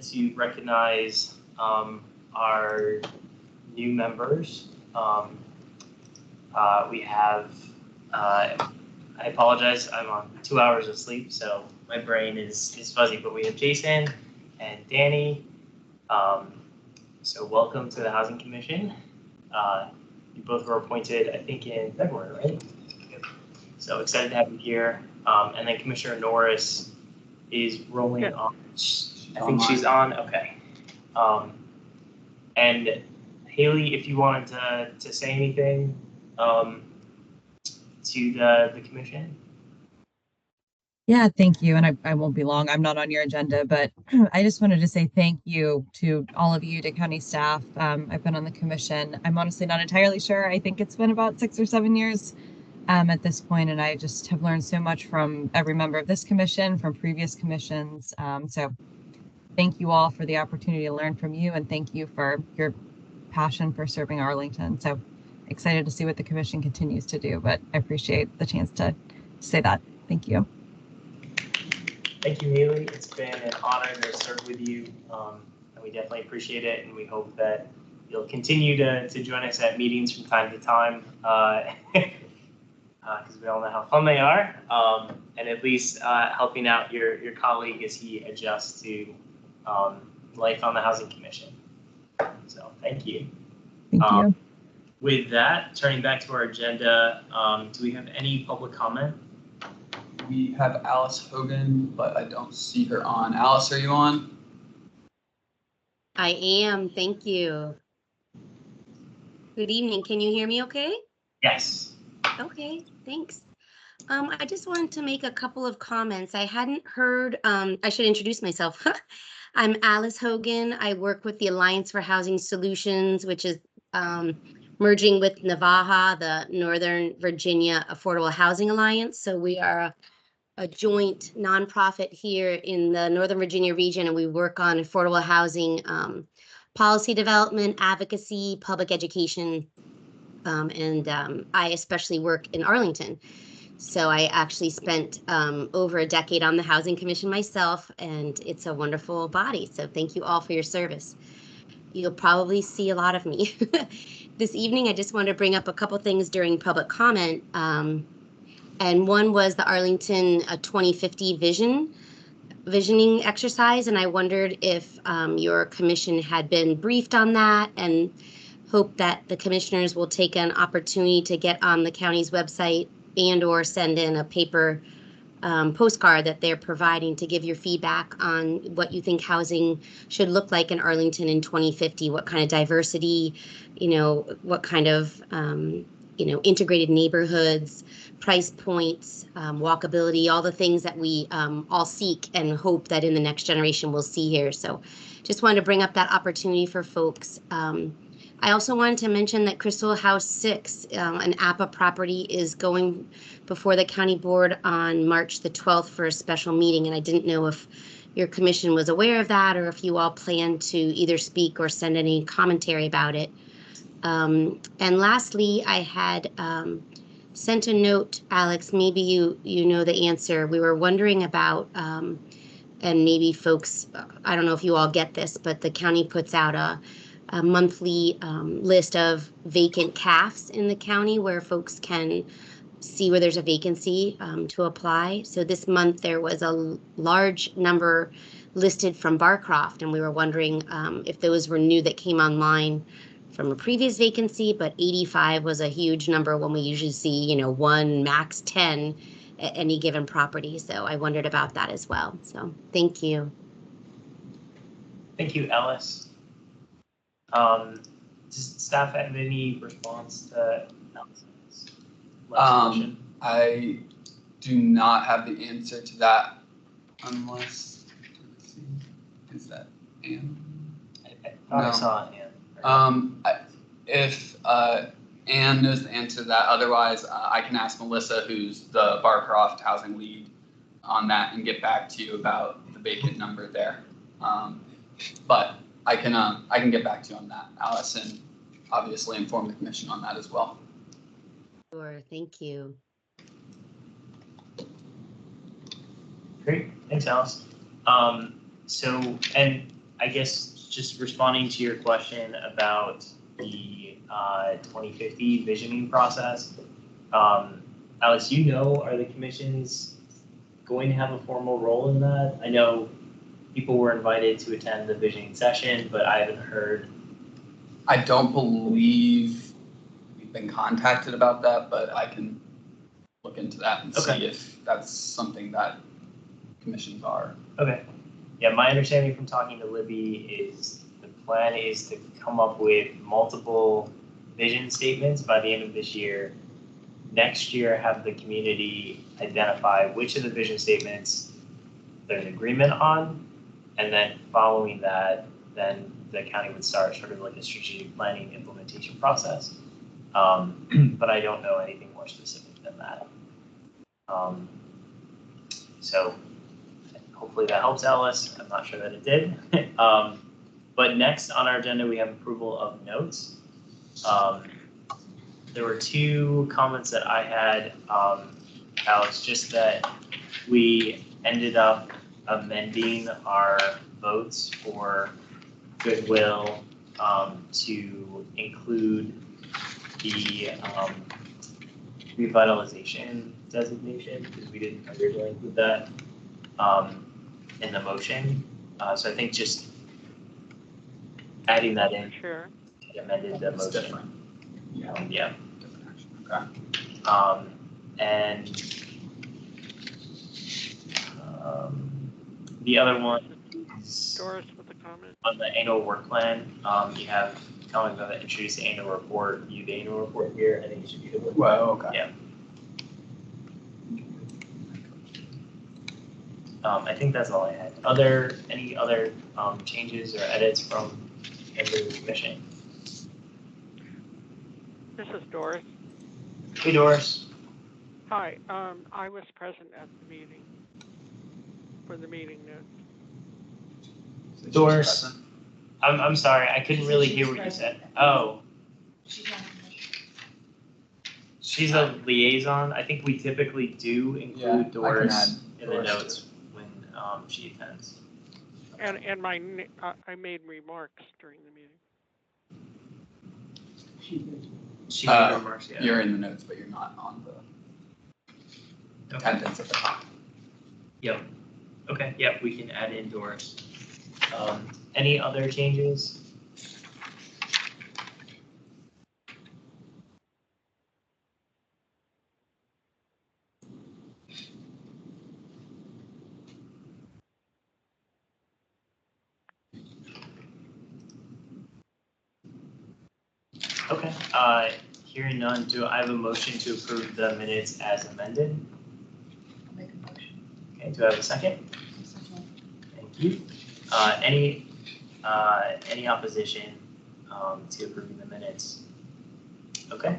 to recognize our new members. We have, I apologize, I'm on 2 hours of sleep, so my brain is fuzzy, but we have Jason and Danny. So welcome to the Housing Commission. You both were appointed, I think, in February, right? So excited to have you here. And then Commissioner Norris is rolling on. I think she's on. Okay. And Haley, if you wanted to say anything to the commission. Yeah, thank you. And I won't be long. I'm not on your agenda, but I just wanted to say thank you to all of you, to county staff. I've been on the commission. I'm honestly not entirely sure. I think it's been about 6 or 7 years at this point, and I just have learned so much from every member of this commission, from previous commissions. So thank you all for the opportunity to learn from you, and thank you for your passion for serving Arlington. So excited to see what the commission continues to do, but I appreciate the chance to say that. Thank you. Thank you, Haley. It's been an honor to serve with you, and we definitely appreciate it, and we hope that you'll continue to join us at meetings from time to time, because we all know how fun they are, and at least helping out your colleague as he adjusts to life on the Housing Commission. So thank you. Thank you. With that, turning back to our agenda, do we have any public comment? We have Alice Hogan, but I don't see her on. Alice, are you on? I am, thank you. Good evening, can you hear me okay? Yes. Okay, thanks. I just wanted to make a couple of comments. I hadn't heard, I should introduce myself. I'm Alice Hogan. I work with the Alliance for Housing Solutions, which is merging with NVAHA, the Northern Virginia Affordable Housing Alliance. So we are a joint nonprofit here in the Northern Virginia region, and we work on affordable housing policy development, advocacy, public education, and I especially work in Arlington. So I actually spent over a decade on the Housing Commission myself, and it's a wonderful body. So thank you all for your service. You'll probably see a lot of me. This evening, I just wanted to bring up a couple things during public comment. And one was the Arlington 2050 visioning exercise. And I wondered if your commission had been briefed on that, and hope that the commissioners will take an opportunity to get on the county's website and or send in a paper postcard that they're providing to give your feedback on what you think housing should look like in Arlington in 2050, what kind of diversity, what kind of, integrated neighborhoods, price points, walkability, all the things that we all seek and hope that in the next generation we'll see here. So just wanted to bring up that opportunity for folks. I also wanted to mention that Crystal House 6, an APA property, is going before the county board on March the 12th for a special meeting. And I didn't know if your commission was aware of that, or if you all plan to either speak or send any commentary about it. And lastly, I had sent a note, Alex, maybe you know the answer. We were wondering about, and maybe folks, I don't know if you all get this, but the county puts out a monthly list of vacant CAFs in the county where folks can see where there's a vacancy to apply. So this month there was a large number listed from Barcroft, and we were wondering if those were new that came online from a previous vacancy, but 85 was a huge number when we usually see, 1, max 10 at any given property. So I wondered about that as well. So thank you. Thank you, Alice. Does staff have any response to Alice's last question? I do not have the answer to that, unless, let's see, is that Anne? I thought I saw Anne. If Anne knows the answer to that, otherwise I can ask Melissa, who's the Barcroft housing lead, on that and get back to you about the vacant number there. But I can get back to you on that, Alice, and obviously inform the commission on that as well. Sure, thank you. Great, thanks, Alice. So, and I guess just responding to your question about the 2050 visioning process. Alex, are the commissions going to have a formal role in that? I know people were invited to attend the visioning session, but I haven't heard. I don't believe we've been contacted about that, but I can look into that and see if that's something that commissions are. Okay. Yeah, my understanding from talking to Libby is the plan is to come up with multiple vision statements by the end of this year. Next year, have the community identify which of the vision statements there's agreement on, and then following that, then the county would start sort of like a strategic planning implementation process. But I don't know anything more specific than that. So hopefully that helps, Alice. I'm not sure that it did. But next on our agenda, we have approval of notes. There were two comments that I had, Alex, just that we ended up amending our votes for goodwill to include the revitalization designation, because we didn't originally include that in the motion. So I think just adding that in, Sure. amended the motion. Different. Yeah. Different action. Okay. And the other one is Doris with a comment. on the annual work plan. You have comment about introduce the annual report, view the annual report here. I think it should be the Well, okay. Yeah. I think that's all I had. Any other changes or edits from the commission? This is Doris. Hey, Doris. Hi, I was present at the meeting, for the meeting notes. Doris. I'm sorry, I couldn't really hear what you said. Oh. She's a liaison. I think we typically do include Doris in the notes when she attends. And I made remarks during the meeting. She made remarks, yeah. You're in the notes, but you're not on the attendance at the top. Yep. Okay, yeah, we can add in Doris. Any other changes? Okay, hearing none, do I have a motion to approve the minutes as amended? I'll make a motion. Okay, do I have a second? Thank you. Any opposition to approving the minutes? Okay,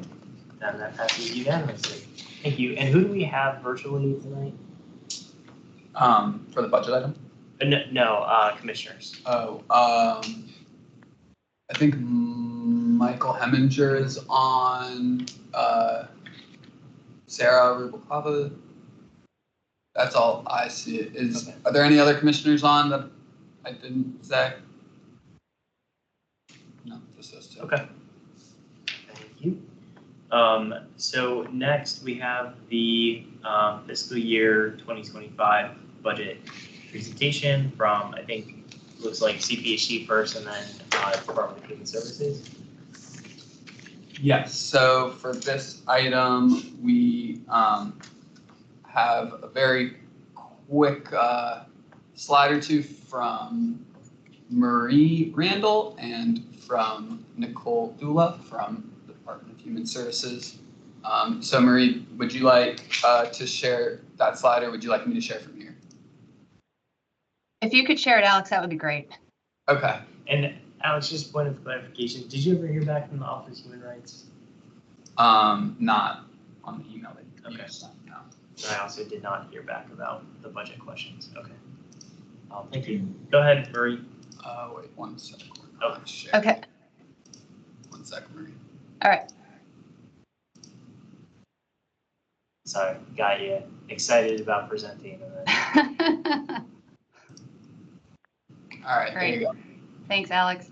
then that passes unanimously. Thank you. And who do we have virtually tonight? For the budget item? No, commissioners. I think Michael Heminger is on, Sarah Rubalcava. That's all I see. Are there any other commissioners on that I didn't say? No, just those two. Okay. Thank you. So next we have the fiscal year 2025 budget presentation from, I think, looks like CPHC first and then Department of Human Services. Yes, so for this item, we have a very quick slide or two from Marie Randall and from Nicole Dula from the Department of Human Services. So Marie, would you like to share that slide, or would you like me to share from here? If you could share it, Alex, that would be great. Okay. And Alex, just point of clarification, did you ever hear back from the Office of Human Rights? Not on the email that you Okay. sent, no. And I also did not hear back about the budget questions. Okay. Thank you. Go ahead, Marie. Wait 1 second. Oh, share. Okay. 1 second, Marie. All right. Sorry, got you excited about presenting. And then... All right, there you Great. go. Thanks, Alex.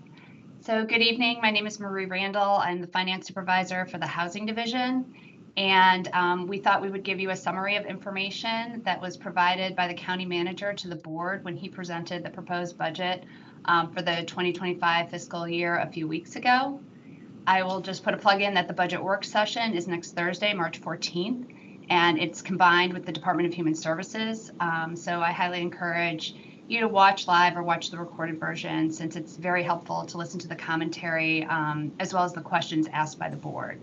So good evening. My name is Marie Randall. I'm the Finance Supervisor for the Housing Division. And we thought we would give you a summary of information that was provided by the County Manager to the board when he presented the proposed budget for the 2025 fiscal year a few weeks ago. I will just put a plug in that the budget work session is next Thursday, March 14th, and it's combined with the Department of Human Services. So I highly encourage you to watch live or watch the recorded version, since it's very helpful to listen to the commentary as well as the questions asked by the board.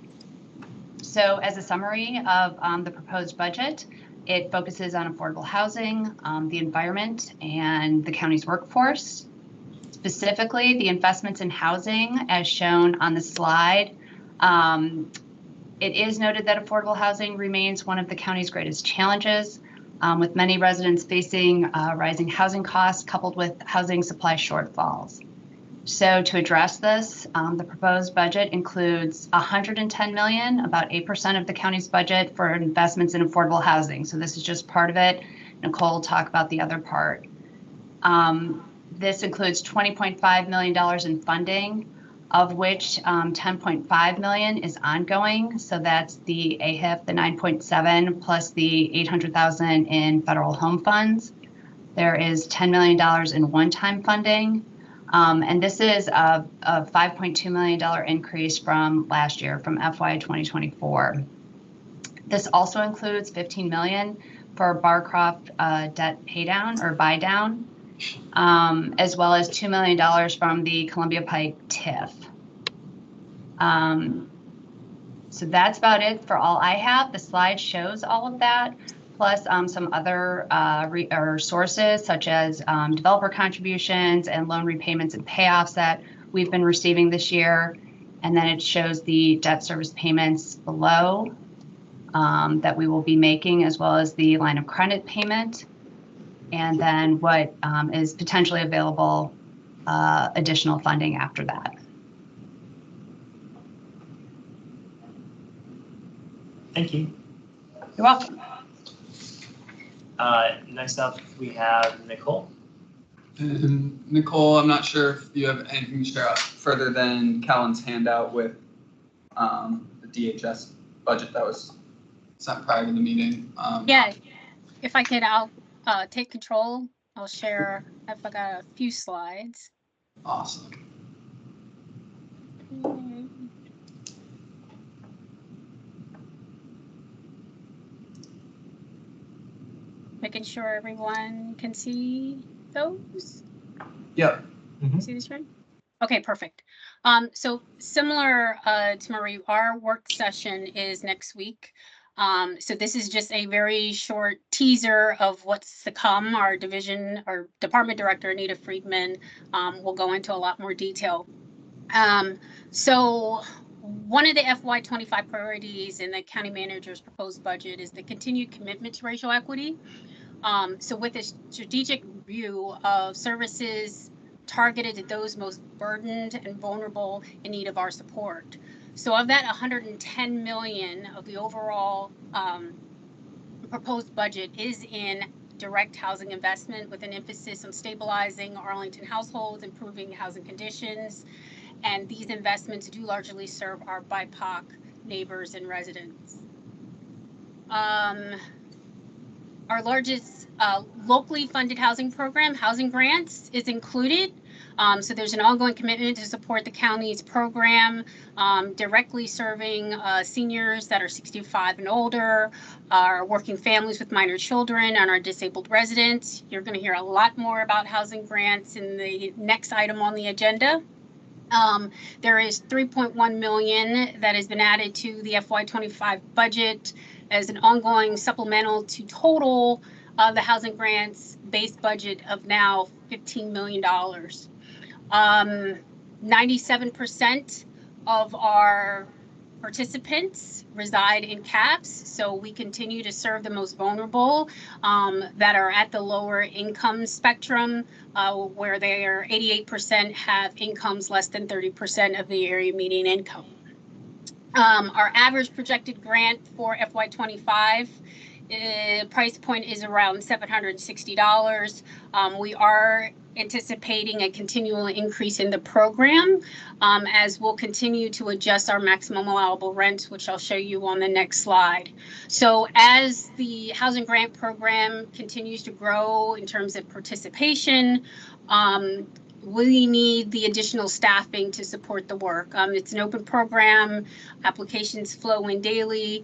So as a summary of the proposed budget, it focuses on affordable housing, the environment, and the county's workforce. Specifically, the investments in housing, as shown on the slide. It is noted that affordable housing remains one of the county's greatest challenges, with many residents facing rising housing costs coupled with housing supply shortfalls. So to address this, the proposed budget includes $110 million, about 8% of the county's budget, for investments in affordable housing. So this is just part of it. Nicole will talk about the other part. This includes $20.5 million in funding, of which $10.5 million is ongoing. So that's the AHIF, the 9.7, plus the $800,000 in federal home funds. There is $10 million in one-time funding. And this is a $5.2 million increase from last year, from FY 2024. This also includes $15 million for Barcroft debt paydown or buy down, as well as $2 million from the Columbia Pike TIF. So that's about it for all I have. The slide shows all of that, plus some other sources, such as developer contributions and loan repayments and payoffs that we've been receiving this year. And then it shows the debt service payments below that we will be making, as well as the line of credit payment, and then what is potentially available additional funding after that. Thank you. You're welcome. Next up, we have Nicole. And Nicole, I'm not sure if you have anything to share out further than Kellen's handout with the DHS budget that was sent prior to the meeting. Yeah, if I could, I'll take control. I'll share. I've got a few slides. Awesome. Making sure everyone can see those. Yep. See the screen? Okay, perfect. So similar to Marie, our work session is next week. So this is just a very short teaser of what's to come. Our department director, Anita Friedman, will go into a lot more detail. So one of the FY25 priorities in the county manager's proposed budget is the continued commitment to racial equity. So with a strategic review of services targeted to those most burdened and vulnerable in need of our support. So of that $110 million of the overall proposed budget is in direct housing investment, with an emphasis on stabilizing Arlington households, improving housing conditions. And these investments do largely serve our BIPOC neighbors and residents. Our largest locally funded housing program, Housing Grants, is included. So there's an ongoing commitment to support the county's program, directly serving seniors that are 65 and older, our working families with minor children, and our disabled residents. You're going to hear a lot more about Housing Grants in the next item on the agenda. There is $3.1 million that has been added to the FY25 budget as an ongoing supplemental to total the Housing Grants base budget of now $15 million. 97% of our participants reside in CAPS, so we continue to serve the most vulnerable that are at the lower income spectrum, where they are 88% have incomes less than 30% of the area median income. Our average projected grant for FY25 price point is around $760. We are anticipating a continual increase in the program as we'll continue to adjust our maximum allowable rents, which I'll show you on the next slide. So as the housing grant program continues to grow in terms of participation, we need the additional staffing to support the work. It's an open program, applications flow in daily.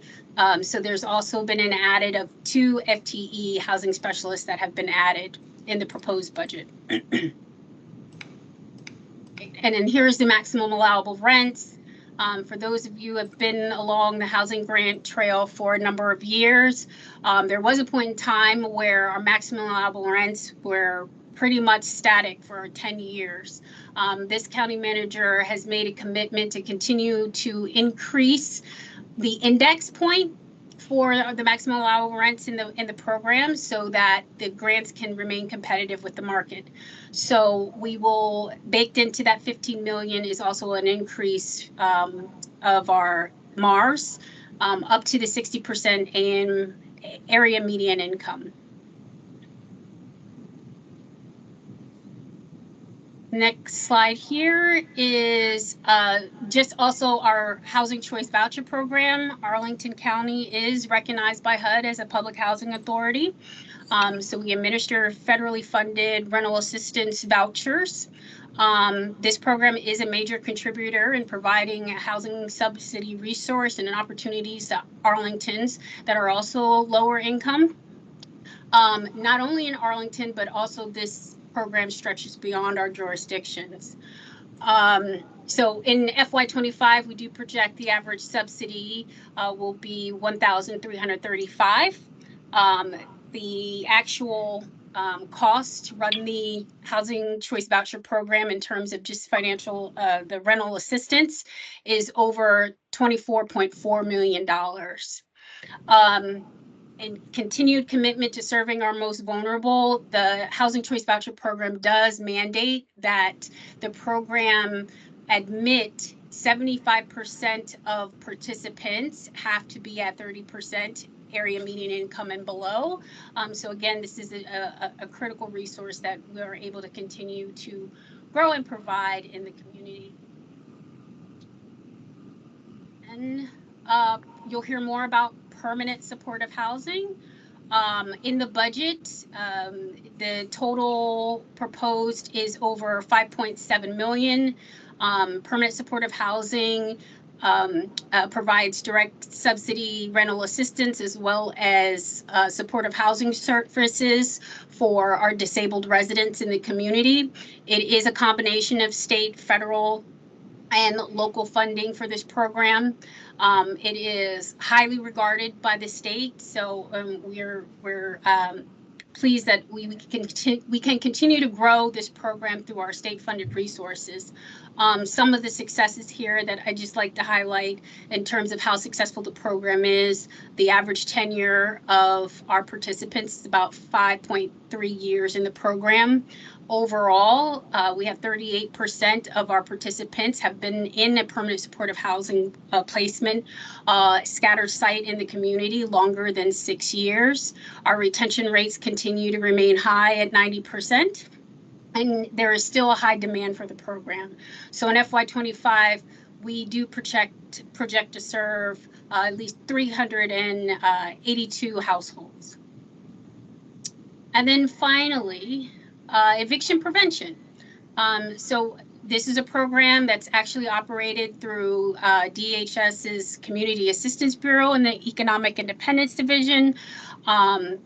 So there's also been an added of 2 FTE housing specialists that have been added in the proposed budget. And then here's the maximum allowable rents. For those of you who have been along the housing grant trail for a number of years, there was a point in time where our maximum allowable rents were pretty much static for 10 years. This county manager has made a commitment to continue to increase the index point for the maximum allowable rents in the program so that the grants can remain competitive with the market. So we will, baked into that 15 million is also an increase of our MARS up to the 60% area median income. Next slide here is just also our housing choice voucher program. Arlington County is recognized by HUD as a public housing authority. So we administer federally funded rental assistance vouchers. This program is a major contributor in providing a housing subsidy resource and opportunities to Arlingtons that are also lower income. Not only in Arlington, but also this program stretches beyond our jurisdictions. So in FY25, we do project the average subsidy will be $1,335. The actual cost to run the housing choice voucher program in terms of just financial, the rental assistance is over $24.4 million. And continued commitment to serving our most vulnerable, the Housing Choice Voucher Program does mandate that the program admit 75% of participants have to be at 30% area median income and below. So again, this is a critical resource that we are able to continue to grow and provide in the community. And you'll hear more about permanent supportive housing. In the budget, the total proposed is over 5.7 million. Permanent supportive housing provides direct subsidy rental assistance as well as supportive housing services for our disabled residents in the community. It is a combination of state, federal, and local funding for this program. It is highly regarded by the state, so we're pleased that we can continue to grow this program through our state-funded resources. Some of the successes here that I just like to highlight in terms of how successful the program is, the average tenure of our participants is about 5.3 years in the program. Overall, we have 38% of our participants have been in a permanent supportive housing placement, scattered site in the community longer than 6 years. Our retention rates continue to remain high at 90%, and there is still a high demand for the program. So in FY25, we do project to serve at least 382 households. And then finally, eviction prevention. So this is a program that's actually operated through DHS's Community Assistance Bureau and the Economic Independence Division. Our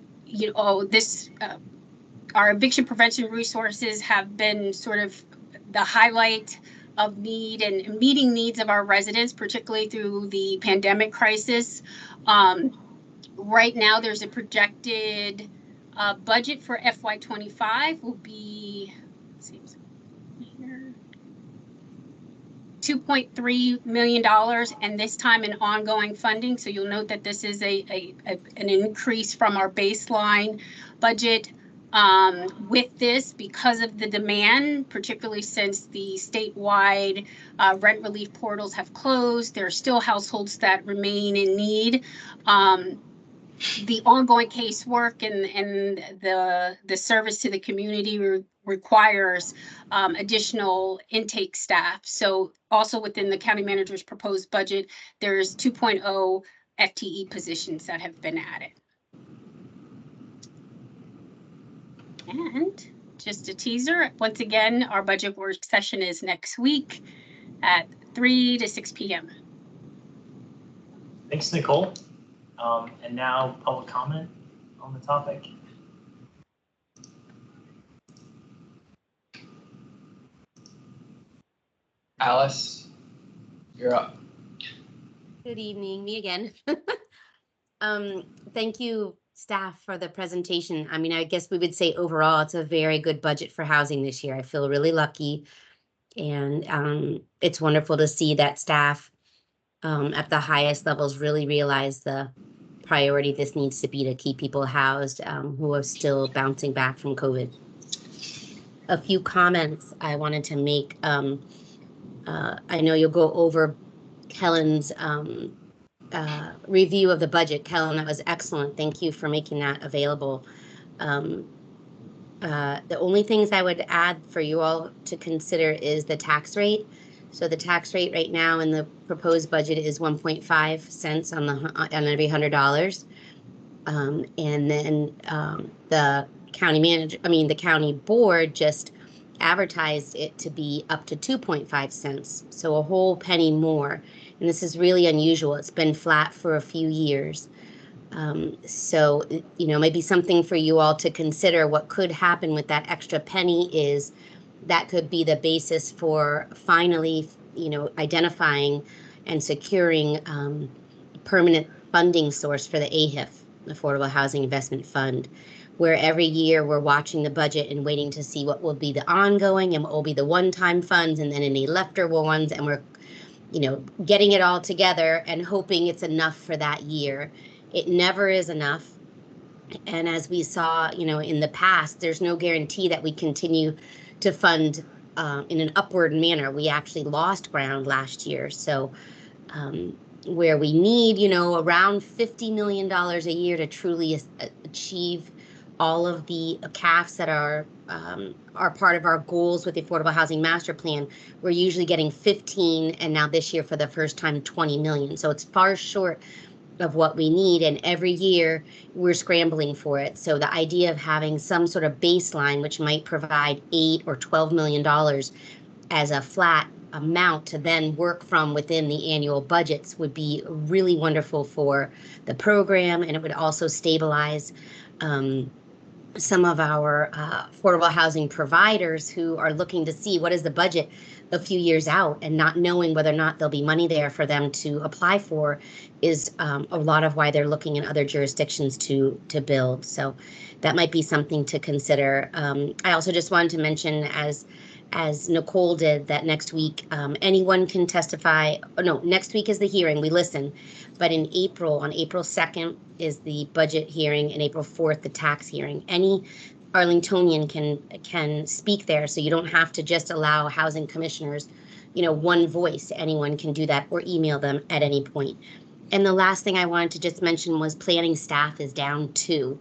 eviction prevention resources have been sort of the highlight of need and meeting needs of our residents, particularly through the pandemic crisis. Right now, there's a projected budget for FY25 will be, $2.3 million, and this time in ongoing funding. So you'll note that this is an increase from our baseline budget. With this, because of the demand, particularly since the statewide rent relief portals have closed, there are still households that remain in need. the ongoing casework and the service to the community requires additional intake staff. So also within the county manager's proposed budget, there's 2.0 FTE positions that have been added. And just a teaser, once again, our budget work session is next week at 3 to 6 p.m. Thanks, Nicole. And now public comment on the topic. Alice, you're up. Good evening, me again. Thank you, staff, for the presentation. I mean, I guess we would say overall, it's a very good budget for housing this year. I feel really lucky. And it's wonderful to see that staff at the highest levels really realize the priority this needs to be to keep people housed who are still bouncing back from COVID. A few comments I wanted to make. I know you'll go over Kellen's review of the budget. Kellen, that was excellent. Thank you for making that available. The only things I would add for you all to consider is the tax rate. So the tax rate right now in the proposed budget is 1.5 cents on every $100. And then the county board just advertised it to be up to 2.5 cents. So a whole penny more. And this is really unusual. It's been flat for a few years. So, maybe something for you all to consider. What could happen with that extra penny is that could be the basis for finally, identifying and securing permanent funding source for the AHIF, Affordable Housing Investment Fund, where every year we're watching the budget and waiting to see what will be the ongoing and what will be the one-time funds and then any leftover ones. And we're, getting it all together and hoping it's enough for that year. It never is enough. And as we saw, in the past, there's no guarantee that we continue to fund in an upward manner. We actually lost ground last year. So where we need, around $50 million a year to truly achieve all of the CAFs that are part of our goals with the Affordable Housing Master Plan, we're usually getting 15, and now this year for the first time 20 million. So it's far short of what we need, and every year we're scrambling for it. So the idea of having some sort of baseline, which might provide $8 or $12 million as a flat amount to then work from within the annual budgets, would be really wonderful for the program, and it would also stabilize some of our affordable housing providers who are looking to see what is the budget a few years out and not knowing whether or not there'll be money there for them to apply for is a lot of why they're looking in other jurisdictions to build. So that might be something to consider. I also just wanted to mention, as Nicole did, that next week anyone can testify. Oh, no, next week is the hearing. We listen. But in April, on April 2nd is the budget hearing, and April 4th, the tax hearing. Any Arlingtonian can speak there, so you don't have to just allow housing commissioners, one voice. Anyone can do that or email them at any point. And the last thing I wanted to just mention was planning staff is down too.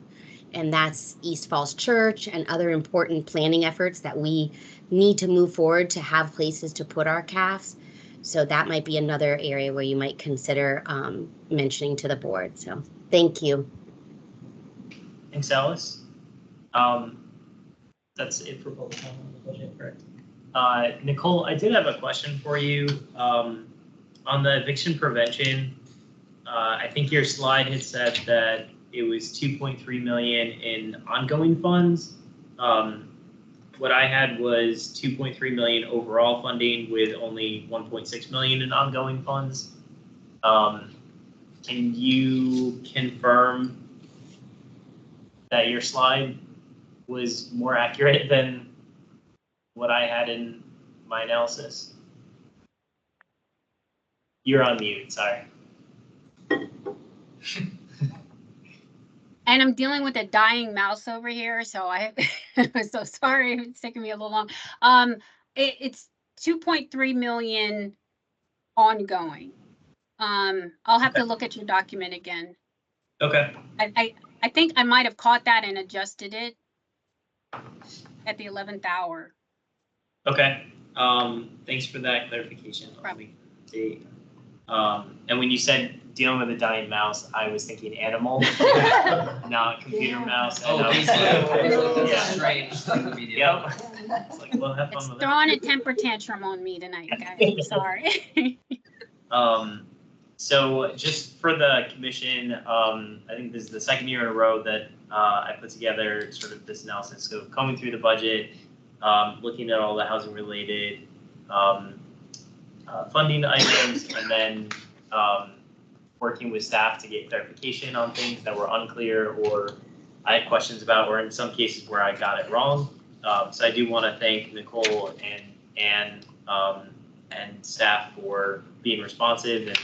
And that's East Falls Church and other important planning efforts that we need to move forward to have places to put our CAFs. So that might be another area where you might consider mentioning to the board. So thank you. Thanks, Alice. That's it for public comment on the budget, correct? Nicole, I did have a question for you on the eviction prevention. I think your slide had said that it was 2.3 million in ongoing funds. What I had was 2.3 million overall funding with only 1.6 million in ongoing funds. Can you confirm that your slide was more accurate than what I had in my analysis? You're on mute, sorry. And I'm dealing with a dying mouse over here, so I'm so sorry. It's taking me a little long. It's 2.3 million ongoing. I'll have to look at your document again. Okay. I think I might have caught that and adjusted it at the 11th hour. Okay. Thanks for that clarification. And when you said dealing with a dying mouse, I was thinking animal, not computer mouse. And I was like, yeah. Strange thing to be doing. Yep. It's like, well, have fun It's with throwing a temper tantrum on me tonight, guys. I'm sorry. So just for the commission, I think this is the second year in a row that I put together sort of this analysis. So combing through the budget, looking at all the housing related funding items, and then working with staff to get clarification on things that were unclear or I had questions about, or in some cases where I got it wrong. So I do want to thank Nicole and staff for being responsive and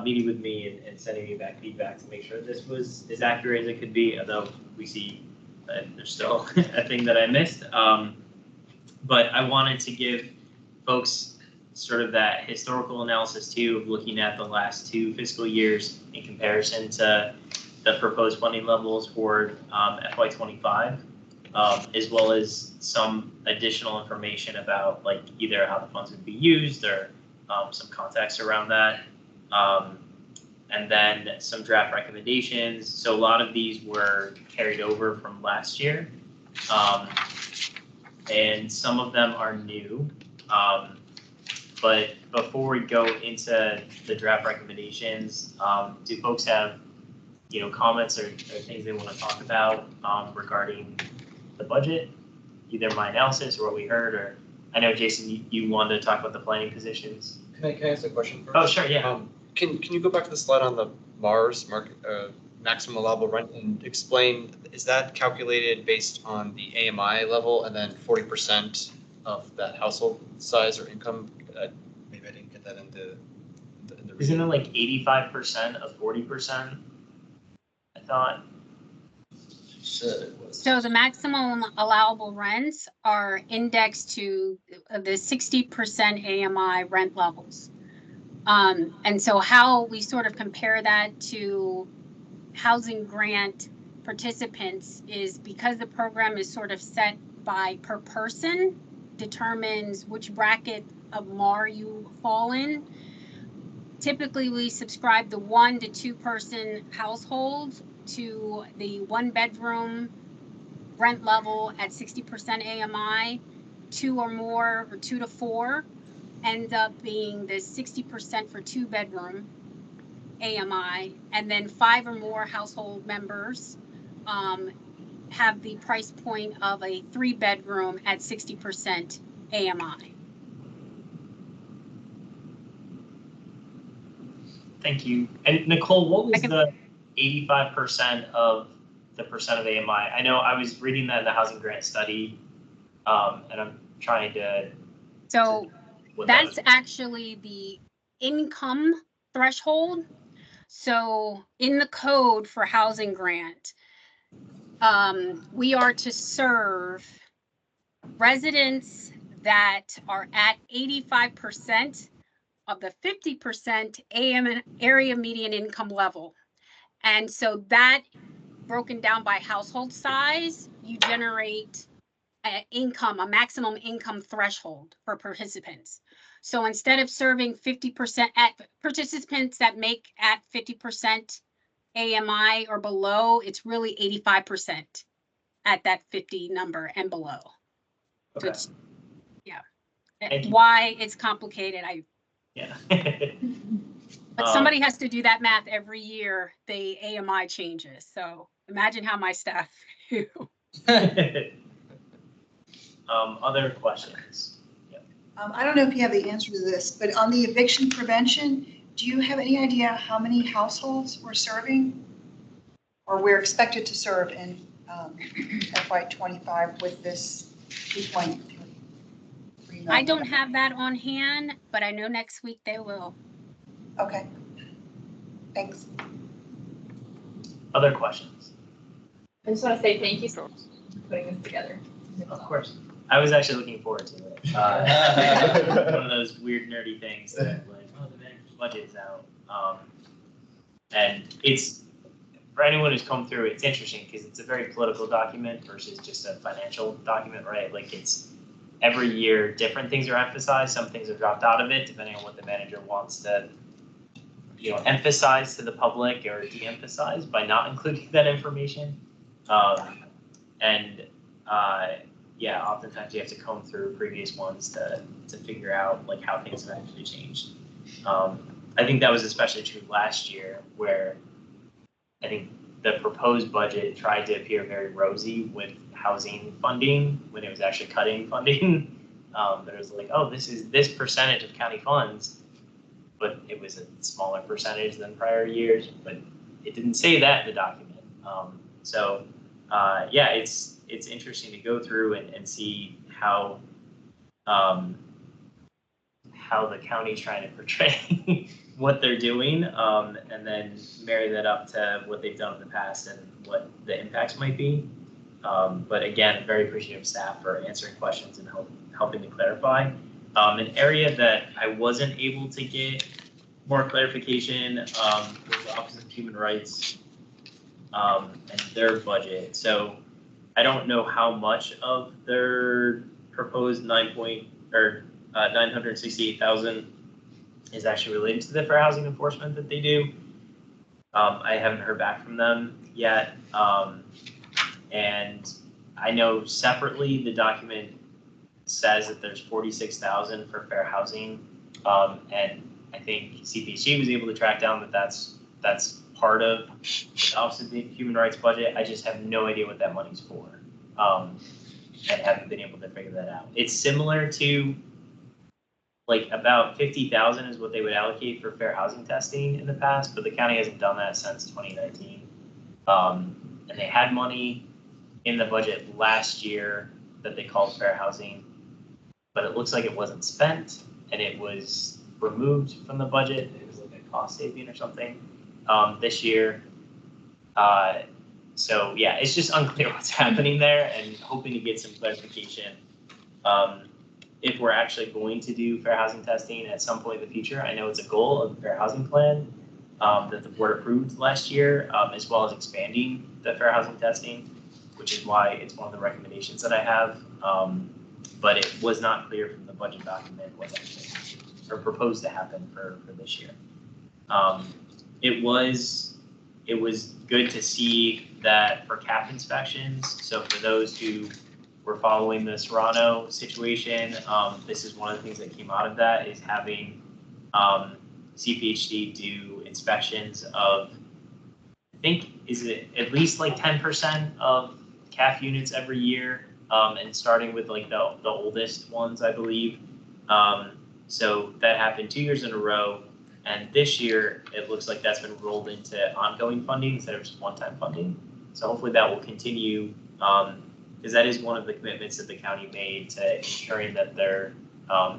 meeting with me and sending me back feedback to make sure this was as accurate as it could be, although we see that there's still a thing that I missed. But I wanted to give folks sort of that historical analysis too, of looking at the last 2 fiscal years in comparison to the proposed funding levels for FY25, as well as some additional information about like either how the funds would be used or some context around that. And then some draft recommendations. So a lot of these were carried over from last year. And some of them are new. But before we go into the draft recommendations, do folks have, comments or things they want to talk about regarding the budget, either my analysis or what we heard, or I know Jason, you wanted to talk about the planning positions. Can I ask a question first? Oh, sure, yeah. Can you go back to the slide on the MARS market maximum allowable rent and explain, is that calculated based on the AMI level and then 40% of that household size or income? Maybe I didn't get that in the Isn't it like 85% of 40%? I thought. So the maximum allowable rents are indexed to the 60% AMI rent levels. And so how we sort of compare that to housing grant participants is because the program is sort of set by per person, determines which bracket of MAR you fall in. Typically, we subscribe the 1 to 2 person households to the 1 bedroom rent level at 60% AMI, 2 or more or 2 to 4 ends up being the 60% for 2 bedroom AMI, and then 5 or more household members have the price point of a 3 bedroom at 60% AMI. Thank you. And Nicole, what was the 85% of the percent of AMI? I know I was reading that in the housing grant study, and I'm trying to. So that's actually the income threshold. So in the code for housing grant, we are to serve residents that are at 85% of the 50% area median income level. And so that broken down by household size, you generate a maximum income threshold for participants. So instead of serving 50% at participants that make at 50% AMI or below, it's really 85% at that 50 number and below. Okay. So it's, why it's complicated, Yeah. but somebody has to do that math every year. The AMI changes. So imagine how my staff do. Other questions? I don't know if you have the answer to this, but on the eviction prevention, do you have any idea how many households we're serving or we're expected to serve in FY25 with this 2.3 million? I don't have that on hand, but I know next week they will. Okay. Thanks. Other questions? I just want to say thank you for putting this together. Of course. I was actually looking forward to it. One of those weird nerdy things that like, oh, the manager's budget is out. And it's for anyone who's come through, it's interesting because it's a very political document versus just a financial document, right? Like it's every year different things are emphasized. Some things are dropped out of it depending on what the manager wants to, emphasize to the public or de-emphasize by not including that information. Yeah, oftentimes you have to comb through previous ones to figure out like how things have actually changed. I think that was especially true last year, where I think the proposed budget tried to appear very rosy with housing funding when it was actually cutting funding. But it was like, oh, this is this percentage of county funds, but it was a smaller percentage than prior years, but it didn't say that in the document. Yeah, it's interesting to go through and see how the county's trying to portray what they're doing, and then marry that up to what they've done in the past and what the impacts might be. But again, very appreciative of staff for answering questions and helping to clarify. An area that I wasn't able to get more clarification was the Office of Human Rights and their budget. So I don't know how much of their proposed 968,000 is actually related to the fair housing enforcement that they do. I haven't heard back from them yet. And I know separately the document says that there's 46,000 for fair housing. And I think CPHC was able to track down that that's part of the Office of the Human Rights budget. I just have no idea what that money's for. And haven't been able to figure that out. It's similar to like about 50,000 is what they would allocate for fair housing testing in the past, but the county hasn't done that since 2019. And they had money in the budget last year that they called fair housing, but it looks like it wasn't spent and it was removed from the budget. It was like a cost saving or something this year. So yeah, it's just unclear what's happening there, and hoping to get some clarification. If we're actually going to do fair housing testing at some point in the future. I know it's a goal of the fair housing plan that the board approved last year, as well as expanding the fair housing testing, which is why it's one of the recommendations that I have. But it was not clear from the budget document what actually or proposed to happen for this year. It was good to see that for CAP inspections. So for those who were following the Serrano situation, this is one of the things that came out of that, is having CPHD do inspections of, I think, is it at least like 10% of CAF units every year, and starting with like the oldest ones, I believe. So that happened 2 years in a row. And this year, it looks like that's been rolled into ongoing funding instead of just one-time funding. So hopefully that will continue, because that is one of the commitments that the county made to ensuring that their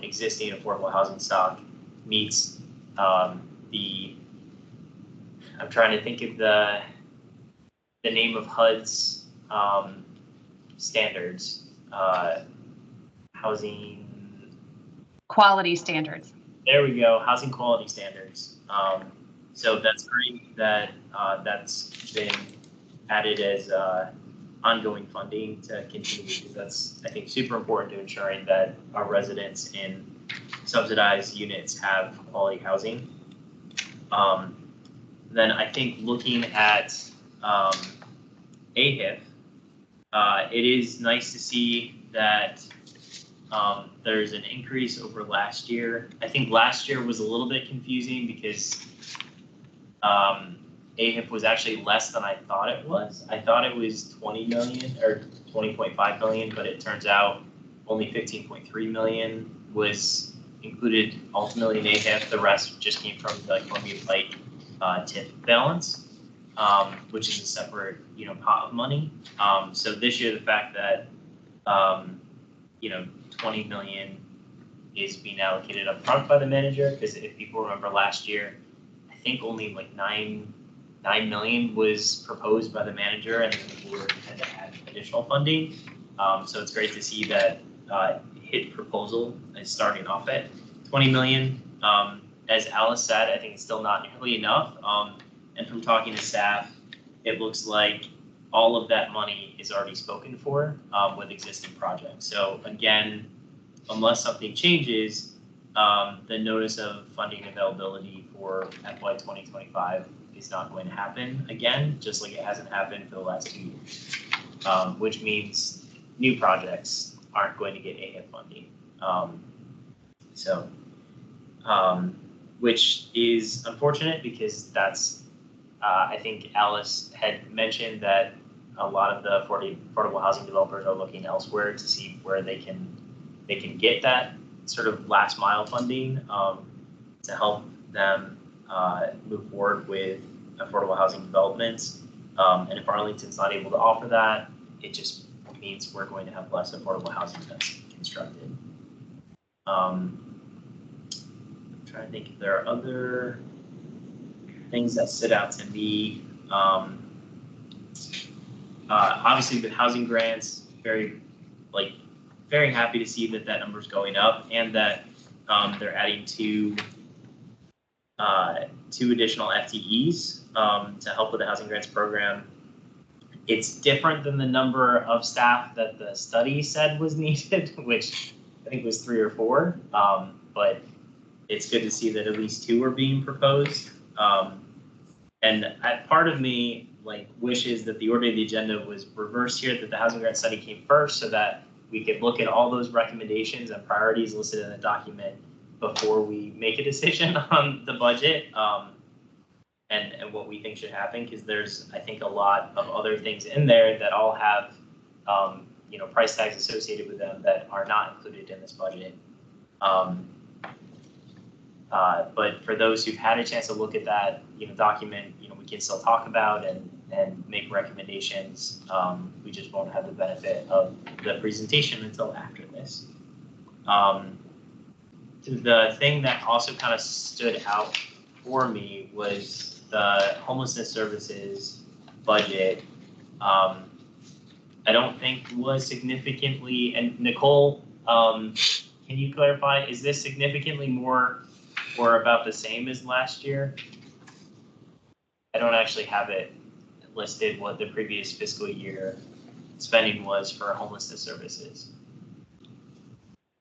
existing affordable housing stock meets I'm trying to think of the name of HUD's standards, housing Quality standards. There we go, housing quality standards. So that's great that that's been added as ongoing funding to continue, because that's, I think, super important to ensuring that our residents in subsidized units have quality housing. Then I think looking at AHIP, it is nice to see that there's an increase over last year. I think last year was a little bit confusing because AHIP was actually less than I thought it was. I thought it was 20 million or 20.5 million, but it turns out only 15.3 million was included ultimately in AHIP. The rest just came from the Columbia Pike TIF balance, which is a separate, pot of money. So this year, the fact that 20 million is being allocated up front by the manager, because if people remember last year, I think only like 9 million was proposed by the manager, and then the board had to add additional funding. So it's great to see that HIT proposal is starting off at 20 million. As Alice said, I think it's still not nearly enough. And from talking to staff, it looks like all of that money is already spoken for with existing projects. So again, unless something changes, the notice of funding availability for FY 2025 is not going to happen again, just like it hasn't happened for the last 2 years, which means new projects aren't going to get AHIP funding. Which is unfortunate because that's, I think Alice had mentioned that a lot of the affordable housing developers are looking elsewhere to see where they can get that sort of last mile funding to help them move forward with affordable housing developments. And if Arlington's not able to offer that, it just means we're going to have less affordable housing that's constructed. I'm trying to think if there are other things that stood out to me. Obviously, the housing grants, very happy to see that number's going up, and that they're adding two additional FTEs to help with the housing grants program. It's different than the number of staff that the study said was needed, which I think was 3 or 4. But it's good to see that at least 2 are being proposed. And part of me wishes that the order of the agenda was reversed here, that the housing grant study came first, so that we could look at all those recommendations and priorities listed in the document before we make a decision on the budget and what we think should happen, because there's, I think, a lot of other things in there that all have price tags associated with them that are not included in this budget. But for those who've had a chance to look at that document, we can still talk about and make recommendations. We just won't have the benefit of the presentation until after this. The thing that also kind of stood out for me was the homelessness services budget. I don't think was significantly, and Nicole, can you clarify, is this significantly more or about the same as last year? I don't actually have it listed what the previous fiscal year spending was for homelessness services.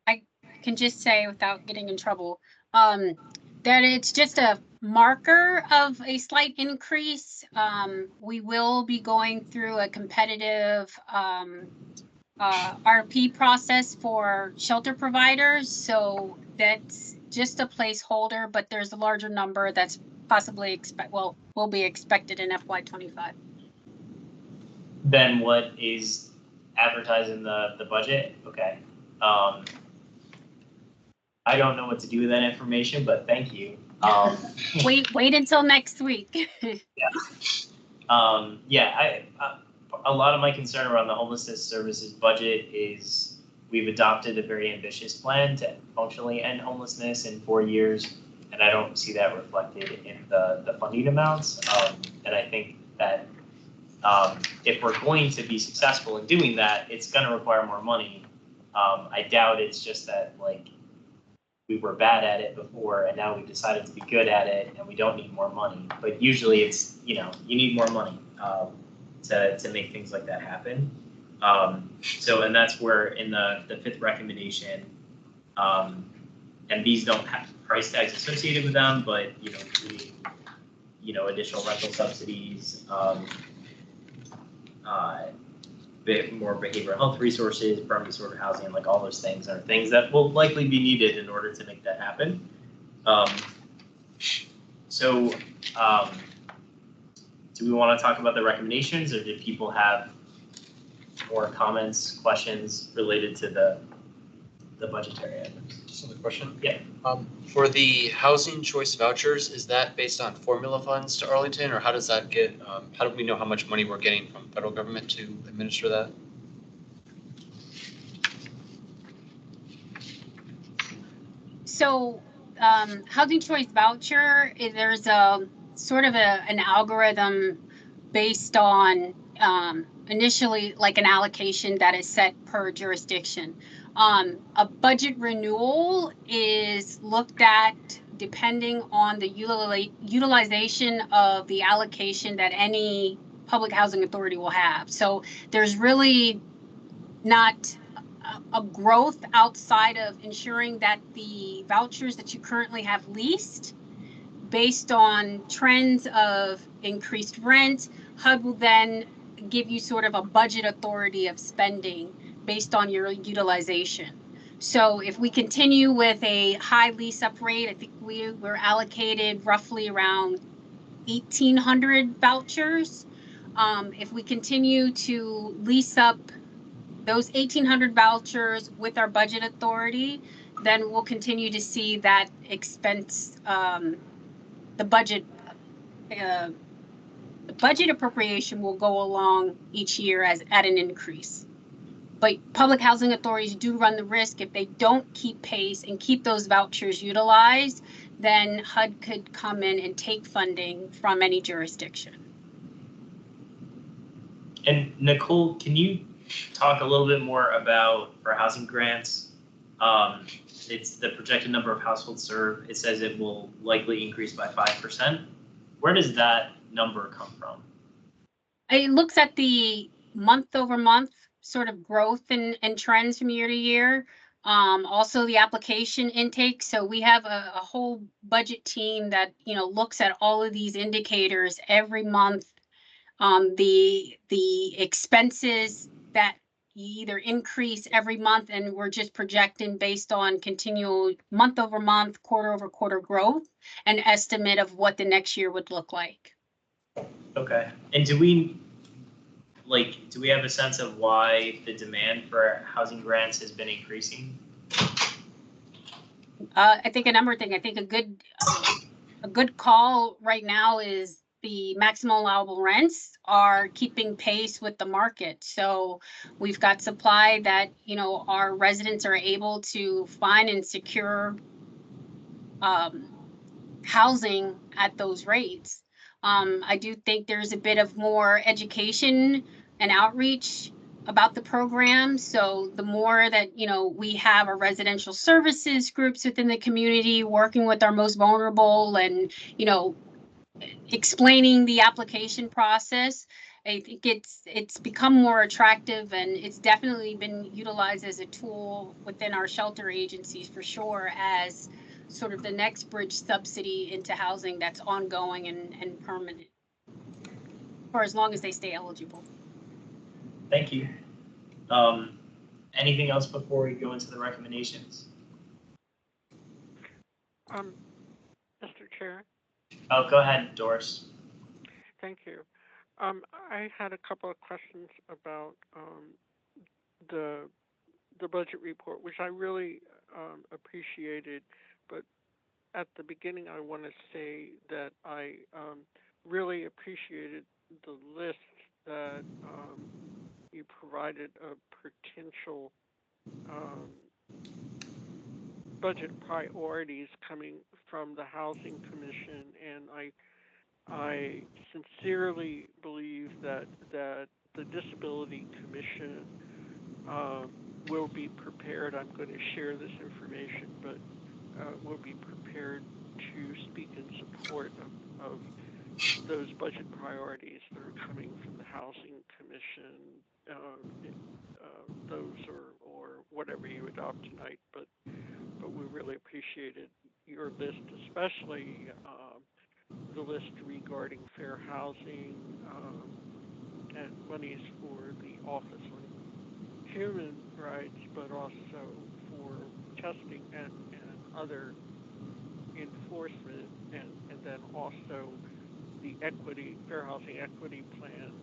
I can just say, without getting in trouble, that it's just a marker of a slight increase. We will be going through a competitive RP process for shelter providers, so that's just a placeholder, but there's a larger number that's possibly will be expected in FY25. Then what is advertised in the budget? Okay. I don't know what to do with that information, but thank you. Wait until next week. Yeah. A lot of my concern around the homelessness services budget is we've adopted a very ambitious plan to functionally end homelessness in 4 years, and I don't see that reflected in the funding amounts. And I think that if we're going to be successful in doing that, it's going to require more money. I doubt it's just that we were bad at it before and now we've decided to be good at it and we don't need more money. But usually it's, you need more money to make things like that happen. And that's where in the 5th recommendation, and these don't have price tags associated with them, but including, additional rental subsidies, bit more behavioral health resources, permanent disorder housing, all those things are things that will likely be needed in order to make that happen. Do we want to talk about the recommendations, or do people have more comments, questions related to the budgetary items? Just another question. Yeah. For the housing choice vouchers, is that based on formula funds to Arlington, or how does that get? How do we know how much money we're getting from federal government to administer that? So, housing choice voucher, there's a sort of an algorithm based on initially an allocation that is set per jurisdiction. A budget renewal is looked at depending on the utilization of the allocation that any Public Housing Authority will have. So there's really not a growth outside of ensuring that the vouchers that you currently have leased, based on trends of increased rent, HUD will then give you sort of a budget authority of spending based on your utilization. So if we continue with a high lease up rate, I think we're allocated roughly around 1,800 vouchers. If we continue to lease up those 1,800 vouchers with our budget authority, then we'll continue to see that expense, the budget appropriation will go along each year as at an increase. But public housing authorities do run the risk if they don't keep pace and keep those vouchers utilized, then HUD could come in and take funding from any jurisdiction. And Nicole, can you talk a little bit more about, for housing grants, it's the projected number of households served. It says it will likely increase by 5%. Where does that number come from? It looks at the month over month sort of growth and trends from year to year. Also the application intake. So we have a whole budget team that, you know, looks at all of these indicators every month. The expenses that either increase every month, and we're just projecting based on continual month over month, quarter over quarter growth, an estimate of what the next year would look like. Okay. And do we have a sense of why the demand for housing grants has been increasing? I think a number of things. I think a good call right now is the maximum allowable rents are keeping pace with the market. So we've got supply that, you know, our residents are able to find and secure housing at those rates. I do think there's a bit of more education and outreach about the program. So the more that, you know, we have our residential services groups within the community working with our most vulnerable and, you know, explaining the application process, I think it's become more attractive, and it's definitely been utilized as a tool within our shelter agencies for sure, as sort of the next bridge subsidy into housing that's ongoing and permanent for as long as they stay eligible. Thank you. Anything else before we go into the recommendations? Mr. Chair. Oh, go ahead, Doris. Thank you. I had a couple of questions about the budget report, which I really appreciated. But at the beginning, I want to say that I really appreciated the list that you provided of potential budget priorities coming from the Housing Commission, and I sincerely believe that the Disability Commission will be prepared. I'm going to share this information, but will be prepared to speak in support of those budget priorities that are coming from the Housing Commission, those or whatever you adopt tonight. But we really appreciated your list, especially the list regarding fair housing and monies for the Office on Human Rights, but also for testing and other enforcement, and then also the fair housing equity plan.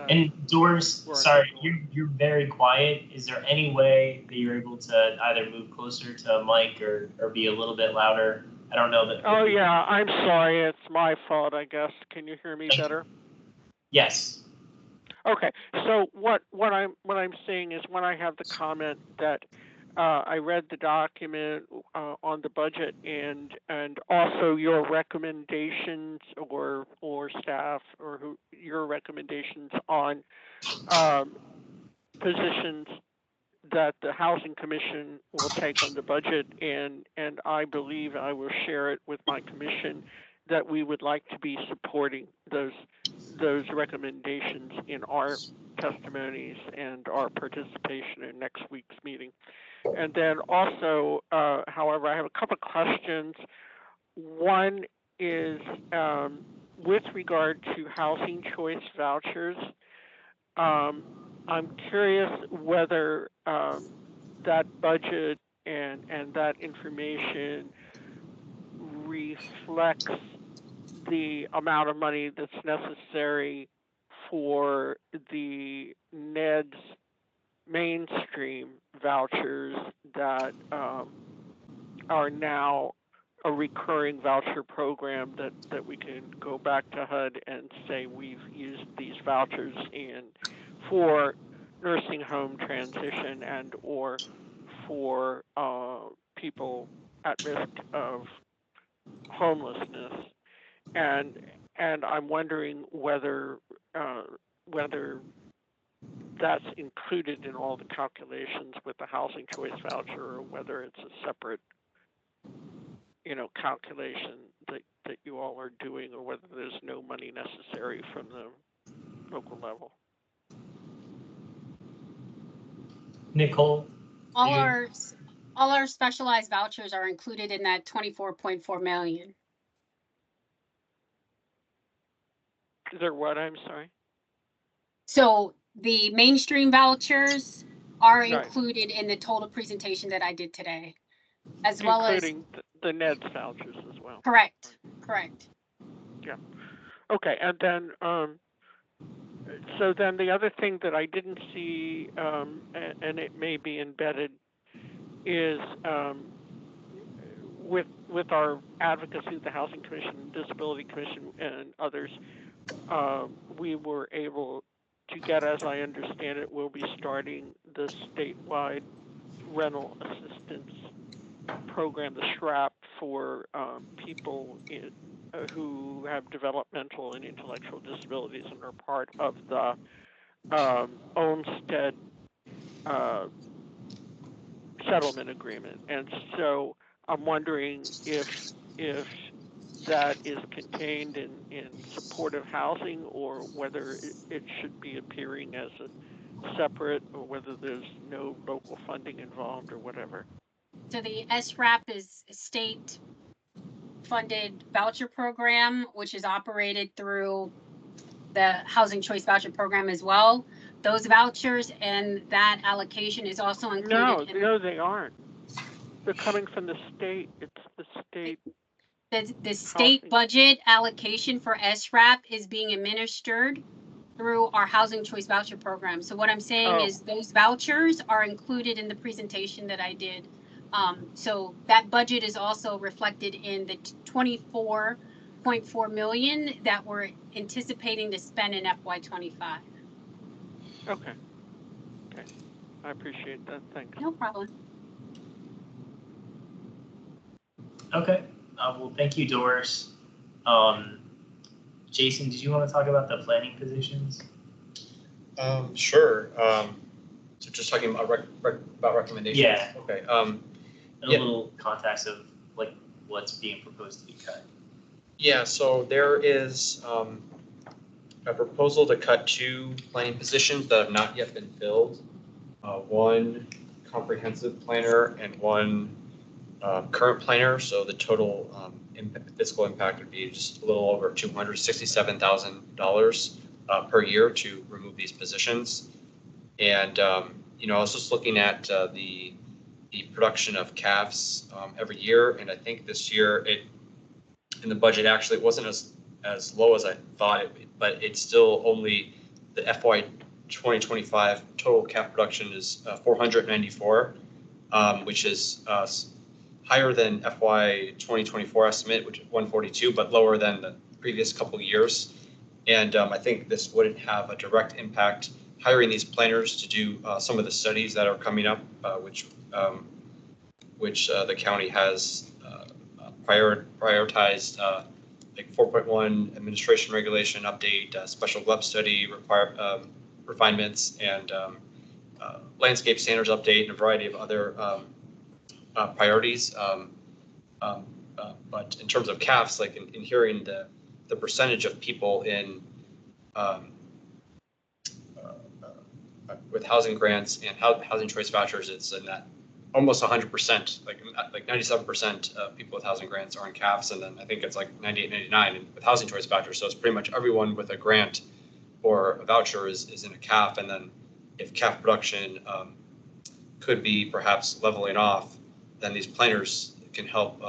And Doris, sorry, you're very quiet. Is there any way that you're able to either move closer to a mic or be a little bit louder? I don't know that. Oh yeah, I'm sorry. It's my fault, I guess. Can you hear me better? Yes. Okay. So what I'm saying is, when I have the comment that I read the document on the budget and also your recommendations or staff or your recommendations on positions that the Housing Commission will take on the budget, and I believe I will share it with my commission, that we would like to be supporting those recommendations in our testimonies and our participation in next week's meeting. And then also, however, I have a couple of questions. One is with regard to housing choice vouchers. I'm curious whether that budget and that information reflects the amount of money that's necessary for the NED's mainstream vouchers that are now a recurring voucher program that we can go back to HUD and say we've used these vouchers for nursing home transition and or for people at risk of homelessness, and I'm wondering whether that's included in all the calculations with the housing choice voucher, or whether it's a separate, calculation that you all are doing, or whether there's no money necessary from the local level. Nicole? All our specialized vouchers are included in that 24.4 million. Is there what? I'm sorry. So the mainstream vouchers are Right. included in the total presentation that I did today, as Including well as the NEDS vouchers as well. correct. Yeah. Okay, and then so then the other thing that I didn't see, and it may be embedded, is with our advocacy, the Housing Commission, Disability Commission, and others, we were able to get, as I understand it, we'll be starting the statewide rental assistance program, the SHRAP, for people who have developmental and intellectual disabilities and are part of the Olmstead settlement agreement. And so I'm wondering if that is contained in supportive housing, or whether it should be appearing as a separate, or whether there's no local funding involved or whatever. So the SRAP is a state funded voucher program, which is operated through the Housing Choice Voucher Program as well. Those vouchers and that allocation is also included. No, they aren't. They're coming from the state. It's the state. The state budget allocation for SRAP is being administered through our Housing Choice Voucher Program. So what I'm saying is those vouchers are included in the presentation that I did. So that budget is also reflected in the 24.4 million that we're anticipating to spend in FY25. Okay. I appreciate that. Thanks. No problem. Okay. Well, thank you, Doris. Jason, did you want to talk about the planning positions? Sure. So just talking about recommendations. Yeah. Okay. A little context of like what's being proposed to be cut. Yeah. So there is a proposal to cut 2 planning positions that have not yet been filled. One comprehensive planner and one current planner. So the total fiscal impact would be just a little over $267,000 per year to remove these positions. And I was just looking at the production of CAFs every year, and I think this year in the budget actually it wasn't as low as I thought but it's still only the FY 2025 total CAF production is 494, which is higher than FY 2024 estimate, which is 142, but lower than the previous couple of years. And I think this wouldn't have a direct impact hiring these planners to do some of the studies that are coming up, which the county has prioritized, like 4.1 administration regulation update, special web study refinements, and landscape standards update, and a variety of other priorities. But in terms of CAFs, like in hearing the percentage of people in with housing grants and housing choice vouchers, it's in that almost 100%, like 97% of people with housing grants are in CAFs, and then I think it's like 98, 99 with housing choice vouchers. So it's pretty much everyone with a grant or a voucher is in a CAF, and then if CAF production could be perhaps leveling off, then these planners can help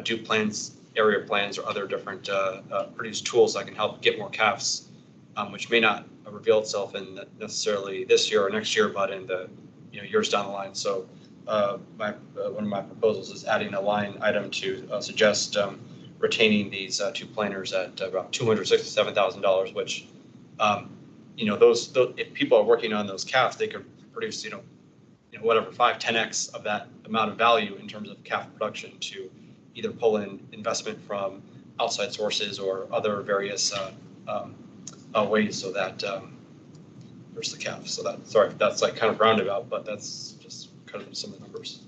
do plans, area plans, or other different produce tools that can help get more CAFs, which may not reveal itself in necessarily this year or next year, but in the years down the line. So one of my proposals is adding a line item to suggest retaining these two planners at about $267,000, which those if people are working on those CAFs, they could produce whatever 5-10x of that amount of value in terms of CAF production to either pull in investment from outside sources or other various ways, so that there's the CAF. So that's like kind of roundabout, but that's just kind of some of the numbers.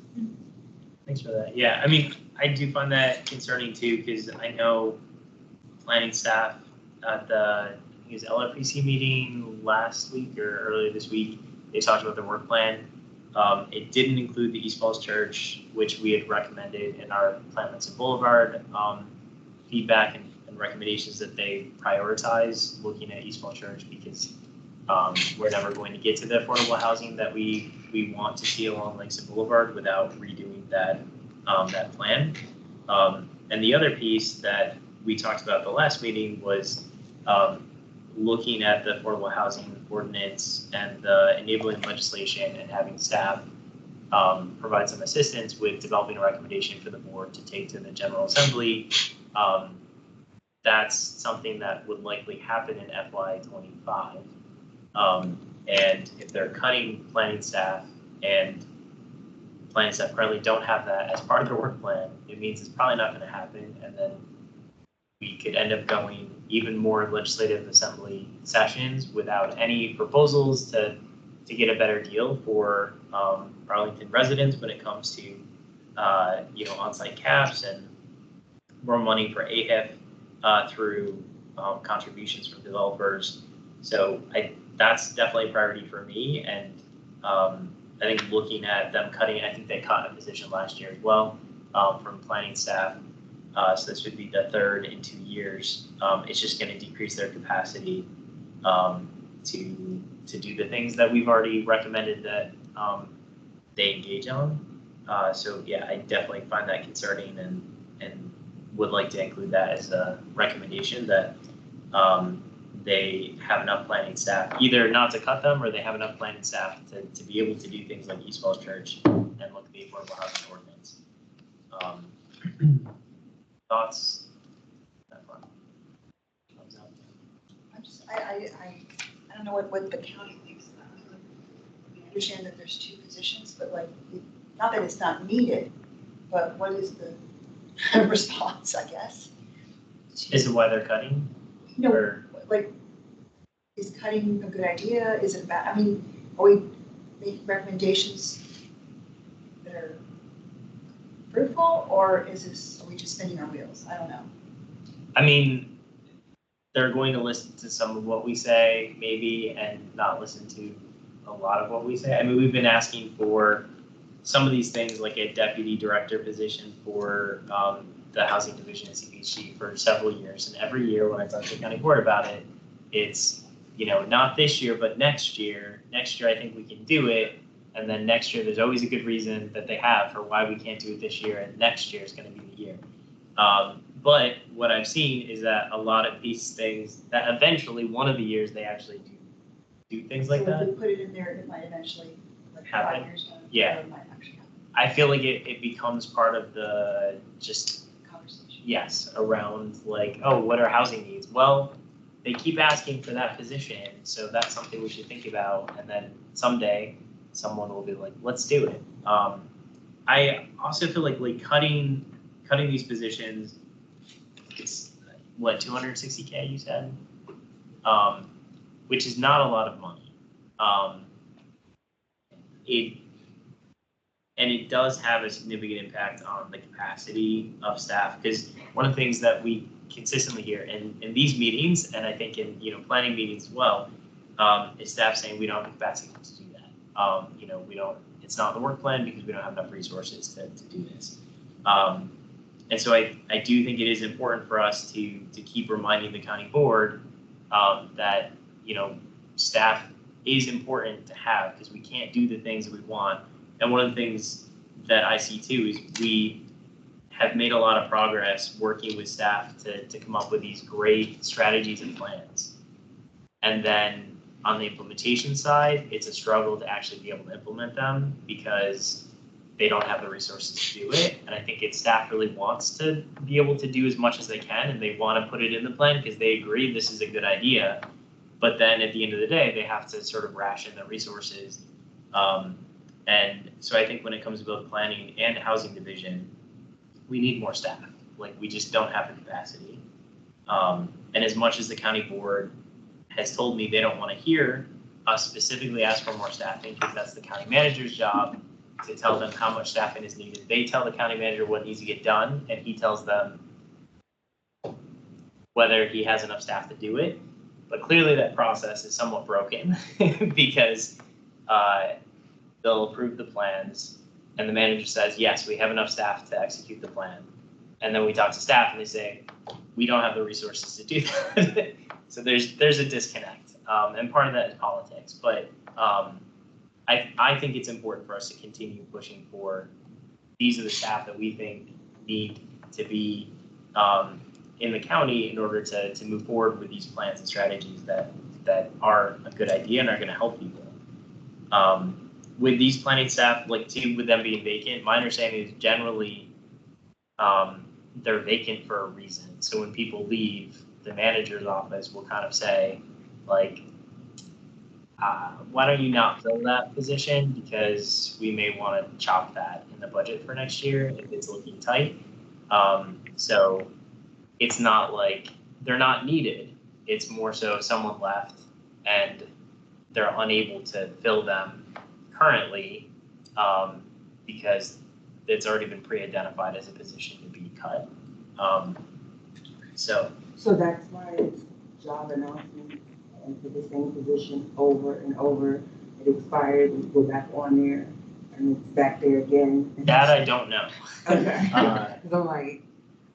Thanks for that. Yeah, I mean, I do find that concerning too, because I know planning staff at the LRPC meeting last week or earlier this week, they talked about their work plan. It didn't include the East Falls Church, which we had recommended in our Plan Vincent Boulevard feedback and recommendations that they prioritize looking at East Falls Church, because we're never going to get to the affordable housing that we want to see along Langston Boulevard without redoing that plan. And the other piece that we talked about at the last meeting was looking at the affordable housing ordinance and the enabling legislation, and having staff provide some assistance with developing a recommendation for the board to take to the General Assembly. That's something that would likely happen in FY25. And if they're cutting planning staff, and planning staff currently don't have that as part of their work plan, it means it's probably not going to happen. And then we could end up going even more legislative assembly sessions without any proposals to get a better deal for Arlington residents when it comes to on-site caps and more money for AHIP through contributions from developers. So that's definitely a priority for me. And I think looking at them cutting, I think they cut a position last year as well from planning staff. So this would be the third in 2 years. It's just going to decrease their capacity to do the things that we've already recommended that they engage on. So yeah, I definitely find that concerning, and would like to include that as a recommendation, that they have enough planning staff, either not to cut them, or they have enough planning staff to be able to do things like East Falls Church and look at the affordable housing ordinance. Thoughts? Thumbs up. I don't know what the county thinks about it. We understand that there's two positions, but not that it's not needed, but what is the response, I guess? Is it why they're cutting? No, or? Is cutting a good idea? Is it bad? I mean, are we making recommendations that are fruitful, or are we just spinning our wheels? I don't know. I mean, they're going to listen to some of what we say, maybe, and not listen to a lot of what we say. I mean, we've been asking for some of these things, like a deputy director position for the housing division at CPHC for several years. And every year when I talk to the county board about it, it's, not this year, but next year. Next year, I think we can do it. And then next year, there's always a good reason that they have for why we can't do it this year. And next year is going to be the year. But what I've seen is that a lot of these things, that eventually one of the years they actually do things like that. If we put it in there, it might eventually happen. 5 years down. Yeah. It might actually happen. I feel like it becomes part of the Conversation. yes, around like, oh, what are housing needs? Well, they keep asking for that position, so that's something we should think about. And then someday someone will be like, let's do it. I also feel like cutting these positions, it's what, 260K you said, which is not a lot of money. and it does have a significant impact on the capacity of staff, because one of the things that we consistently hear in these meetings, and I think in planning meetings as well, is staff saying we don't have the capacity to do that. We don't. It's not the work plan because we don't have enough resources to do this. And so I do think it is important for us to keep reminding the county board that staff is important to have, because we can't do the things that we want. And one of the things that I see too is we have made a lot of progress working with staff to come up with these great strategies and plans. And then on the implementation side, it's a struggle to actually be able to implement them because they don't have the resources to do it. And I think staff really wants to be able to do as much as they can, and they want to put it in the plan because they agree this is a good idea. But then at the end of the day, they have to sort of ration their resources. And so I think when it comes to both planning and housing division, we need more staff. Like, we just don't have the capacity. And as much as the county board has told me they don't want to hear us specifically ask for more staffing, because that's the county manager's job to tell them how much staffing is needed. They tell the county manager what needs to get done, and he tells them whether he has enough staff to do it. But clearly that process is somewhat broken because they'll approve the plans and the manager says, yes, we have enough staff to execute the plan. And then we talk to staff and they say, we don't have the resources to do that. So there's a disconnect. And part of that is politics. But I think it's important for us to continue pushing for, these are the staff that we think need to be in the county in order to move forward with these plans and strategies that are a good idea and are going to help people. With these planning staff, like too, with them being vacant, my understanding is generally they're vacant for a reason. So when people leave, the manager's office will kind of say, like, why don't you not fill that position, because we may want to chop that in the budget for next year if it's looking tight. So it's not like they're not needed. It's more so someone left and they're unable to fill them currently because it's already been pre-identified as a position to be cut. So that's why it's job announcement and for the same position over and over. It expired, we go back on there and it's back there again. That I don't know. Okay. So like,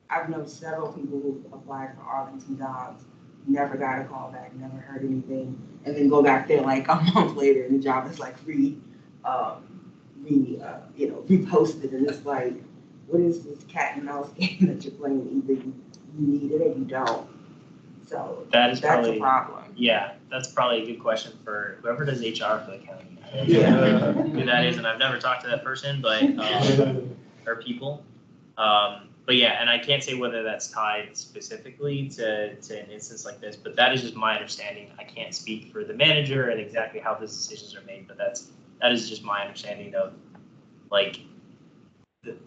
I've known several people who applied for Arlington jobs, never got a call back, never heard anything, and then go back there like a month later and the job is like reposted, and it's like, what is this cat and mouse game that you're playing? Either you need it or you don't. So that's probably a problem. Yeah, that's probably a good question for whoever does HR for the county. Yeah. Who that is, and I've never talked to that person, but or people. But yeah, and I can't say whether that's tied specifically to an instance like this, but that is just my understanding. I can't speak for the manager and exactly how those decisions are made, but that is just my understanding of, like,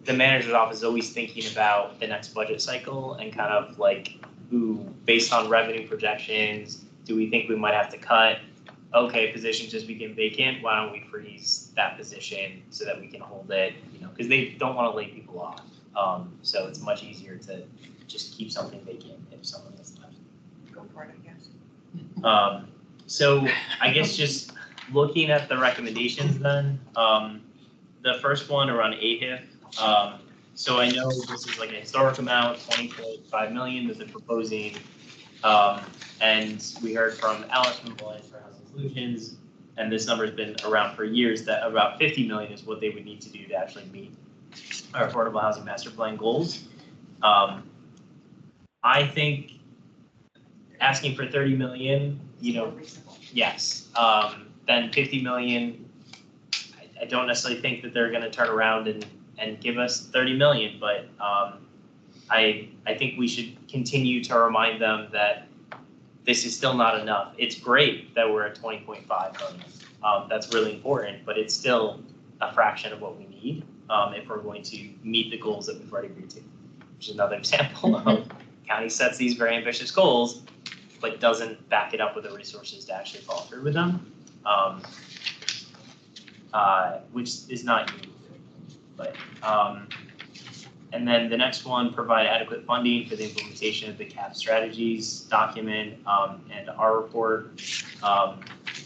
the manager's office is always thinking about the next budget cycle and kind of like, based on revenue projections, do we think we might have to cut? Okay, position just became vacant. Why don't we freeze that position so that we can hold it? Because they don't want to lay people off. So it's much easier to just keep something vacant if someone is left. Go for it, I guess. So I guess just looking at the recommendations then, the first one around AHIF. So I know this is like a historic amount, 20.5 million that they're proposing. And we heard from Alice from Alliance for Housing Solutions, and this number has been around for years, that about 50 million is what they would need to do to actually meet our affordable housing master plan goals. I think asking for 30 million, yes. Then 50 million, I don't necessarily think that they're going to turn around and give us 30 million, but I think we should continue to remind them that this is still not enough. It's great that we're at 20.5 million. That's really important, but it's still a fraction of what we need if we're going to meet the goals that we've already agreed to, which is another example of county sets these very ambitious goals, but doesn't back it up with the resources to actually follow through with them, which is not unique. But and then the next one, provide adequate funding for the implementation of the CAP strategies document and our report.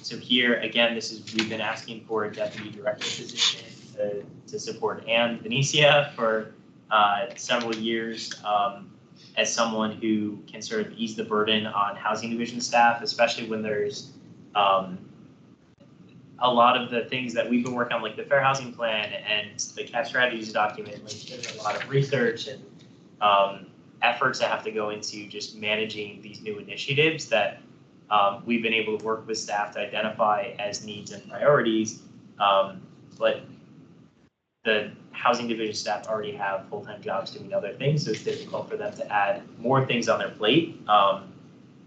So here again, we've been asking for a deputy director position to support Ann Venetia for several years as someone who can sort of ease the burden on housing division staff, especially when there's a lot of the things that we've been working on, like the Fair Housing Plan and the CAP strategies document. Like there's a lot of research and efforts that have to go into just managing these new initiatives that we've been able to work with staff to identify as needs and priorities. But the housing division staff already have full-time jobs doing other things, so it's difficult for them to add more things on their plate.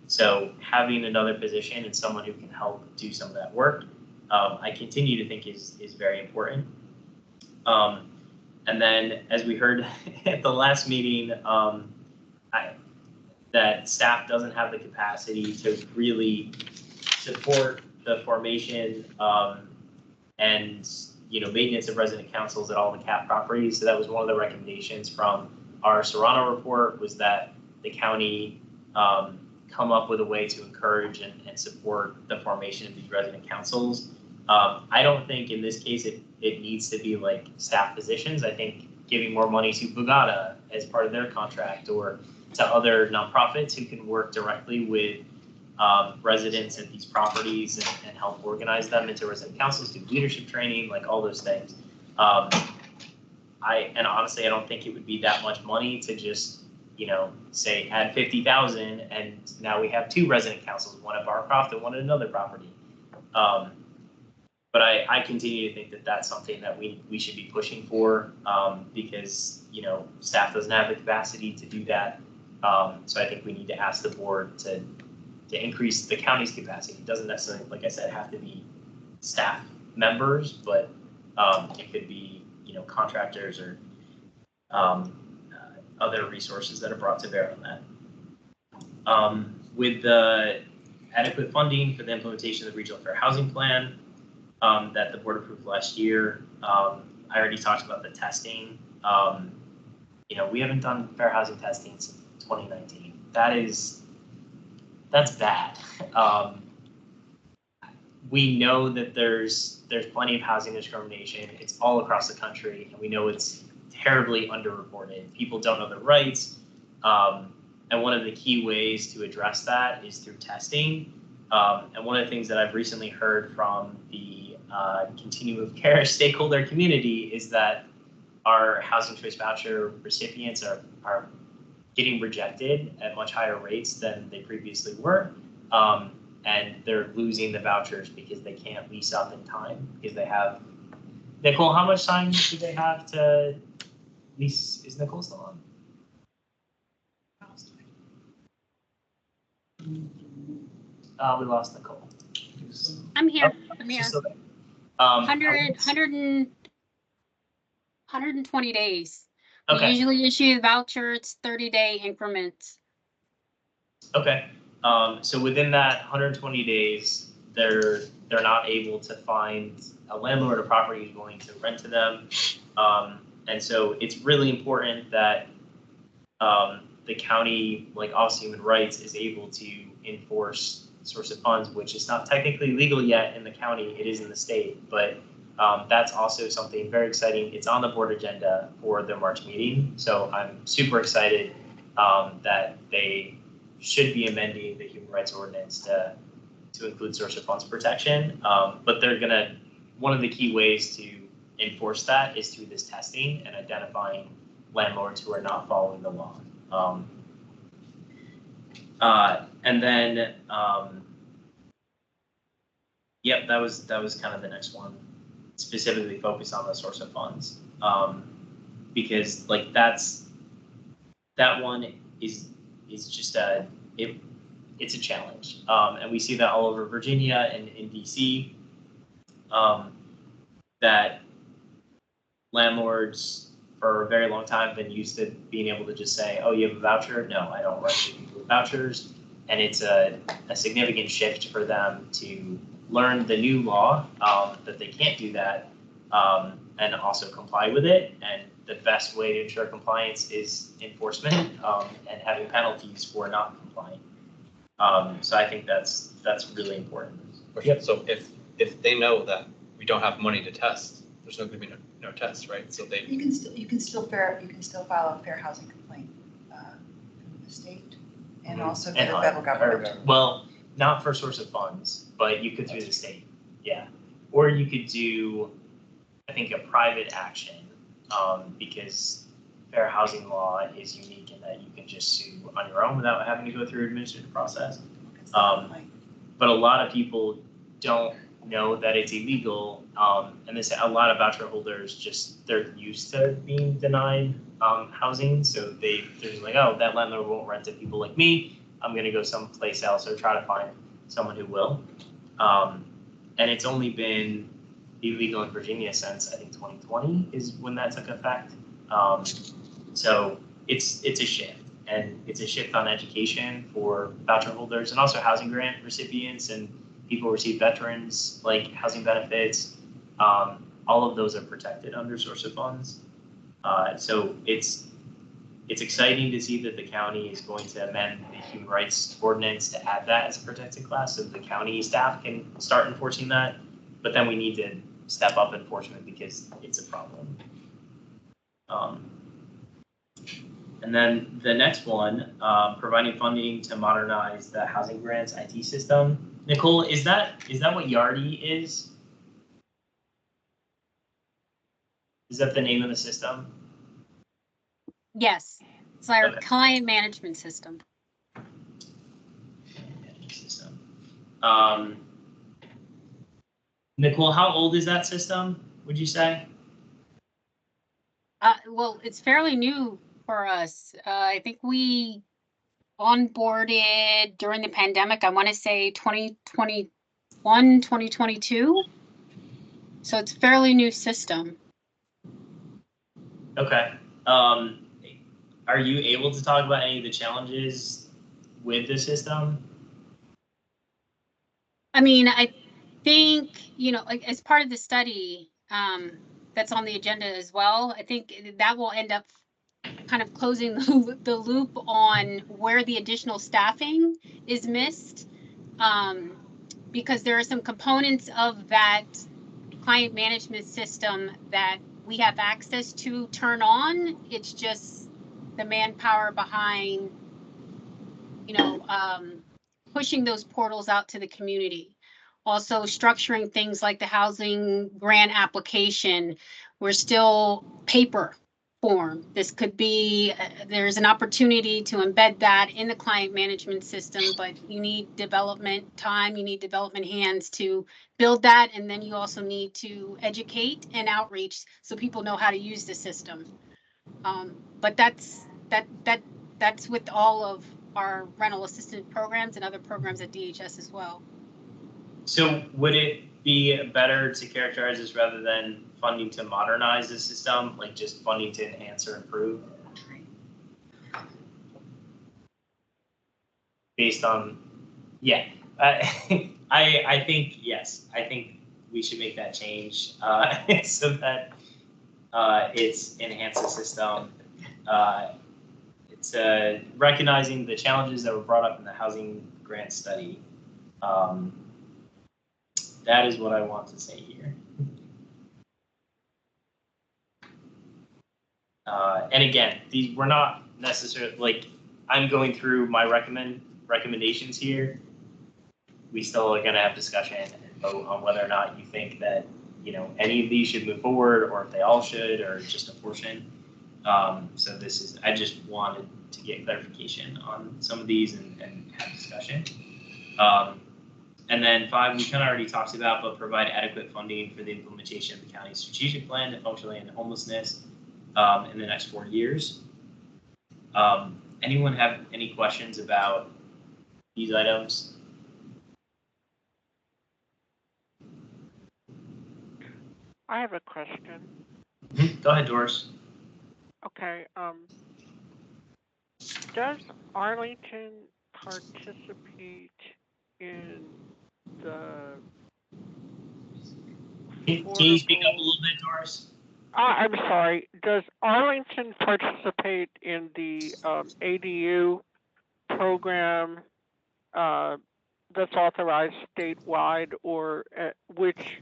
So having another position and someone who can help do some of that work, I continue to think is very important. And then, as we heard at the last meeting, that staff doesn't have the capacity to really support the formation and maintenance of resident councils at all the CAP properties. So that was one of the recommendations from our Serrano report, was that the county come up with a way to encourage and support the formation of these resident councils. I don't think in this case it needs to be like staff positions. I think giving more money to Bugata as part of their contract, or to other nonprofits who can work directly with residents at these properties and help organize them into resident councils, do leadership training, like all those things. Honestly, I don't think it would be that much money to just, say add 50,000 and now we have 2 resident councils, one at Barcroft and one at another property. But I continue to think that that's something that we should be pushing for because, staff doesn't have the capacity to do that. So I think we need to ask the board to increase the county's capacity. It doesn't necessarily, like I said, have to be staff members, but it could be, contractors or other resources that are brought to bear on that. With the adequate funding for the implementation of the Regional Fair Housing Plan that the board approved last year, I already talked about the testing. We haven't done fair housing testing since 2019. That's bad. We know that there's plenty of housing discrimination. It's all across the country, and we know it's terribly underreported. People don't know their rights, and one of the key ways to address that is through testing. And one of the things that I've recently heard from the continuum of care stakeholder community is that our housing choice voucher recipients are getting rejected at much higher rates than they previously were. And they're losing the vouchers because they can't lease up in time because they have, Nicole, how much time do they have to lease? Is Nicole still on? We lost Nicole. I'm here. Oh, I'm here. she's still there. 120 days. Okay. We usually issue the voucher, it's 30-day increments. Okay. So within that 120 days, they're not able to find a landlord or property who's willing to rent to them. And so it's really important that the county, like Office of Human Rights, is able to enforce source of funds, which is not technically legal yet in the county. It is in the state, but that's also something very exciting. It's on the board agenda for the March meeting. So I'm super excited that they should be amending the human rights ordinance to include source of funds protection. But one of the key ways to enforce that is through this testing and identifying landlords who are not following the law. And then, yep, that was kind of the next one, specifically focused on the source of funds, because like that one is just it's a challenge, and we see that all over Virginia and in DC, that landlords for a very long time have been used to being able to just say, oh, you have a voucher? No, I don't rent to people with vouchers. And it's a significant shift for them to learn the new law, that they can't do that, and also comply with it. And the best way to ensure compliance is enforcement and having penalties for not complying. So I think that's really important. Yep. So if they know that we don't have money to test, there's going to be no tests, right? So they You can still file a fair housing complaint from the state and also to the federal government. Well, not for source of funds, but you could through the state, yeah. Or you could do, I think, a private action because fair housing law is unique in that you can just sue on your own without having to go through an administrative process. But a lot of people don't know that it's illegal, and a lot of voucher holders they're used to being denied housing, so they're just like, oh, that landlord won't rent to people like me. I'm gonna go someplace else or try to find someone who will. And it's only been illegal in Virginia since I think 2020 is when that took effect. So it's a shift, and it's a shift on education for voucher holders and also housing grant recipients and people who receive veterans like housing benefits. All of those are protected under source of funds. So it's exciting to see that the county is going to amend the human rights ordinance to add that as a protected class so the county staff can start enforcing that. But then we need to step up enforcement because it's a problem. And then the next one, providing funding to modernize the housing grants IT system. Nicole, is that what Yardi is? Is that the name of the system? Yes, it's our Okay. client management system. Nicole, how old is that system, would you say? Well, it's fairly new for us. I think we onboarded during the pandemic, I want to say 2021, 2022. So it's a fairly new system. Okay. Are you able to talk about any of the challenges with the system? I mean, I think, like as part of the study that's on the agenda as well, I think that will end up kind of closing the loop on where the additional staffing is missed, because there are some components of that client management system that we have access to turn on. It's just the manpower behind, pushing those portals out to the community. Also structuring things like the housing grant application. We're still paper form. This could be, there's an opportunity to embed that in the client management system, but you need development time, you need development hands to build that. And then you also need to educate and outreach so people know how to use the system. But that's with all of our rental assistance programs and other programs at DHS as well. So would it be better to characterize this rather than funding to modernize the system, like just funding to enhance or improve? Based on, yeah, I think, yes, I think we should make that change so that it's enhance the system. It's recognizing the challenges that were brought up in the housing grant study. That is what I want to say here. And again, these were not necessarily, like, I'm going through my recommendations here. We still are gonna have discussion and vote on whether or not you think that, any of these should move forward or if they all should, or just a portion. So I just wanted to get clarification on some of these and have discussion. And then 5, we kind of already talked about, but provide adequate funding for the implementation of the county's strategic plan to functionally end homelessness in the next 4 years. Anyone have any questions about these items? I have a question. Go ahead, Doris. Okay. Does Arlington participate in the Can you speak up a little bit, Doris? I'm sorry. Does Arlington participate in the ADU program that's authorized statewide, or which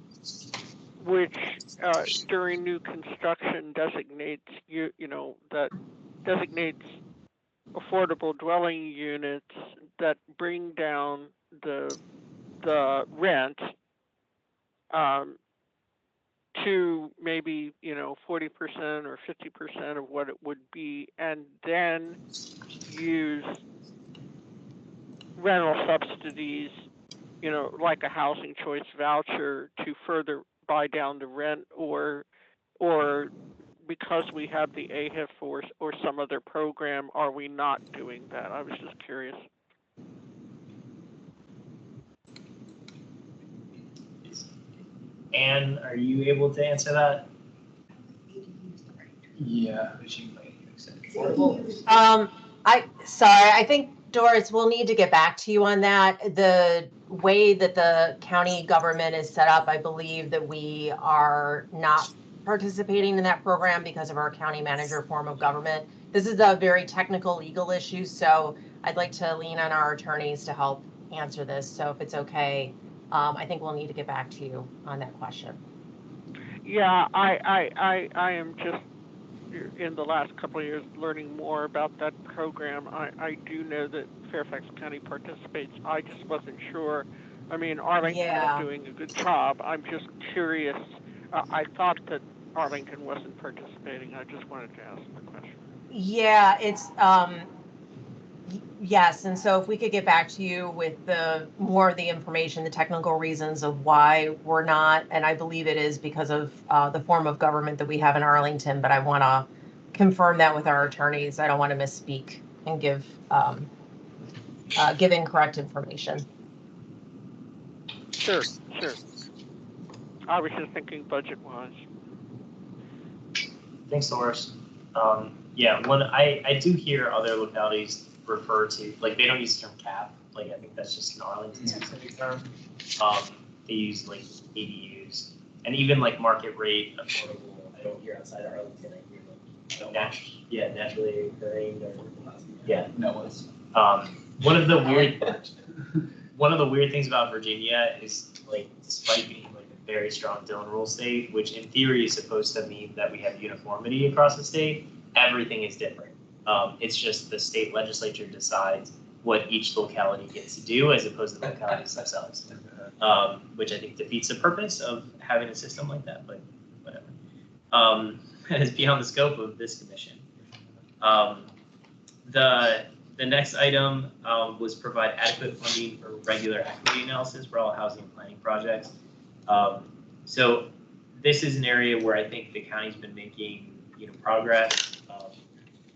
during new construction designates that designates affordable dwelling units that bring down the rent to maybe 40% or 50% of what it would be, and then use rental subsidies, like a housing choice voucher to further buy down the rent, or because we have the AHIF or some other program, are we not doing that? I was just curious. Anne, are you able to answer that? Yeah. I think, Doris, we'll need to get back to you on that. The way that the county government is set up, I believe that we are not participating in that program because of our county manager form of government. This is a very technical legal issue, so I'd like to lean on our attorneys to help answer this. So if it's okay, I think we'll need to get back to you on that question. Yeah, I am just in the last couple of years learning more about that program. I do know that Fairfax County participates. I just wasn't sure. I mean, Arlington is doing a good job. I'm just curious. I thought that Arlington wasn't participating. I just wanted to ask the question. Yeah, it's yes, and so if we could get back to you with the more of the information, the technical reasons of why we're not, and I believe it is because of the form of government that we have in Arlington, but I want to confirm that with our attorneys. I don't want to misspeak and give incorrect information. Sure. I was just thinking budget-wise. Thanks, Doris. Yeah, I do hear other localities refer to, like, they don't use the term cap. Like, I think that's just an Arlington specific term. They use like ADUs and even like market rate affordable. I don't hear outside of Arlington. I hear like naturally occurring or one of the weird things about Virginia is, like, despite being like a very strong Dillon rule state, which in theory is supposed to mean that we have uniformity across the state, everything is different. It's just the state legislature decides what each locality gets to do as opposed to the localities themselves, which I think defeats the purpose of having a system like that, but whatever. That is beyond the scope of this commission. The next item was provide adequate funding for regular equity analysis for all housing and planning projects. So this is an area where I think the county's been making progress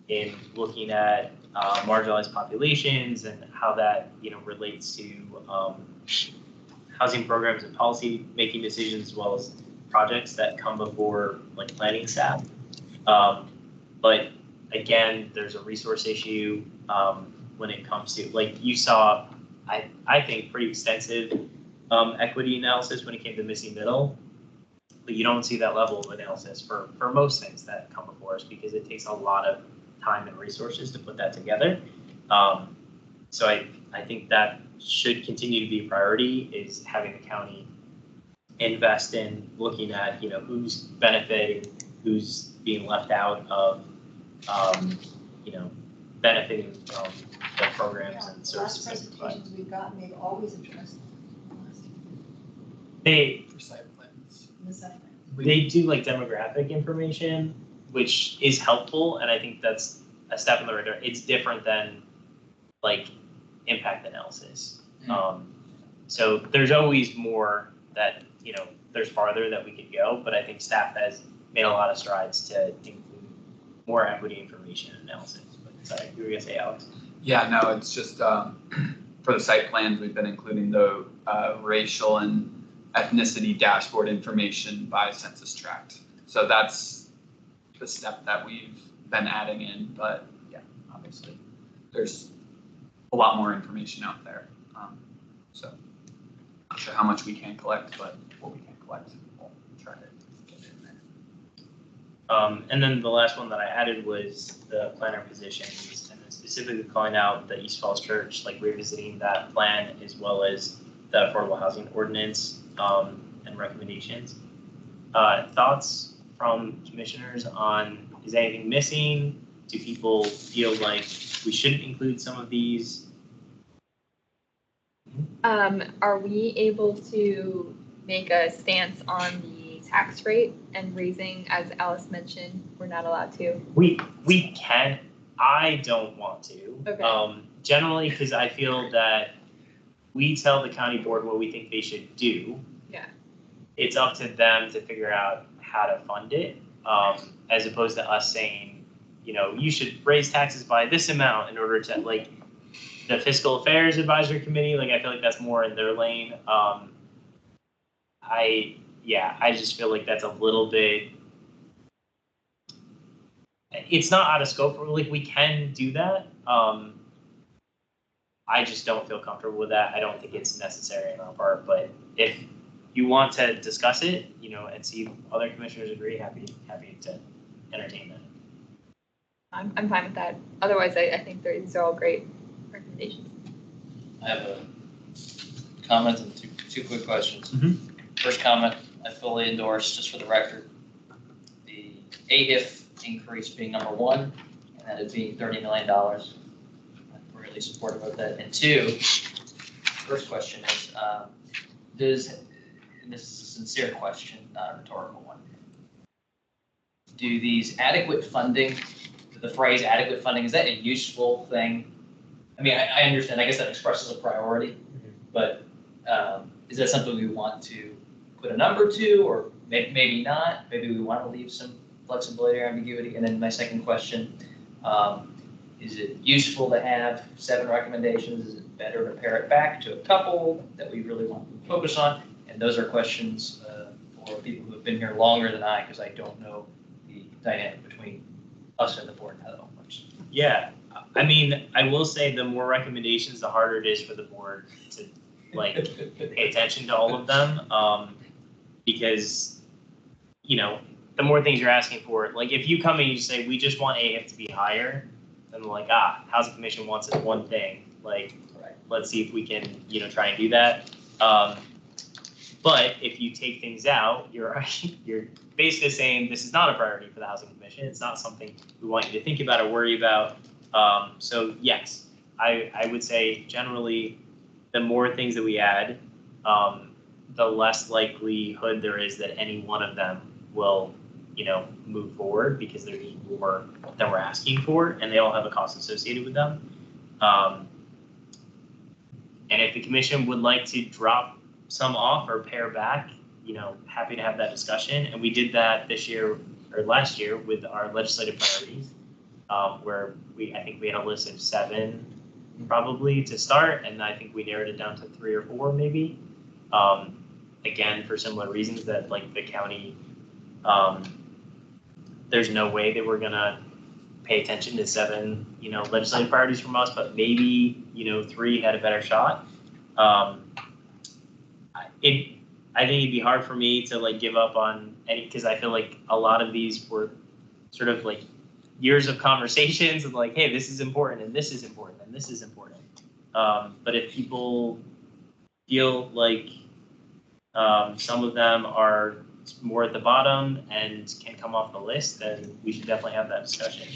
in looking at marginalized populations and how that relates to housing programs and policy making decisions, as well as projects that come before like planning staff. But again, there's a resource issue when it comes to, like, you saw, I think, pretty extensive equity analysis when it came to missing middle. But you don't see that level of analysis for most things that come before us because it takes a lot of time and resources to put that together. So I think that should continue to be a priority, is having the county invest in looking at who's benefiting, who's being left out of benefiting from the programs and services. Last presentations we've gotten, they've always addressed They the site plans. They do like demographic information, which is helpful, and I think that's a step in the right direction. It's different than like impact analysis. So there's always more that there's farther that we could go, but I think staff has made a lot of strides to include more equity information and analysis. But sorry, you were gonna say, Alex? Yeah, no, it's just for the site plans, we've been including the racial and ethnicity dashboard information by census tract. So that's the step that we've been adding in, but yeah, obviously there's a lot more information out there. So not sure how much we can collect, but what we can collect, we'll try to get in there. And then the last one that I added was the planner positions, and then specifically calling out the East Falls Church, like revisiting that plan as well as the affordable housing ordinance and recommendations. Thoughts from commissioners on, is anything missing? Do people feel like we shouldn't include some of these? Are we able to make a stance on the tax rate and raising, as Alice mentioned, we're not allowed to? We can. I don't want to. Okay. Generally, because I feel that we tell the county board what we think they should do. Yeah. It's up to them to figure out how to fund it, as opposed to us saying, you know, you should raise taxes by this amount in order to, like, the Fiscal Affairs Advisory Committee, like, I feel like that's more in their lane. I just feel like that's a little bit, it's not out of scope, like, we can do that. I just don't feel comfortable with that. I don't think it's necessary on our part, but if you want to discuss it, you know, and see if other commissioners agree, happy to entertain that. I'm fine with that. Otherwise, I think these are all great recommendations. I have a comment and two quick questions. First comment, I fully endorse, just for the record, the AHIF increase being number one, and that it being $30 million. I'm really supportive of that. And two, first question is, and this is a sincere question, not a rhetorical one, do these adequate funding, the phrase adequate funding, is that a useful thing? I mean, I understand, I guess that expresses a priority, but is that something we want to put a number to, or maybe not? Maybe we want to leave some flexibility or ambiguity. And then my second question, is it useful to have 7 recommendations? Is it better to pare it back to a couple that we really want to focus on? And those are questions for people who have been here longer than I, because I don't know the dynamic between us and the board and how that works. Yeah, I mean, I will say the more recommendations, the harder it is for the board to, like, pay attention to all of them, because, you know, the more things you're asking for, like, if you come and you say, we just want AF to be higher, then like, Housing Commission wants it one thing, like, let's see if we can, you know, try and do that. But if you take things out, you're basically saying this is not a priority for the Housing Commission. It's not something we want you to think about or worry about. So yes, I would say generally, the more things that we add, the less likelihood there is that any one of them will, you know, move forward, because there's more that we're asking for, and they all have a cost associated with them. And if the commission would like to drop some off or pare back, you know, happy to have that discussion. And we did that this year or last year with our legislative priorities, where I think we had a list of 7 probably to start, and I think we narrowed it down to 3 or 4 maybe. Again, for similar reasons, that like the county, there's no way that we're gonna pay attention to 7, you know, legislative priorities from us, but maybe, you know, 3 had a better shot. I think it'd be hard for me to like give up on any, because I feel like a lot of these were sort of like years of conversations of like, hey, this is important and this is important and this is important. But if people feel like some of them are more at the bottom and can come off the list, then we should definitely have that discussion.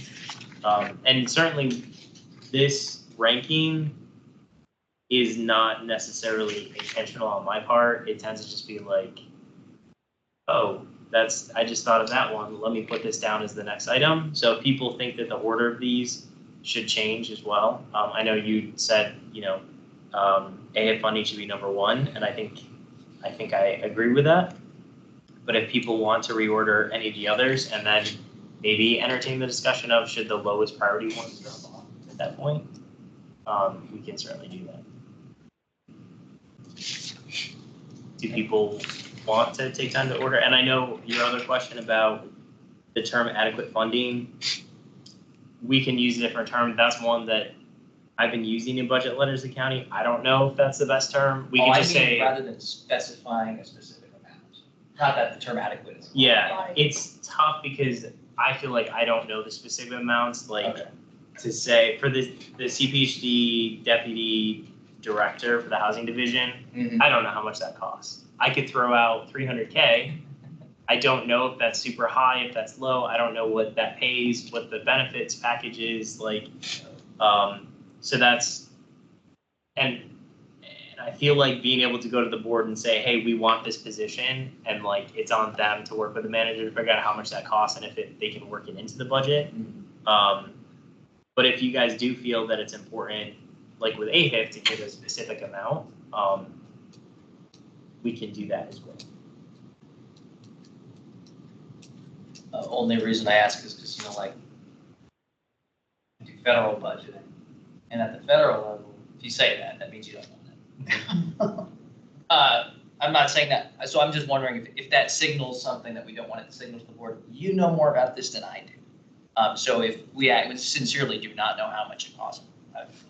And certainly this ranking is not necessarily intentional on my part. It tends to just be like, oh, I just thought of that one. Let me put this down as the next item. So if people think that the order of these should change as well. I know you said, you know, AHIP funding should be number 1, and I think I agree with that. But if people want to reorder any of the others, and then maybe entertain the discussion of should the lowest priority ones drop off at that point, we can certainly do that. Do people want to take time to order? And I know your other question about the term adequate funding, we can use a different term. That's one that I've been using in budget letters to county. I don't know if that's the best term. We can just say, rather than specifying a specific amount, not that the term adequate is. Yeah, it's tough because I feel like I don't know the specific amounts, like Okay. to say for the CPHD deputy director for the housing division, Mhm. I don't know how much that costs. I could throw out 300K. I don't know if that's super high, if that's low. I don't know what that pays, what the benefits package is like. So that's, and I feel like being able to go to the board and say, hey, we want this position, and like it's on them to work with the manager to figure out how much that costs and if they can work it into the budget. But if you guys do feel that it's important, like with AHIP, to give a specific amount, we can do that as well. Only reason I ask is because, you know, like, do federal budgeting, and at the federal level, if you say that, that means you don't want it. I'm not saying that, so I'm just wondering if that signals something that we don't want it to signal to the board. You know more about this than I do. So if we sincerely do not know how much it costs,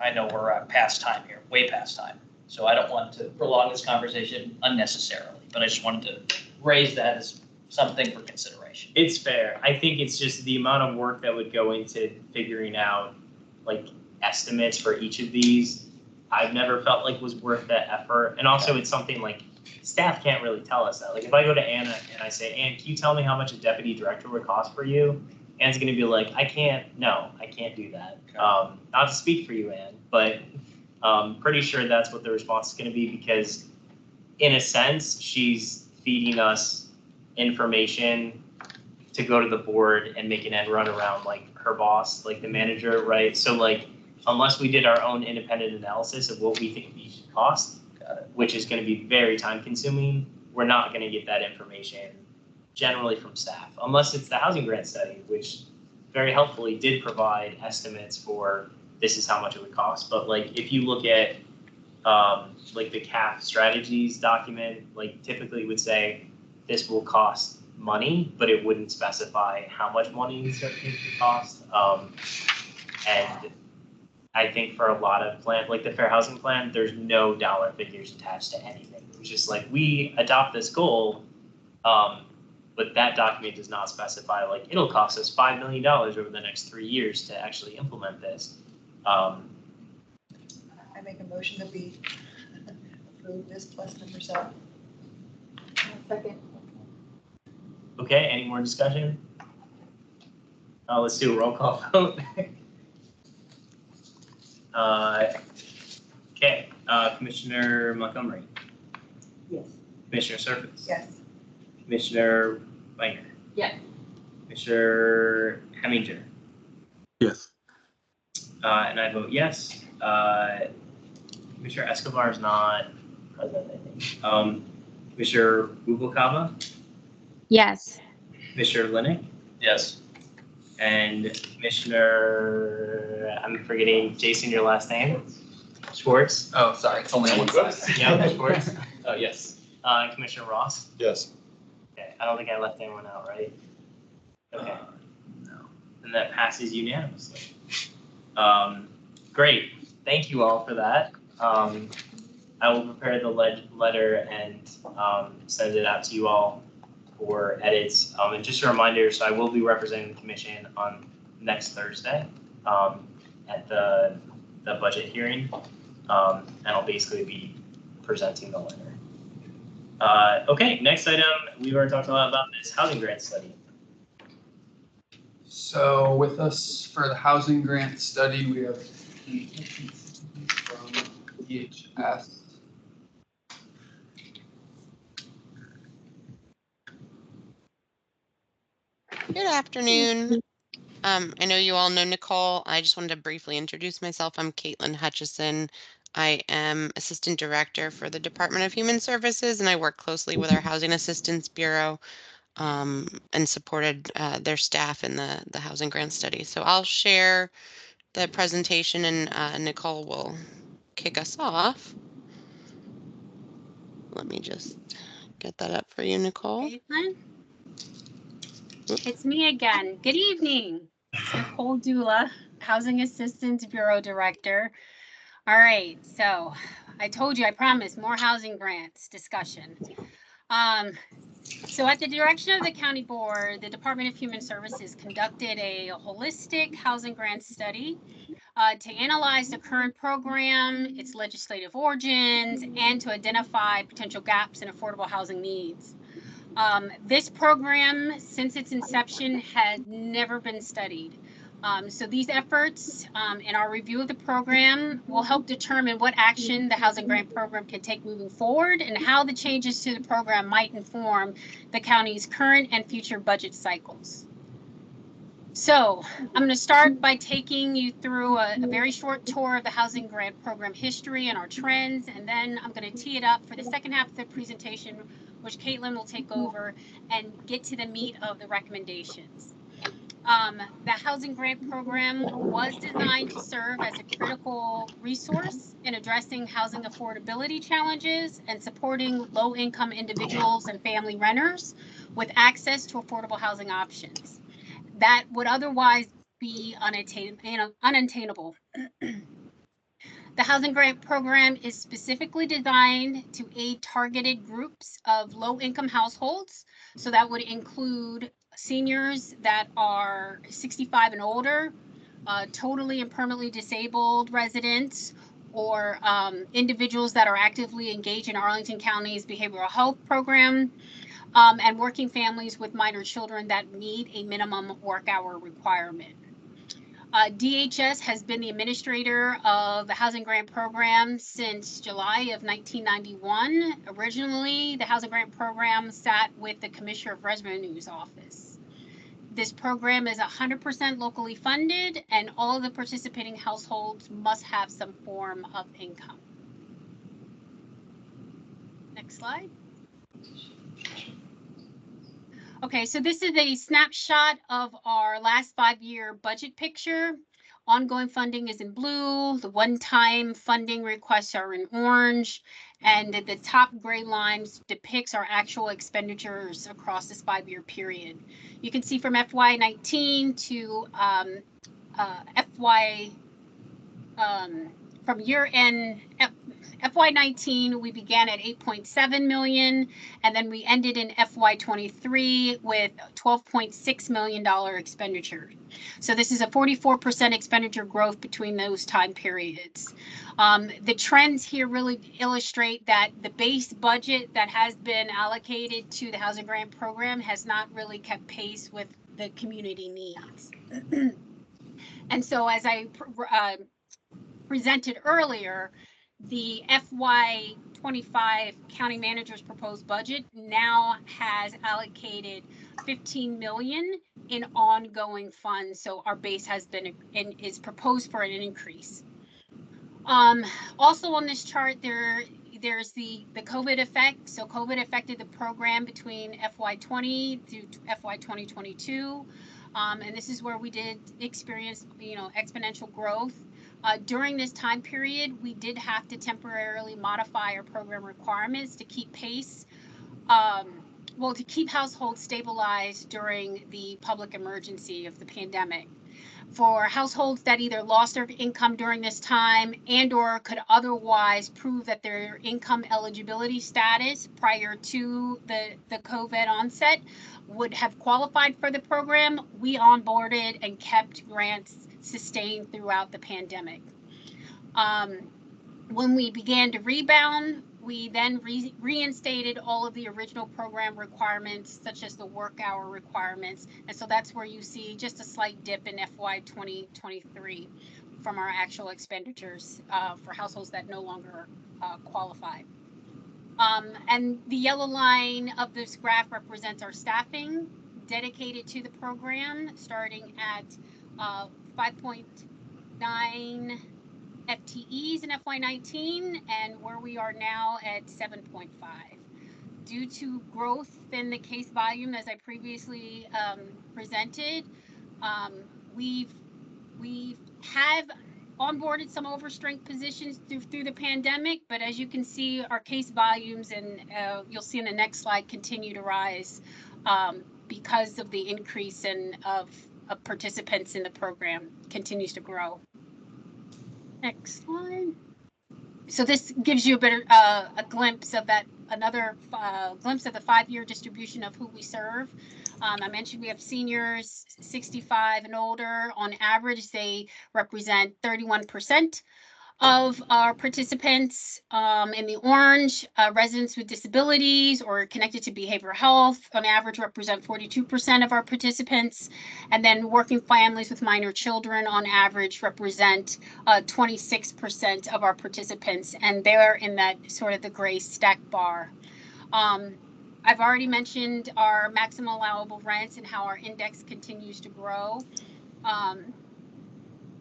I know we're past time here, way past time. So I don't want to prolong this conversation unnecessarily, but I just wanted to raise that as something for consideration. It's fair. I think it's just the amount of work that would go into figuring out like estimates for each of these. I've never felt like was worth that effort. And also it's something like staff can't really tell us that. Like if I go to Anna and I say, Ann, can you tell me how much a deputy director would cost for you? Ann's gonna be like, I can't do that. Okay. Not to speak for you, Ann, but pretty sure that's what the response is gonna be, because in a sense, she's feeding us information to go to the board and make an end run around like her boss, like the manager, right? So like, unless we did our own independent analysis of what we think these should cost, which is going to be very time consuming, we're not going to get that information generally from staff, unless it's the housing grant study, which very helpfully did provide estimates for this is how much it would cost. But like, if you look at like the CAF strategies document, like typically would say this will cost money, but it wouldn't specify how much money certain things would cost. And I think for a lot of plans, like the Fair Housing Plan, there's no dollar figures attached to anything. It was just like, we adopt this goal, but that document does not specify like it'll cost us $5 million over the next 3 years to actually implement this. I make a motion that we approve this plus number 7. Second. Okay, any more discussion? Let's do a roll call vote. Okay, Commissioner Montgomery, Yes. Commissioner Surface, Yes. Commissioner Weiner, Yes. Commissioner Heminger, Yes. and I vote yes. Commissioner Escobar is not present, I think. Commissioner Rubalcaba, Yes. Commissioner Linick, Yes. and Commissioner, I'm forgetting, Jason, your last name? Schwartz? Oh, sorry, it's only on one side. Yeah, Schwartz. Oh, yes. Commissioner Ross? Yes. Okay, I don't think I left anyone out, right? Okay. No. And that passes unanimously. Great, thank you all for that. I will prepare the letter and send it out to you all for edits. And just a reminder, so I will be representing the commission on next Thursday at the budget hearing. And I'll basically be presenting the letter. Okay, next item, we've already talked a lot about this housing grant study. So with us for the housing grant study, we have from EHS. Good afternoon. I know you all know Nicole. I just wanted to briefly introduce myself. I'm Caitlin Hutchison. I am Assistant Director for the Department of Human Services, and I work closely with our Housing Assistance Bureau and supported their staff in the housing grant study. So I'll share the presentation, and Nicole will kick us off. Let me just get that up for you, Nicole. Caitlin? It's me again. Good evening. It's Nicole Dula, Housing Assistance Bureau Director. All right, so I told you, I promised more housing grants discussion. So at the direction of the county board, the Department of Human Services conducted a holistic housing grant study to analyze the current program, its legislative origins, and to identify potential gaps in affordable housing needs. This program, since its inception, had never been studied. So these efforts in our review of the program will help determine what action the housing grant program can take moving forward and how the changes to the program might inform the county's current and future budget cycles. So I'm going to start by taking you through a very short tour of the housing grant program history and our trends, and then I'm going to tee it up for the second half of the presentation, which Caitlin will take over and get to the meat of the recommendations. The housing grant program was designed to serve as a critical resource in addressing housing affordability challenges and supporting low-income individuals and family renters with access to affordable housing options that would otherwise be unattainable. The housing grant program is specifically designed to aid targeted groups of low-income households. So that would include seniors that are 65 and older, totally and permanently disabled residents, or individuals that are actively engaged in Arlington County's behavioral health program, and working families with minor children that meet a minimum work hour requirement. DHS has been the administrator of the housing grant program since July of 1991. Originally, the housing grant program sat with the Commissioner of Revenue's office. This program is 100% locally funded, and all of the participating households must have some form of income. Next slide. Okay, so this is a snapshot of our last 5-year budget picture. Ongoing funding is in blue, the one-time funding requests are in orange, and the top gray lines depicts our actual expenditures across this 5-year period. You can see from FY19 to from year end FY19, we began at 8.7 million, and then we ended in FY23 with $12.6 million expenditure. So this is a 44% expenditure growth between those time periods. The trends here really illustrate that the base budget that has been allocated to the housing grant program has not really kept pace with the community needs. And so as I presented earlier, the FY25 county manager's proposed budget now has allocated 15 million in ongoing funds. So our base has been and is proposed for an increase. Also on this chart, there's the COVID effect. So COVID affected the program between FY20 through FY 2022. And this is where we did experience, exponential growth. During this time period, we did have to temporarily modify our program requirements to keep pace, to keep households stabilized during the public emergency of the pandemic. For households that either lost their income during this time and/or could otherwise prove that their income eligibility status prior to the COVID onset would have qualified for the program, we onboarded and kept grants sustained throughout the pandemic. When we began to rebound, we then reinstated all of the original program requirements, such as the work hour requirements. And so that's where you see just a slight dip in FY 2023 from our actual expenditures for households that no longer qualify. And the yellow line of this graph represents our staffing dedicated to the program, starting at 5.9 FTEs in FY19 and where we are now at 7.5. Due to growth in the case volume, as I previously presented, we have onboarded some overstrength positions through the pandemic, but as you can see, our case volumes, and you'll see in the next slide, continue to rise because of the increase of participants in the program continues to grow. Next slide. So this gives you a glimpse of that another glimpse of the 5-year distribution of who we serve. I mentioned we have seniors 65 and older. On average, they represent 31% of our participants. In the orange, residents with disabilities or connected to behavioral health on average represent 42% of our participants. And then working families with minor children on average represent 26% of our participants. And they're in that sort of the gray stack bar. I've already mentioned our maximum allowable rents and how our index continues to grow.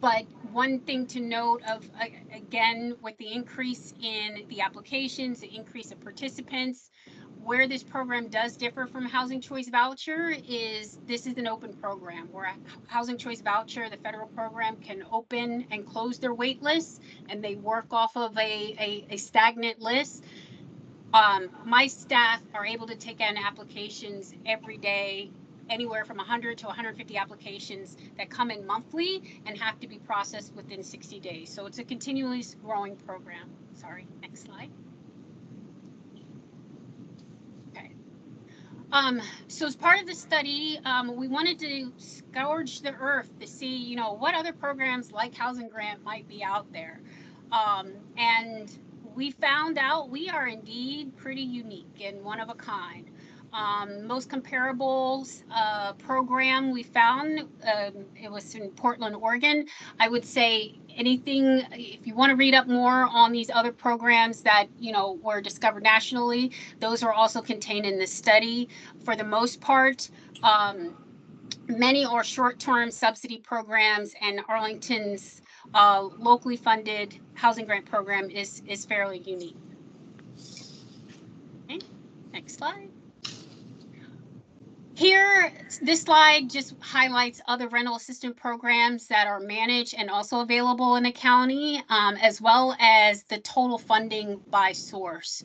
But one thing to note of, again, with the increase in the applications, the increase of participants, where this program does differ from Housing Choice Voucher is this is an open program where Housing Choice Voucher, the federal program, can open and close their wait lists and they work off of a stagnant list. My staff are able to take in applications every day, anywhere from 100 to 150 applications that come in monthly and have to be processed within 60 days. So it's a continually growing program. Sorry, next slide. Okay. So as part of the study, we wanted to scourge the earth to see, you know, what other programs like Housing Grant might be out there. And we found out we are indeed pretty unique and one of a kind. Most comparable program we found, it was in Portland, Oregon. I would say anything, if you want to read up more on these other programs that, you know, were discovered nationally, those are also contained in this study. For the most part, many are short-term subsidy programs, and Arlington's locally funded housing grant program is fairly unique. Okay, next slide. Here, this slide just highlights other rental assistance programs that are managed and also available in the county, as well as the total funding by source.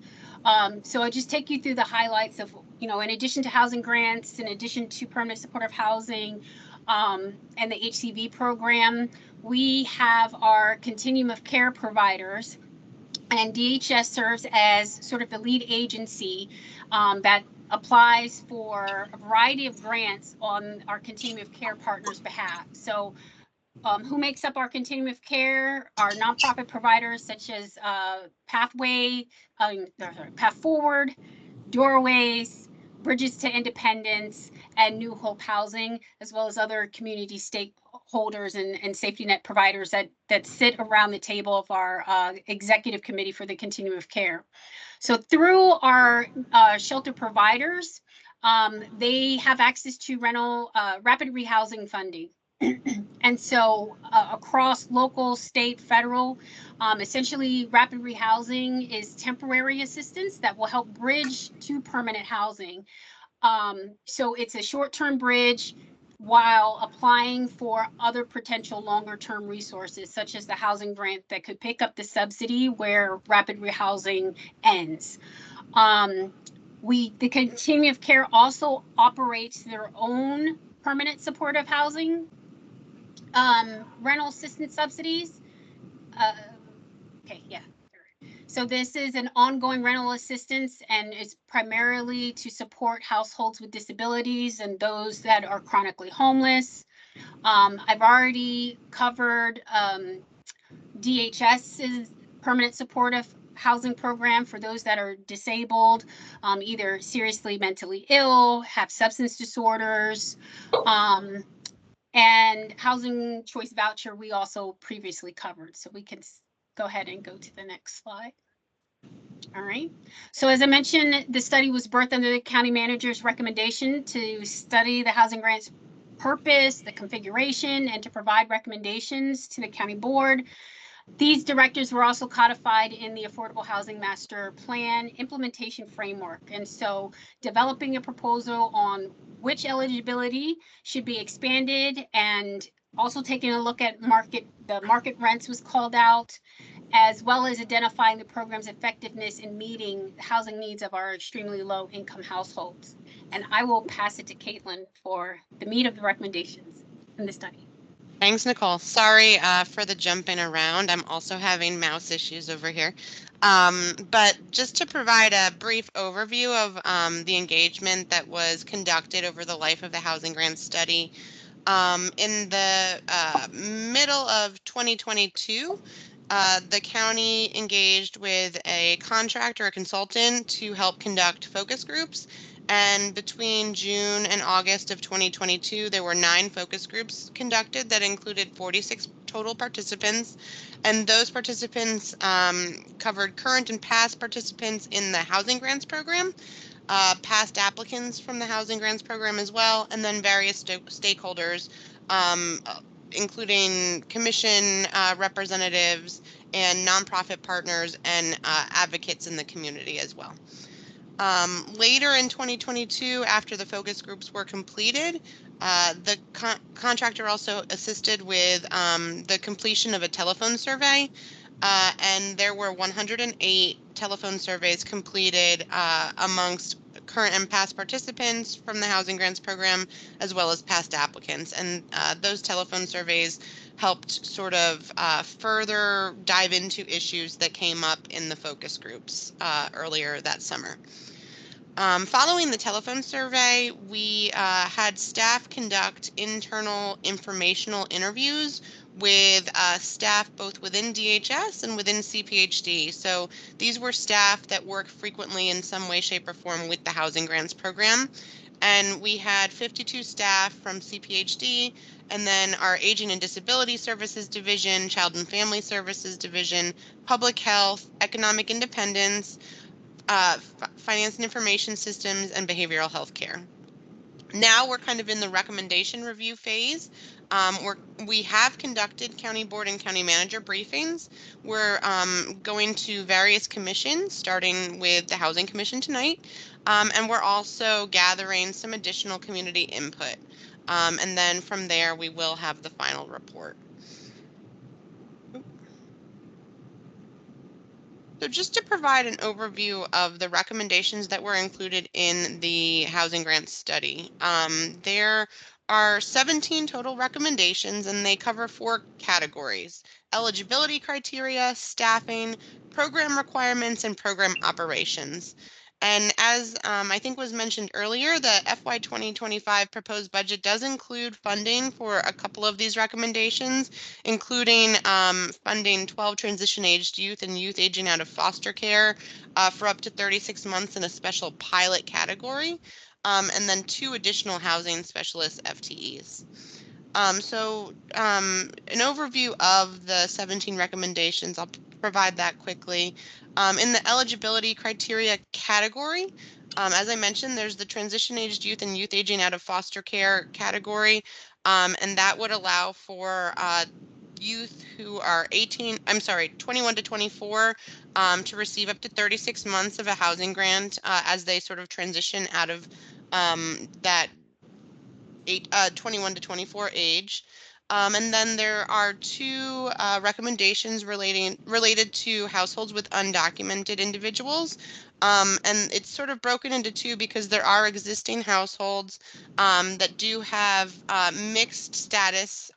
So I just take you through the highlights of, you know, in addition to housing grants, in addition to permanent supportive housing, and the HCV program, we have our continuum of care providers, and DHS serves as sort of the lead agency that applies for a variety of grants on our continuum of care partners' behalf. So who makes up our continuum of care? Our nonprofit providers such as Path Forward, Doorways, Bridges to Independence, and New Hope Housing, as well as other community stakeholders and safety net providers that sit around the table of our executive committee for the continuum of care. So through our shelter providers, they have access to rental rapid rehousing funding. And so across local, state, federal, essentially rapid rehousing is temporary assistance that will help bridge to permanent housing. So it's a short-term bridge while applying for other potential longer-term resources, such as the housing grant that could pick up the subsidy where rapid rehousing ends. The continuum of care also operates their own permanent supportive housing rental assistance subsidies. Okay, yeah. So this is an ongoing rental assistance, and it's primarily to support households with disabilities and those that are chronically homeless. I've already covered DHS's permanent supportive housing program for those that are disabled, either seriously mentally ill, have substance disorders, and Housing Choice Voucher we also previously covered. So we can go ahead and go to the next slide. All right. So as I mentioned, the study was birthed under the county manager's recommendation to study the housing grant's purpose, the configuration, and to provide recommendations to the county board. These directives were also codified in the Affordable Housing Master Plan implementation framework. And so developing a proposal on which eligibility should be expanded, and also taking a look at the market rents was called out, as well as identifying the program's effectiveness in meeting the housing needs of our extremely low income households. And I will pass it to Caitlin for the meat of the recommendations in the study. Thanks, Nicole. Sorry for the jumping around. I'm also having mouse issues over here. But just to provide a brief overview of the engagement that was conducted over the life of the housing grant study, in the middle of 2022, the county engaged with a contractor, a consultant, to help conduct focus groups. And between June and August of 2022, there were 9 focus groups conducted that included 46 total participants. And those participants covered current and past participants in the housing grants program, past applicants from the housing grants program as well, and then various stakeholders, including commission representatives and nonprofit partners and advocates in the community as well. Later in 2022, after the focus groups were completed, the contractor also assisted with the completion of a telephone survey, and there were 108 telephone surveys completed amongst current and past participants from the housing grants program, as well as past applicants. And those telephone surveys helped sort of further dive into issues that came up in the focus groups earlier that summer. Following the telephone survey, we had staff conduct internal informational interviews with staff both within DHS and within CPHD. So these were staff that work frequently in some way, shape, or form with the housing grants program. And we had 52 staff from CPHD, and then our Aging and Disability Services Division, Child and Family Services Division, Public Health, Economic Independence, Finance and Information Systems, and Behavioral Health Care. Now we're kind of in the recommendation review phase. We have conducted county board and county manager briefings. We're going to various commissions, starting with the Housing Commission tonight, and we're also gathering some additional community input. And then from there, we will have the final report. So just to provide an overview of the recommendations that were included in the housing grant study, there are 17 total recommendations, and they cover 4 categories: eligibility criteria, staffing, program requirements, and program operations. And as I think was mentioned earlier, the FY 2025 proposed budget does include funding for a couple of these recommendations, including funding 12 transition-aged youth and youth aging out of foster care for up to 36 months in a special pilot category, and then 2 additional housing specialist FTEs. So an overview of the 17 recommendations, I'll provide that quickly. In the eligibility criteria category, as I mentioned, there's the transition-aged youth and youth aging out of foster care category, and that would allow for youth who are 21 to 24 to receive up to 36 months of a housing grant as they sort of transition out of that 21 to 24 age. And then there are 2 recommendations related to households with undocumented individuals. And it's sort of broken into 2 because there are existing households that do have mixed status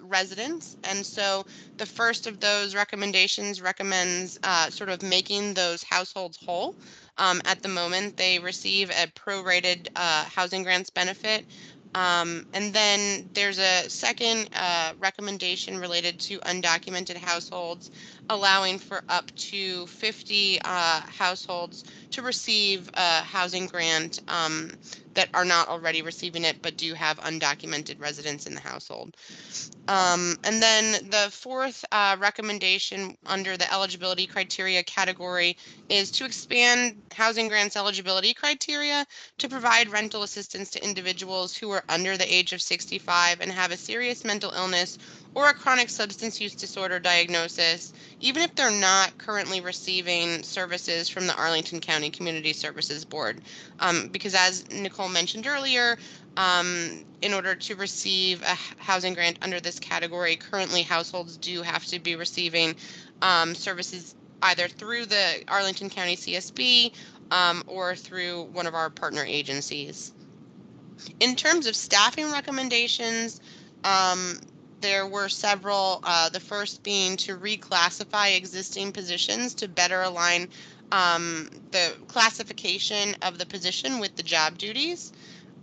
residents. And so the first of those recommendations recommends sort of making those households whole. At the moment, they receive a prorated housing grants benefit. And then there's a second recommendation related to undocumented households, allowing for up to 50 households to receive a housing grant that are not already receiving it but do have undocumented residents in the household. And then the 4th recommendation under the eligibility criteria category is to expand housing grants eligibility criteria to provide rental assistance to individuals who are under the age of 65 and have a serious mental illness or a chronic substance use disorder diagnosis, even if they're not currently receiving services from the Arlington County Community Services Board. Because as Nicole mentioned earlier, in order to receive a housing grant under this category, currently households do have to be receiving services either through the Arlington County CSB or through one of our partner agencies. In terms of staffing recommendations, there were several, the first being to reclassify existing positions to better align the classification of the position with the job duties.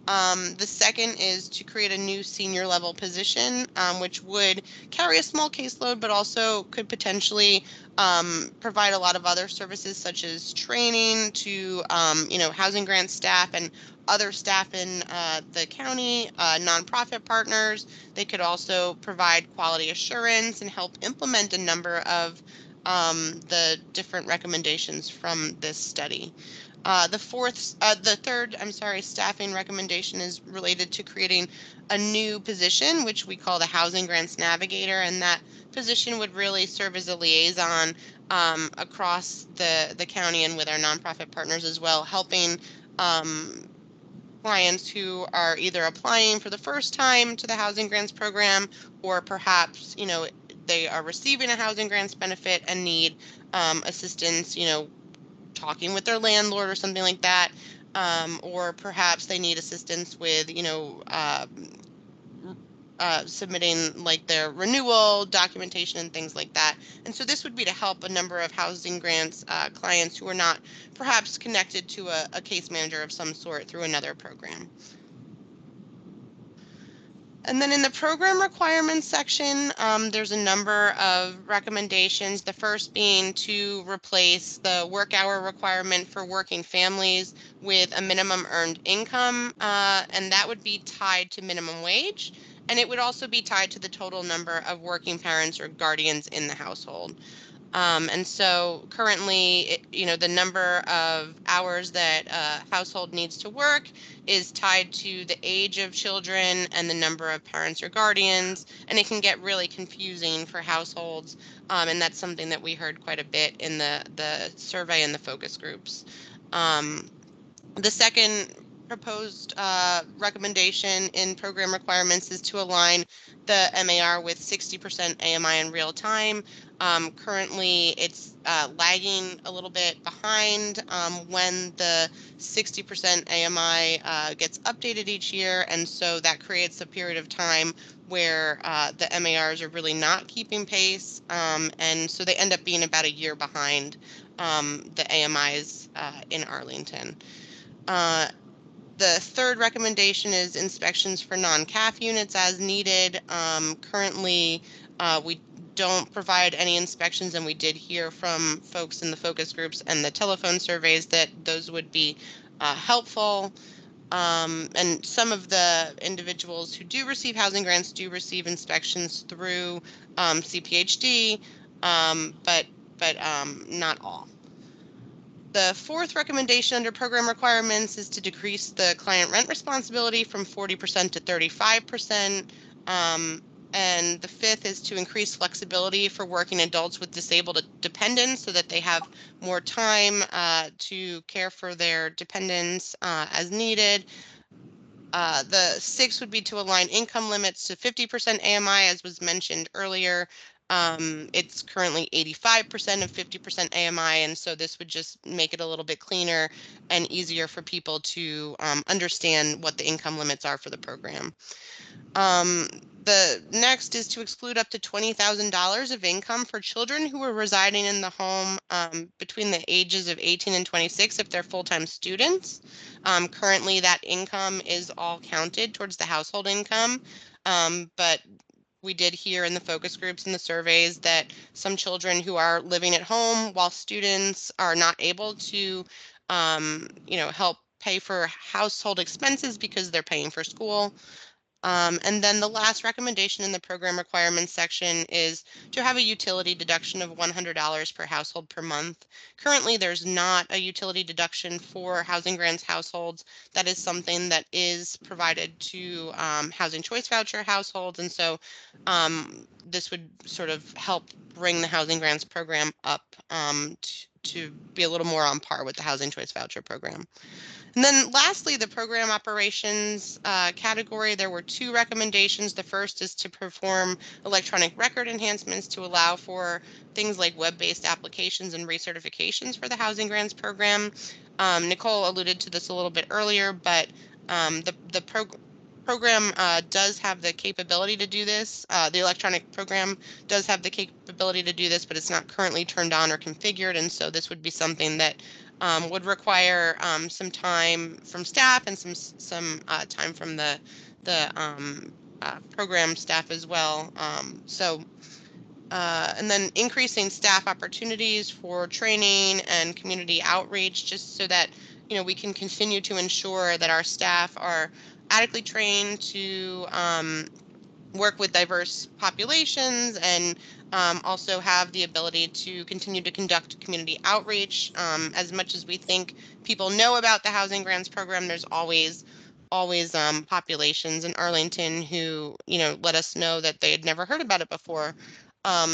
The second is to create a new senior level position, which would carry a small caseload, but also could potentially provide a lot of other services such as training to, housing grant staff and other staff in the county, nonprofit partners. They could also provide quality assurance and help implement a number of the different recommendations from this study. The third, staffing recommendation is related to creating a new position, which we call the Housing Grants Navigator, and that position would really serve as a liaison across the county and with our nonprofit partners as well, helping clients who are either applying for the first time to the Housing Grants Program, or perhaps, they are receiving a Housing Grants benefit and need assistance, talking with their landlord or something like that, or perhaps they need assistance with, submitting like their renewal documentation and things like that. And so this would be to help a number of housing grants clients who are not perhaps connected to a case manager of some sort through another program. And then in the program requirements section, there's a number of recommendations. The first being to replace the work hour requirement for working families with a minimum earned income, and that would be tied to minimum wage. And it would also be tied to the total number of working parents or guardians in the household. And so currently, the number of hours that a household needs to work is tied to the age of children and the number of parents or guardians, and it can get really confusing for households. And that's something that we heard quite a bit in the survey and the focus groups. The second proposed recommendation in program requirements is to align the MAR with 60% AMI in real time. Currently, it's lagging a little bit behind when the 60% AMI gets updated each year, and so that creates a period of time where the MARs are really not keeping pace, and so they end up being about a year behind the AMIs in Arlington. The third recommendation is inspections for non-CAF units as needed. Currently, we don't provide any inspections, and we did hear from folks in the focus groups and the telephone surveys that those would be helpful. And some of the individuals who do receive housing grants do receive inspections through CPHD, but not all. The fourth recommendation under program requirements is to decrease the client rent responsibility from 40% to 35%. And the fifth is to increase flexibility for working adults with disabled dependents so that they have more time to care for their dependents as needed. The sixth would be to align income limits to 50% AMI, as was mentioned earlier. It's currently 85% of 50% AMI, and so this would just make it a little bit cleaner and easier for people to understand what the income limits are for the program. The next is to exclude up to $20,000 of income for children who are residing in the home between the ages of 18 and 26 if they're full-time students. Currently, that income is all counted towards the household income, but we did hear in the focus groups and the surveys that some children who are living at home while students are not able to, help pay for household expenses because they're paying for school. And then the last recommendation in the program requirements section is to have a utility deduction of $100 per household per month. Currently, there's not a utility deduction for housing grants households. That is something that is provided to housing choice voucher households. And so this would sort of help bring the housing grants program up to be a little more on par with the housing choice voucher program. And then lastly, the program operations category, there were two recommendations. The first is to perform electronic record enhancements to allow for things like web-based applications and recertifications for the housing grants program. Nicole alluded to this a little bit earlier, but program does have the capability to do this. The electronic program does have the capability to do this, but it's not currently turned on or configured. And so this would be something that would require some time from staff and some time from the program staff as well. And then increasing staff opportunities for training and community outreach, just so that we can continue to ensure that our staff are adequately trained to work with diverse populations, and also have the ability to continue to conduct community outreach. As much as we think people know about the Housing Grants Program, there's always populations in Arlington who let us know that they had never heard about it before.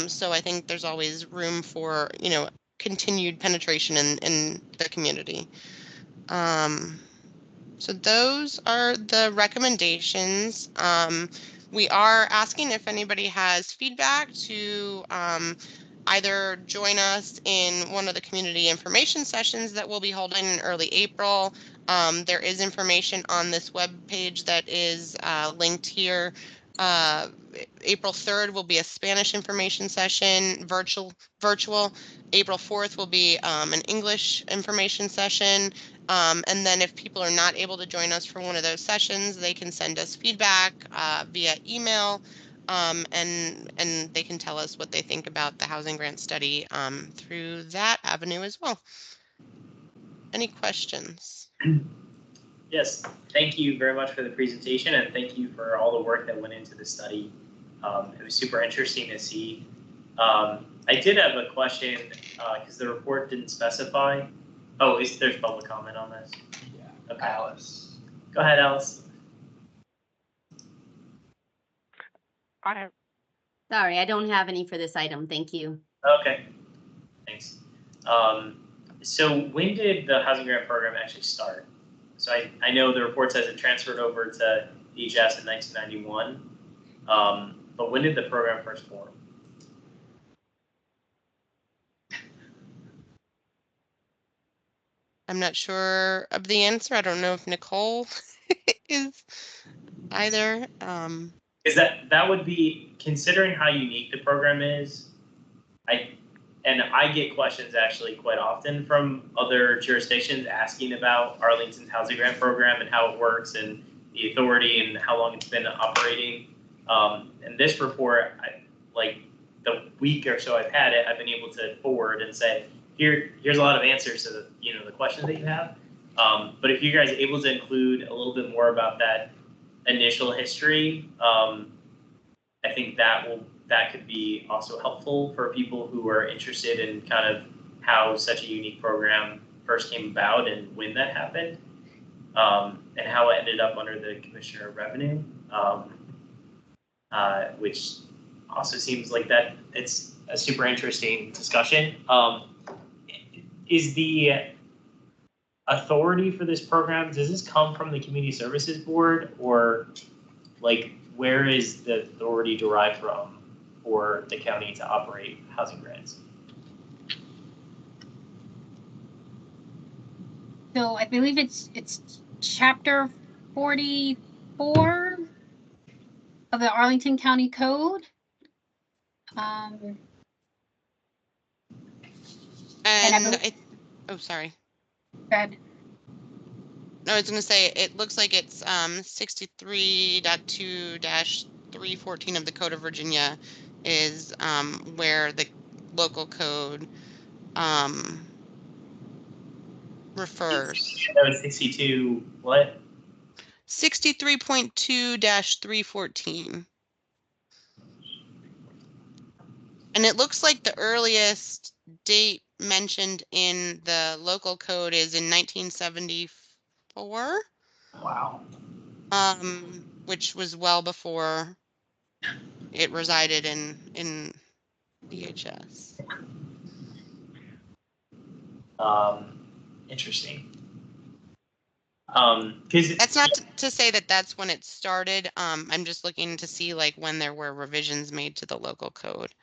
So I think there's always room for continued penetration in the community. So those are the recommendations. We are asking if anybody has feedback to either join us in one of the community information sessions that we'll be holding in early April. There is information on this web page that is linked here. April 3rd will be a Spanish information session, virtual. April 4th will be an English information session. And then if people are not able to join us for one of those sessions, they can send us feedback via email, and they can tell us what they think about the housing grant study through that avenue as well. Any questions? Yes, thank you very much for the presentation, and thank you for all the work that went into the study. It was super interesting to see. I did have a question because the report didn't specify. Oh, there's public comment on this? Yeah. Okay. Alice. Go ahead, Alice. Sorry, I don't have any for this item. Thank you. Okay, thanks. So when did the housing grant program actually start? So I know the report says it transferred over to DHS in 1991, but when did the program first form? I'm not sure of the answer. I don't know if Nicole is either. Is that would be, considering how unique the program is, I get questions actually quite often from other jurisdictions asking about Arlington's housing grant program and how it works and the authority and how long it's been operating. And this report, like the week or so I've had it, I've been able to forward and say, here's a lot of answers to the questions that you have. But if you guys are able to include a little bit more about that initial history, I think that could be also helpful for people who are interested in kind of how such a unique program first came about and when that happened, and how it ended up under the Commissioner of Revenue, which also seems like that it's a super interesting discussion. Is the authority for this program, does this come from the Community Services Board, or like where is the authority derived from for the county to operate housing grants? So I believe it's chapter 44 of the Arlington County Code. Oh, sorry. Go ahead. No, I was going to say, it looks like it's 63.2-314 of the Code of Virginia is where the local code refers. That was 62 what? 63.2-314. And it looks like the earliest date mentioned in the local code is in 1974. Wow. Which was well before it resided in DHS. Interesting. That's not to say that that's when it started. I'm just looking to see like when there were revisions made to the local code.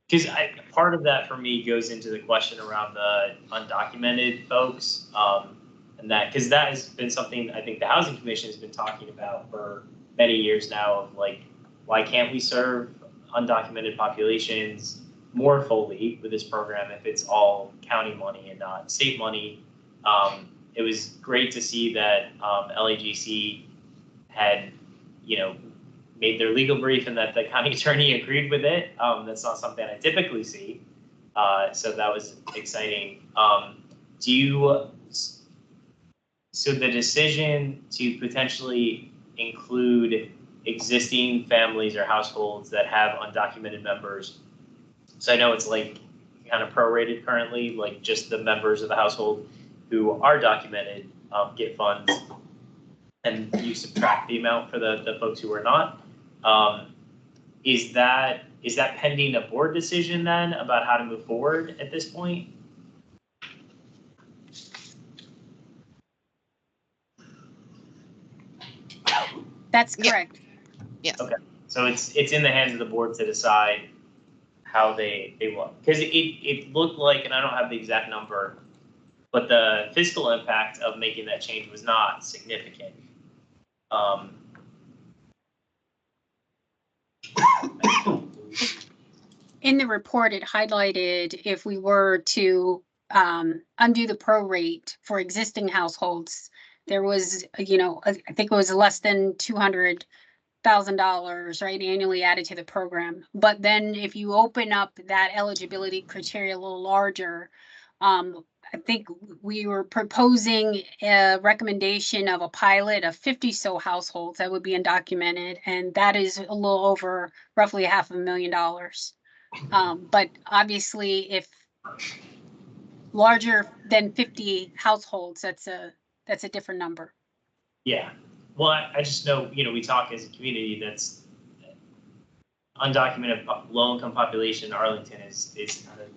Because part of that for me goes into the question around the undocumented folks. And that, because that has been something I think the Housing Commission has been talking about for many years now of like, why can't we serve undocumented populations more fully with this program if it's all county money and not state money? It was great to see that LAGC had, made their legal brief and that the county attorney agreed with it. That's not something I typically see. So that was exciting. So the decision to potentially include existing families or households that have undocumented members. So I know it's like kind of prorated currently, like just the members of the household who are documented get funds, and you subtract the amount for the folks who are not. Is that pending a board decision then about how to move forward at this point? That's correct. Yes. Okay, so it's in the hands of the board to decide how they want, because it looked like, and I don't have the exact number, but the fiscal impact of making that change was not significant. In the report, it highlighted if we were to undo the prorate for existing households, there was, I think it was less than $200,000, right, annually added to the program. But then if you open up that eligibility criteria a little larger, I think we were proposing a recommendation of a pilot of 50 so households that would be undocumented, and that is a little over roughly $500,000. But obviously, if larger than 50 households, that's a different number. Yeah, well, I just know, we talk as a community that's undocumented low-income population in Arlington is kind of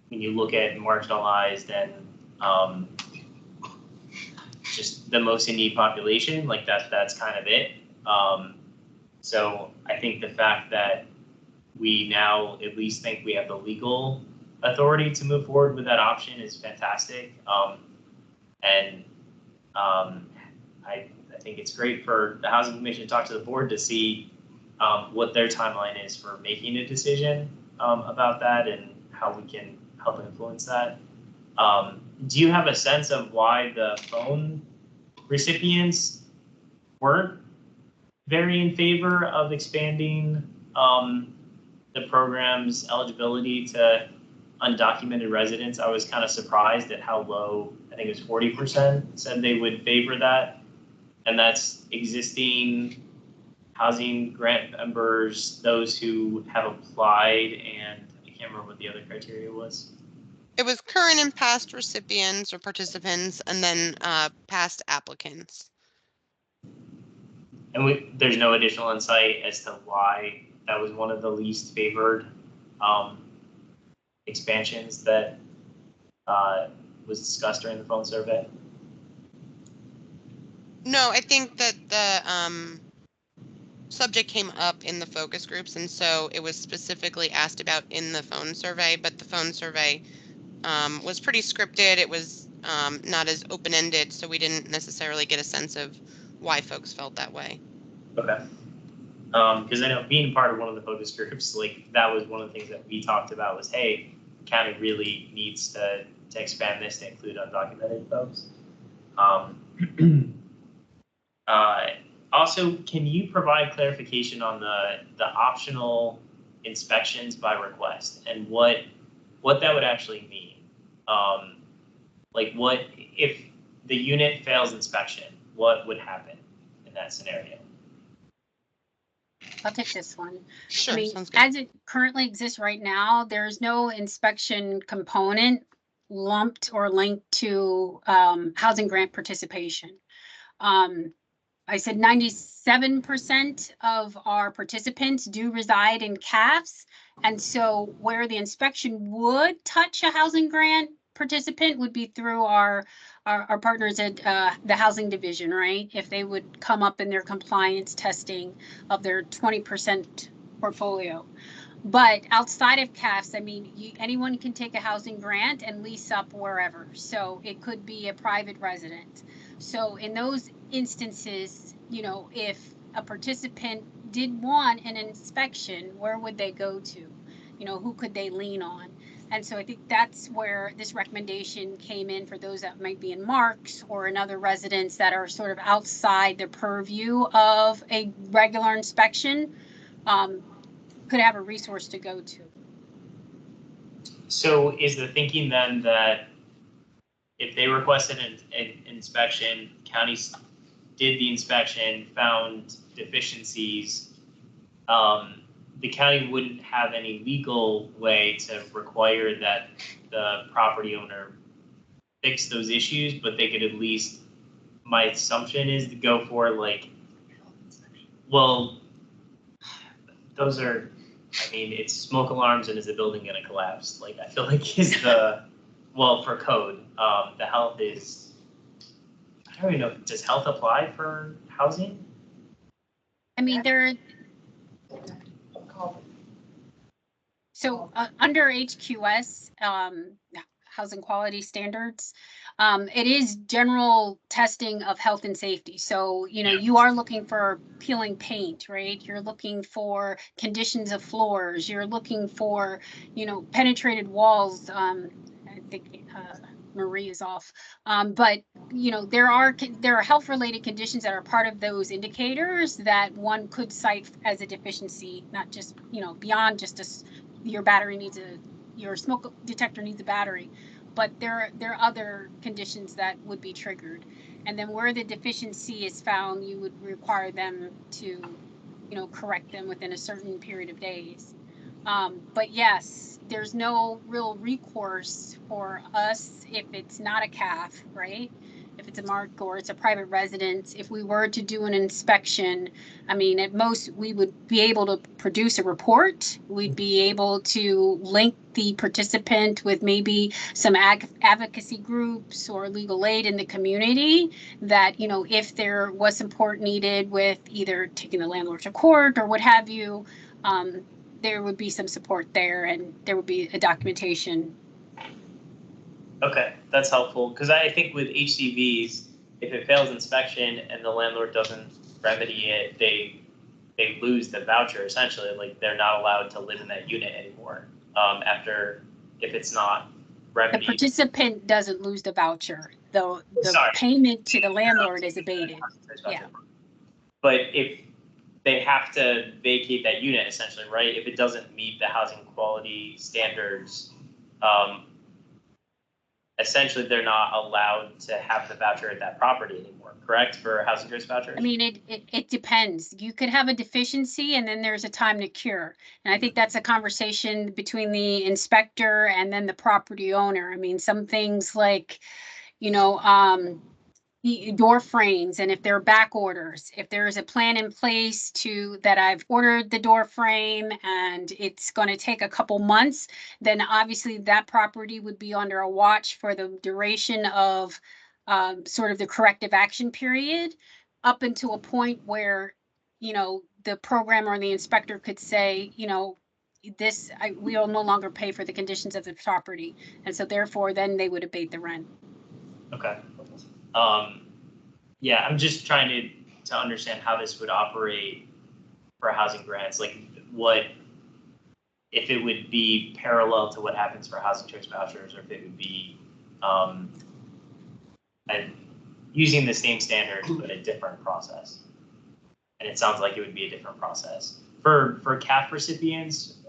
when you look at marginalized and just the most in need population, like that's kind of it. So I think the fact that we now at least think we have the legal authority to move forward with that option is fantastic. I think it's great for the Housing Commission to talk to the board to see what their timeline is for making a decision about that and how we can help influence that. Do you have a sense of why the phone recipients weren't very in favor of expanding the program's eligibility to undocumented residents? I was kind of surprised at how low, I think it was 40% said they would favor that. And that's existing housing grant members, those who have applied, and I can't remember what the other criteria was. It was current and past recipients or participants, and then past applicants. And there's no additional insight as to why that was one of the least favored expansions that was discussed during the phone survey? No, I think that the subject came up in the focus groups, and so it was specifically asked about in the phone survey, but the phone survey was pretty scripted. It was not as open-ended, so we didn't necessarily get a sense of why folks felt that way. Okay. Because I know being part of one of the focus groups, like that was one of the things that we talked about was, hey, the county really needs to expand this to include undocumented folks. Also, can you provide clarification on the optional inspections by request and what that would actually mean? Like what if the unit fails inspection, what would happen in that scenario? I'll take this one. Sure, I mean, sounds good. as it currently exists right now, there's no inspection component lumped or linked to housing grant participation. I said 97% of our participants do reside in CAFs. And so where the inspection would touch a housing grant participant would be through our partners at the housing division, right? If they would come up in their compliance testing of their 20% portfolio. But outside of CAFs, I mean, anyone can take a housing grant and lease up wherever. So it could be a private resident. So in those instances, you know, if a participant did want an inspection, where would they go to? You know, who could they lean on? And so I think that's where this recommendation came in for those that might be in Marks or in other residents that are sort of outside the purview of a regular inspection, could have a resource to go to. So is the thinking then that if they requested an inspection, counties did the inspection, found deficiencies, the county wouldn't have any legal way to require that the property owner fix those issues, but they could at least, my assumption is to go for like, well, those are, I mean, it's smoke alarms and is the building gonna collapse? Like, I feel like is the, well, for code, the health is, I don't even know, does health apply for housing? I mean, so under HQS, housing quality standards, it is general testing of health and safety. So, you know, you are looking for peeling paint, right? You're looking for conditions of floors. You're looking for, you know, penetrated walls. I think Marie is off. But, you know, there are health related conditions that are part of those indicators that one could cite as a deficiency, not just, you know, beyond just your battery needs your smoke detector needs a battery, but there are other conditions that would be triggered. And then where the deficiency is found, you would require them to, you know, correct them within a certain period of days. But yes, there's no real recourse for us if it's not a CAF, right? If it's a mark or it's a private residence, if we were to do an inspection, I mean, at most we would be able to produce a report. We'd be able to link the participant with maybe some advocacy groups or legal aid in the community that, you know, if there was support needed with either taking the landlord to court or what have you, there would be some support there and there would be a documentation. Okay, that's helpful, because I think with HCVs, if it fails inspection and the landlord doesn't remedy it, they lose the voucher essentially. Like, they're not allowed to live in that unit anymore after, if it's not remedied. The participant doesn't lose the voucher, though the payment to the landlord is abated. Yeah. But if they have to vacate that unit essentially, right? If it doesn't meet the housing quality standards, essentially they're not allowed to have the voucher at that property anymore, correct, for housing grace vouchers? I mean, it depends. You could have a deficiency and then there's a time to cure. And I think that's a conversation between the inspector and then the property owner. I mean, some things like, you know, door frames, and if there are back orders, if there is a plan in place that I've ordered the door frame and it's going to take a couple months, then obviously that property would be under a watch for the duration of sort of the corrective action period, up until a point where, you know, the programmer or the inspector could say, you know, we will no longer pay for the conditions of the property, and so therefore then they would abate the rent. Okay. Yeah, I'm just trying to understand how this would operate for housing grants. Like, what if it would be parallel to what happens for housing choice vouchers, or if it would be using the same standards but a different process. And it sounds like it would be a different process. For CAF recipients,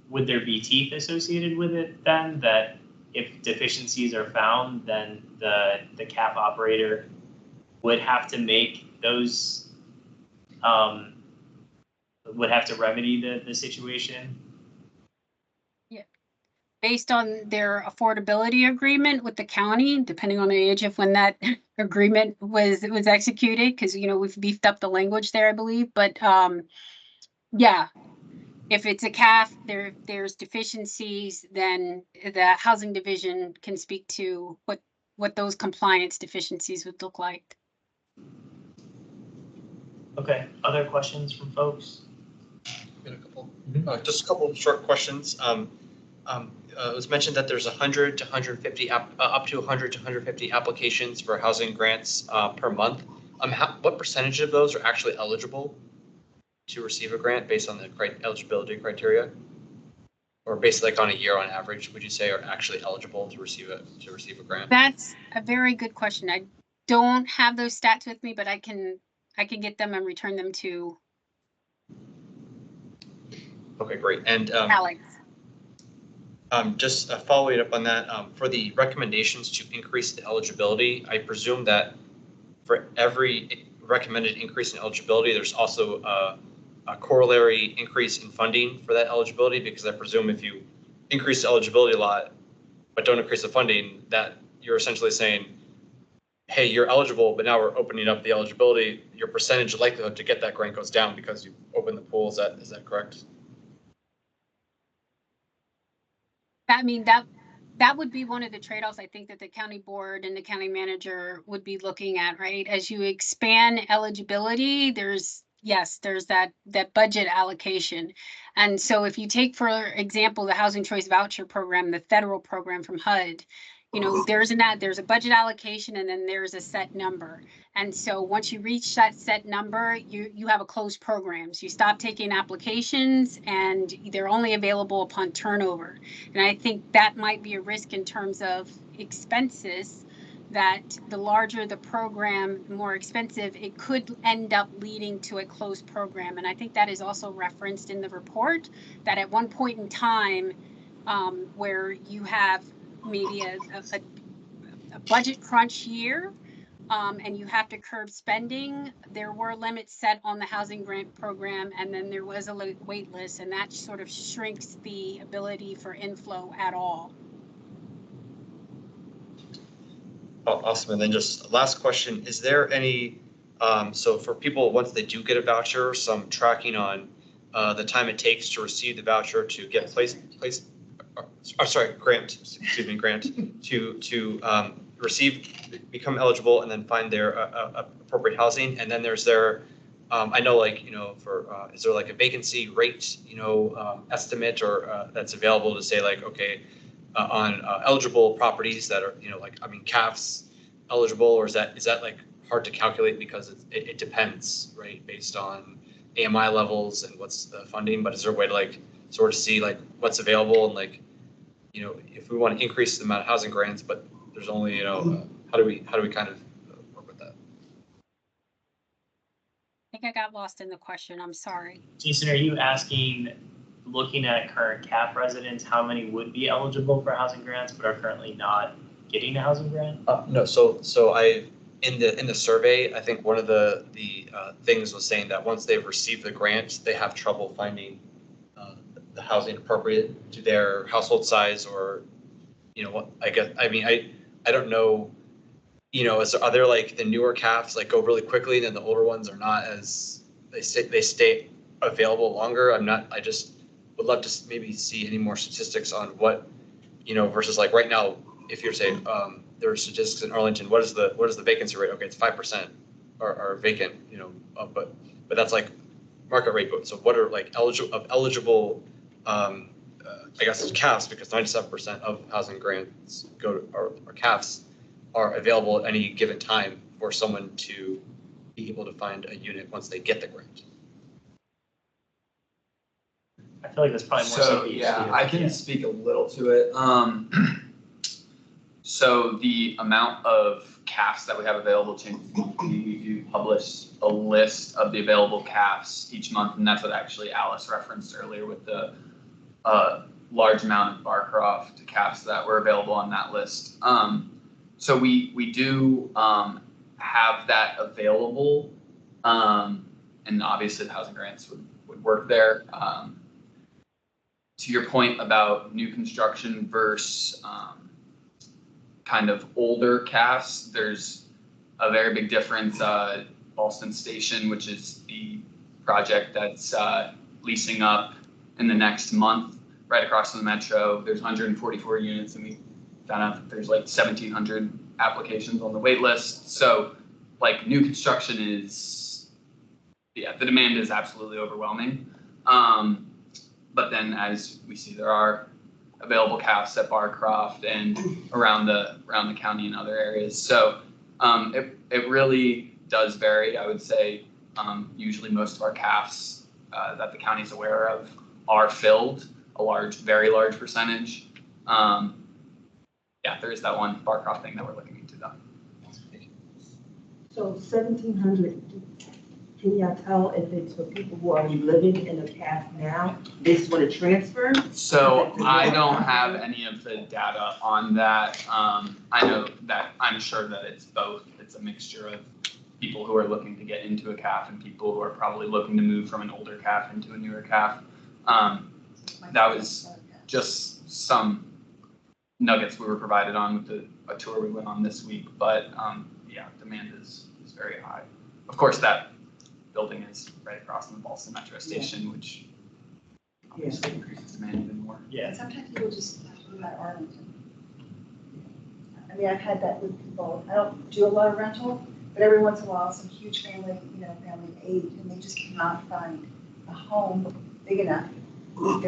would there be teeth associated with it then, that if deficiencies are found, then the CAF operator would have to make those, would have to remedy the situation? Yeah. Based on their affordability agreement with the county, depending on the age of when that agreement was executed, because, you know, we've beefed up the language there, I believe. But yeah, if it's a CAF, there's deficiencies, then the housing division can speak to what those compliance deficiencies would look like. Okay, other questions from folks? Got a couple, just a couple of short questions. It was mentioned that there's 100 to 150 up to 100 to 150 applications for housing grants per month. What percentage of those are actually eligible to receive a grant based on the eligibility criteria? Or based like on a year on average, would you say are actually eligible to receive a grant? That's a very good question. I don't have those stats with me, but I can get them and return them to Okay, great. And Alex. just following up on that, for the recommendations to increase the eligibility, I presume that for every recommended increase in eligibility, there's also a corollary increase in funding for that eligibility, because I presume if you increase the eligibility a lot, but don't increase the funding, that you're essentially saying, hey, you're eligible, but now we're opening up the eligibility, your percentage likelihood to get that grant goes down because you open the pool. Is that correct? I mean, that would be one of the trade-offs I think that the county board and the county manager would be looking at, right? As you expand eligibility, there's that budget allocation. And so if you take, for example, the Housing Choice Voucher Program, the federal program from HUD, there's a budget allocation and then there's a set number. And so once you reach that set number, you have a closed program. So you stop taking applications and they're only available upon turnover. And I think that might be a risk in terms of expenses, that the larger the program, the more expensive, it could end up leading to a closed program. And I think that is also referenced in the report, that at one point in time where you have maybe a budget crunch year, and you have to curb spending, there were limits set on the housing grant program, and then there was a wait list, and that sort of shrinks the ability for inflow at all. Oh, awesome. And then just last question, is there any, so for people, once they do get a voucher, some tracking on the time it takes to receive the voucher, to get grant to become eligible and then find their appropriate housing. And then there's I know, like, for, is there like a vacancy rate, estimate or that's available to say, like, okay, on eligible properties that are, CAF's eligible, or is that like hard to calculate because it depends, right, based on AMI levels and what's the funding? But is there a way to like sort of see like what's available and like, if we want to increase the amount of housing grants, but there's only, how do we kind of work with that? I think I got lost in the question. I'm sorry. Jason, are you asking, looking at current CAF residents, how many would be eligible for housing grants but are currently not getting a housing grant? No. So I in the survey, I think one of the things was saying that once they've received the grant, they have trouble finding the housing appropriate to their household size, or I don't know, are there like the newer CAFs like go really quickly and then the older ones are not, as they stay available longer? I just would love to maybe see any more statistics on what, versus like right now, if you're saying there are statistics in Arlington, what is the vacancy rate? Okay, it's 5% are vacant, but that's like market rate. So what are like eligible I guess it's CAFs, because 97% of housing grants or CAFs are available at any given time for someone to be able to find a unit once they get the grant. I feel like that's probably more so. Yeah, I can speak a little to it. So the amount of CAFs that we have available we publish a list of the available CAFs each month, and that's what actually Alice referenced earlier with the large amount of Barcroft CAFs that were available on that list. So we do have that available, and obviously the housing grants would work there. To your point about new construction versus kind of older CAFs, there's a very big difference. Boston Station, which is the project that's leasing up in the next month, right across from the metro, there's 144 units, and we found out that there's like 1,700 applications on the wait list. So like new construction is, the demand is absolutely overwhelming. But then, as we see, there are available CAFs at Barcroft and around the county and other areas. So it really does vary. I would say usually most of our CAFs that the county is aware of are filled, very large percentage. Yeah, there is that one Barcroft thing that we're looking into though. So 1,700, can y'all tell if it's for people who are living in a CAF now, they just want to transfer? So I don't have any of the data on that. I know that I'm sure that it's both. It's a mixture of people who are looking to get into a CAF and people who are probably looking to move from an older CAF into a newer CAF. That was just some nuggets we were provided on with a tour we went on this week, but yeah, demand is very high. Of course, that building is right across from the Boston Metro Station, which obviously increases demand even more. Yeah. And sometimes people just have to move out of Arlington. I mean, I've had that with people. I don't do a lot of rental, but every once in a while, some huge family, family aid, and they just cannot find a home big enough with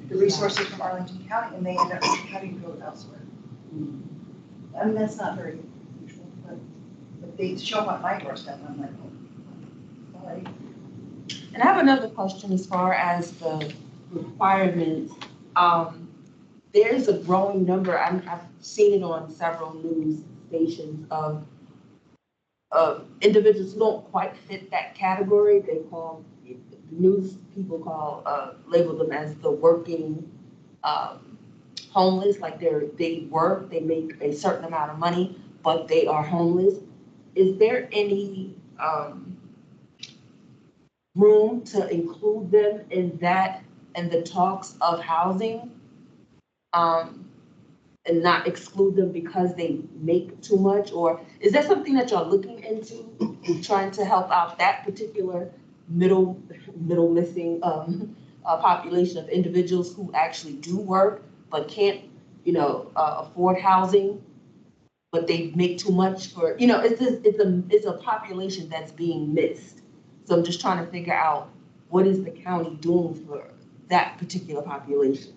the resources from Arlington County, and they end up having to go elsewhere. I mean, that's not very usual, but they show up on my doorstep, and I'm like, oh, sorry. And I have another question as far as the requirements. There's a growing number, I've seen it on several news stations of individuals who don't quite fit that category. They call, the news people label them as the working homeless, like they work, they make a certain amount of money, but they are homeless. Is there any room to include them in that and the talks of housing, and not exclude them because they make too much? Or is that something that you're looking into, trying to help out that particular middle missing population of individuals who actually do work but can't afford housing, but they make too much for, it's a population that's being missed. So I'm just trying to figure out, what is the county doing for that particular population?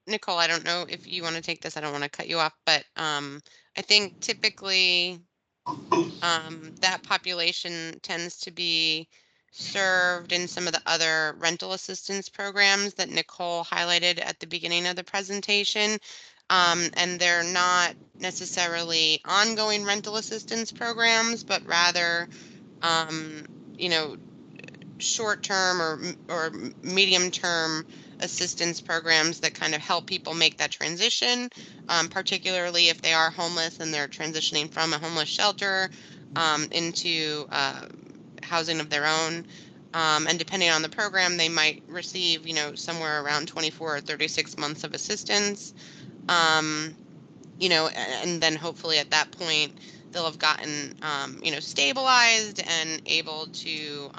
Nicole, I don't know if you want to take this. I don't want to cut you off, but I think typically that population tends to be served in some of the other rental assistance programs that Nicole highlighted at the beginning of the presentation. And they're not necessarily ongoing rental assistance programs, but rather, short-term or medium-term assistance programs that kind of help people make that transition, particularly if they are homeless and they're transitioning from a homeless shelter into housing of their own. And depending on the program, they might receive, somewhere around 24 or 36 months of assistance. And then hopefully at that point, they'll have gotten, stabilized and able to,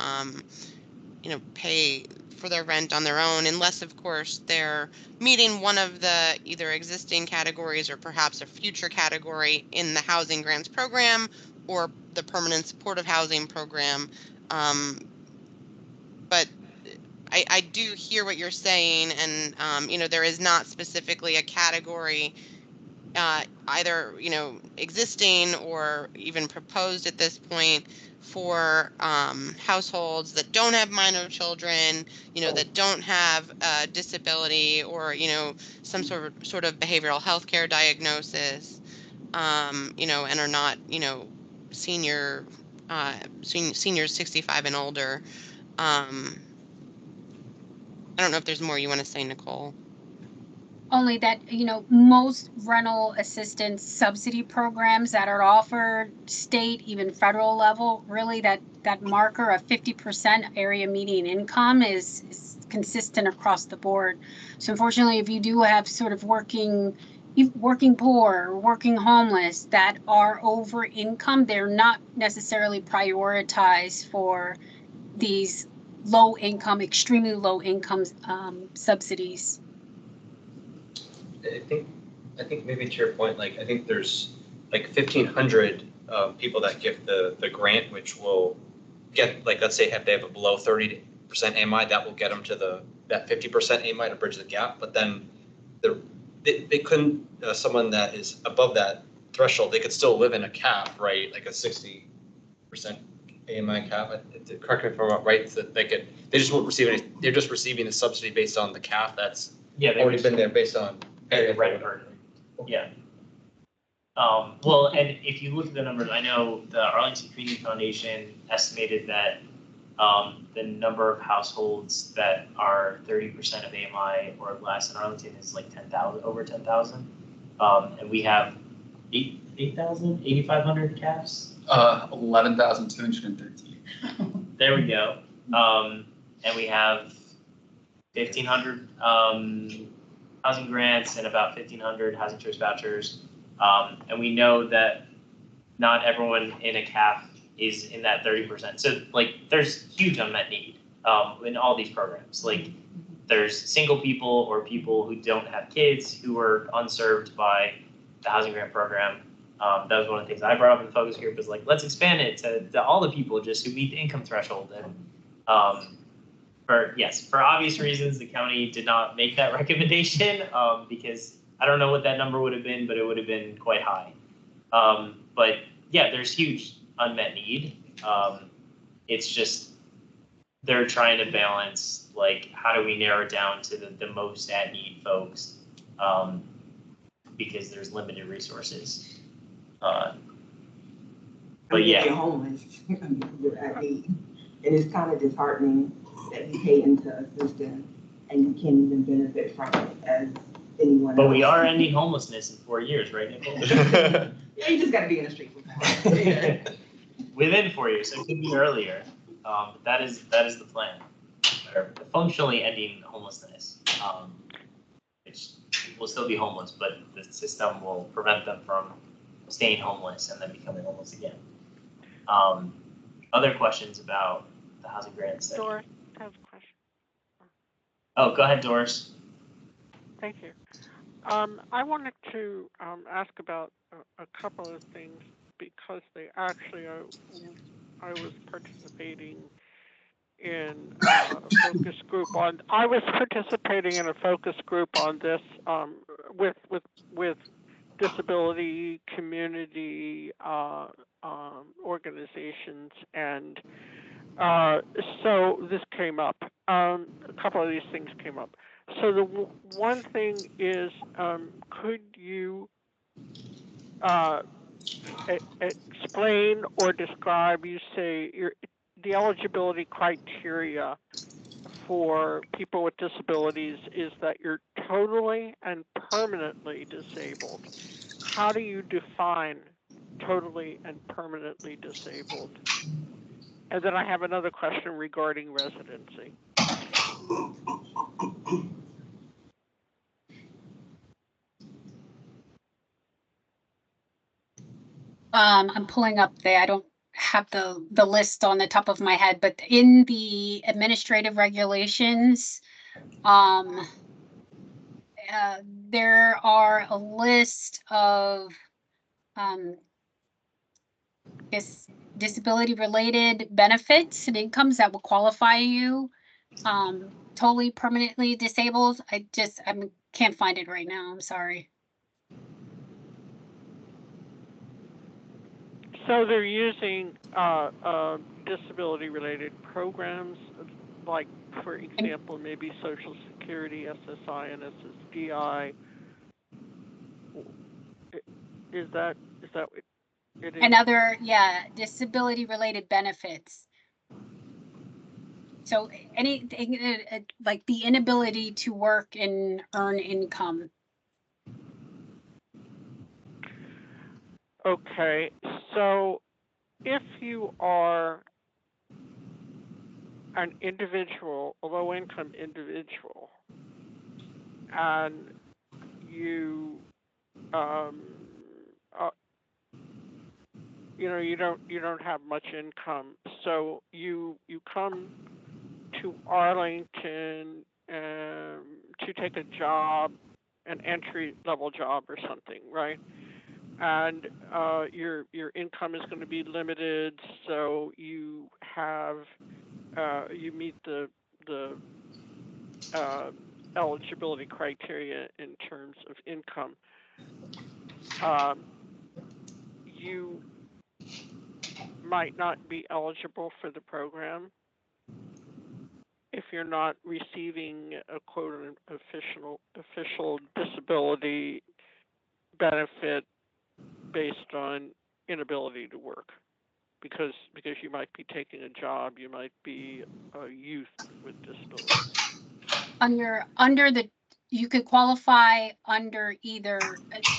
pay for their rent on their own, unless, of course, they're meeting one of the either existing categories or perhaps a future category in the housing grants program or the permanent supportive housing program. But I do hear what you're saying, and there is not specifically a category either existing or even proposed at this point for households that don't have minor children, that don't have a disability or some sort of behavioral health care diagnosis, and are not seniors 65 and older. I don't know if there's more you want to say, Nicole. Only that, most rental assistance subsidy programs that are offered state, even federal level, really that marker of 50% area median income is consistent across the board. So unfortunately, if you do have sort of working poor, working homeless that are over income, they're not necessarily prioritized for these low income, extremely low income subsidies. I think maybe to your point, I think there's 1,500 people that give the grant, which will get, like, let's say they have a below 30% AMI, that will get them to that 50% AMI to bridge the gap. But then they couldn't, someone that is above that threshold, they could still live in a cap, right? Like a 60% AMI cap. Correct me if I'm wrong, right? So they just won't receive any. They're just receiving the subsidy based on the cap that's already been there based on rent burden. Yeah. Well, and if you look at the numbers, I know the Arlington Community Foundation estimated that the number of households that are 30% of AMI or less in Arlington is like 10,000, over 10,000. And we have 8,500 caps. 11,213. There we go. And we have 1,500 housing grants and about 1,500 housing choice vouchers. And we know that not everyone in a CAF is in that 30%. So like there's huge unmet need in all these programs. Like there's single people or people who don't have kids who are unserved by the housing grant program. That was one of the things I brought up in the focus group, is like, let's expand it to all the people just who meet the income threshold. And for obvious reasons, the county did not make that recommendation because I don't know what that number would have been, but it would have been quite high. But yeah, there's huge unmet need. It's just they're trying to balance, like, how do we narrow it down to the most at need folks, because there's limited resources. But yeah, you're homeless, you're at need, and it's kind of disheartening that you pay into a system and you can't even benefit from it as anyone else. But we are ending homelessness in 4 years, right, Nicole? Yeah, you just got to be in the street for 4 years. Within 4 years, so it could be earlier. That is the plan. Or functionally ending homelessness, which will still be homeless, but the system will prevent them from staying homeless and then becoming homeless again. Other questions about the housing grant study? Doris has a question. Oh, go ahead, Doris. Thank you. I wanted to ask about a couple of things, because they actually, I was participating in a focus group on. I was participating in a focus group on this with disability community organizations, and so this came up. A couple of these things came up. So the one thing is, could you explain or describe, you say, the eligibility criteria for people with disabilities is that you're totally and permanently disabled. How do you define totally and permanently disabled? And then I have another question regarding residency. I'm pulling up I don't have the list on the top of my head, but in the administrative regulations, there are a list of disability-related benefits and incomes that will qualify you totally permanently disabled. I can't find it right now. I'm sorry. So they're using disability-related programs, like, for example, maybe Social Security, SSI, and SSDI. Is that what it is? And other, disability-related benefits. So anything like the inability to work and earn income. Okay, so if you are an individual, a low-income individual, and you, you don't have much income, so you come to Arlington to take a job, an entry-level job or something, right? and your income is going to be limited, so you have you meet the eligibility criteria in terms of income. You might not be eligible for the program if you're not receiving a quote official disability benefit based on inability to work, because you might be taking a job, you might be a youth with disabilities. You could qualify under either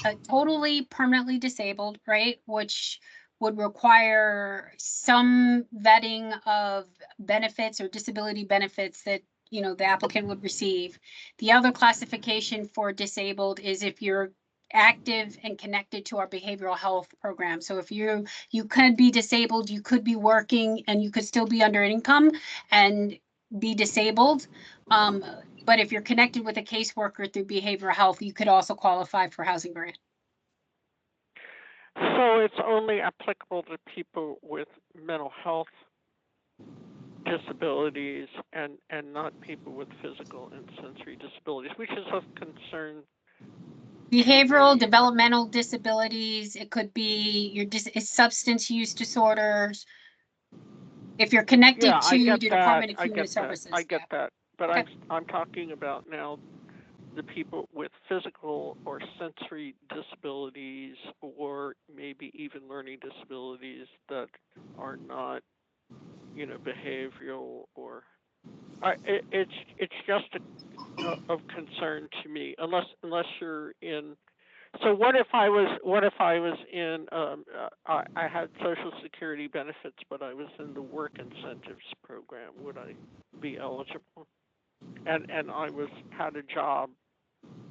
a totally permanently disabled, right, which would require some vetting of benefits or disability benefits that the applicant would receive. The other classification for disabled is if you're active and connected to our behavioral health program. So if you could be disabled, you could be working, and you could still be under income and be disabled. But if you're connected with a caseworker through behavioral health, you could also qualify for housing grant. So it's only applicable to people with mental health disabilities and not people with physical and sensory disabilities, which is of concern. Behavioral, developmental disabilities, it could be it's substance use disorders. If you're connected to the Department of Human Services. I get that. But okay. I'm talking about now the people with physical or sensory disabilities, or maybe even learning disabilities that are not, behavioral, or it's just of concern to me. Unless you're in. So what if I was in? I had Social Security benefits, but I was in the work incentives program. Would I be eligible? And I had a job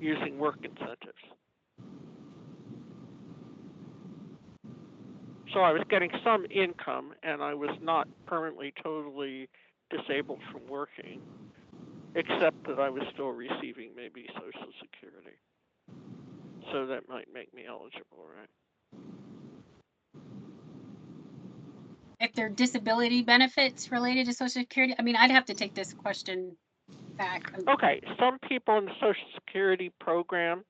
using work incentives. So I was getting some income, and I was not permanently totally disabled from working, except that I was still receiving maybe Social Security. So that might make me eligible, right? If they're disability benefits related to Social Security, I'd have to take this question back. Okay, some people in the Social Security program,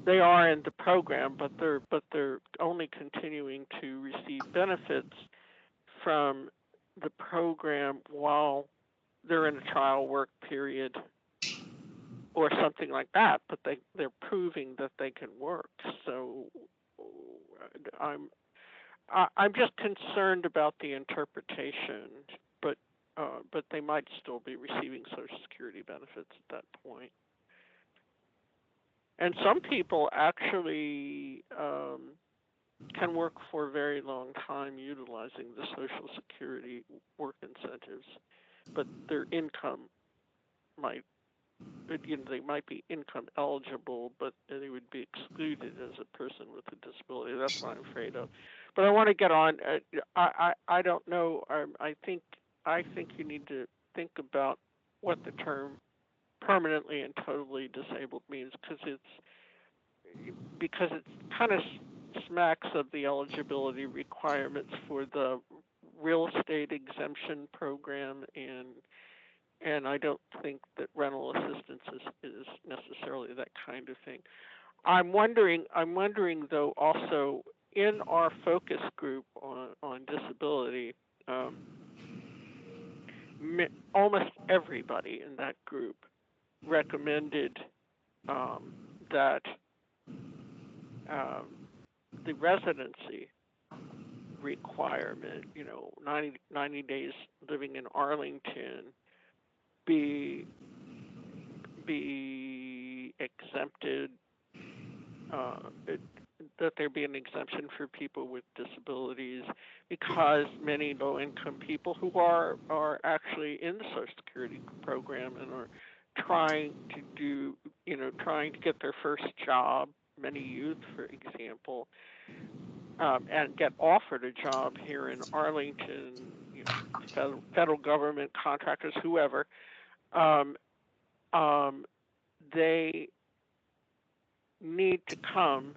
they are in the program, but they're only continuing to receive benefits from the program while they're in a trial work period or something like that. But they're proving that they can work. So I'm just concerned about the interpretation, but they might still be receiving Social Security benefits at that point. And some people actually can work for a very long time utilizing the Social Security work incentives, but their income they might be income eligible, but they would be excluded as a person with a disability. That's what I'm afraid of. But I want to get on. I don't know. I think you need to think about what the term permanently and totally disabled means, because it kind of smacks of the eligibility requirements for the real estate exemption program, and I don't think that rental assistance is necessarily that kind of thing. I'm wondering though, also in our focus group on disability, almost everybody in that group recommended that the residency requirement, 90 days living in Arlington, be exempted, that there be an exemption for people with disabilities, because many low-income people who are actually in the Social Security program and are trying to get their first job, many youth, for example, and get offered a job here in Arlington, federal government, contractors, whoever, they need to come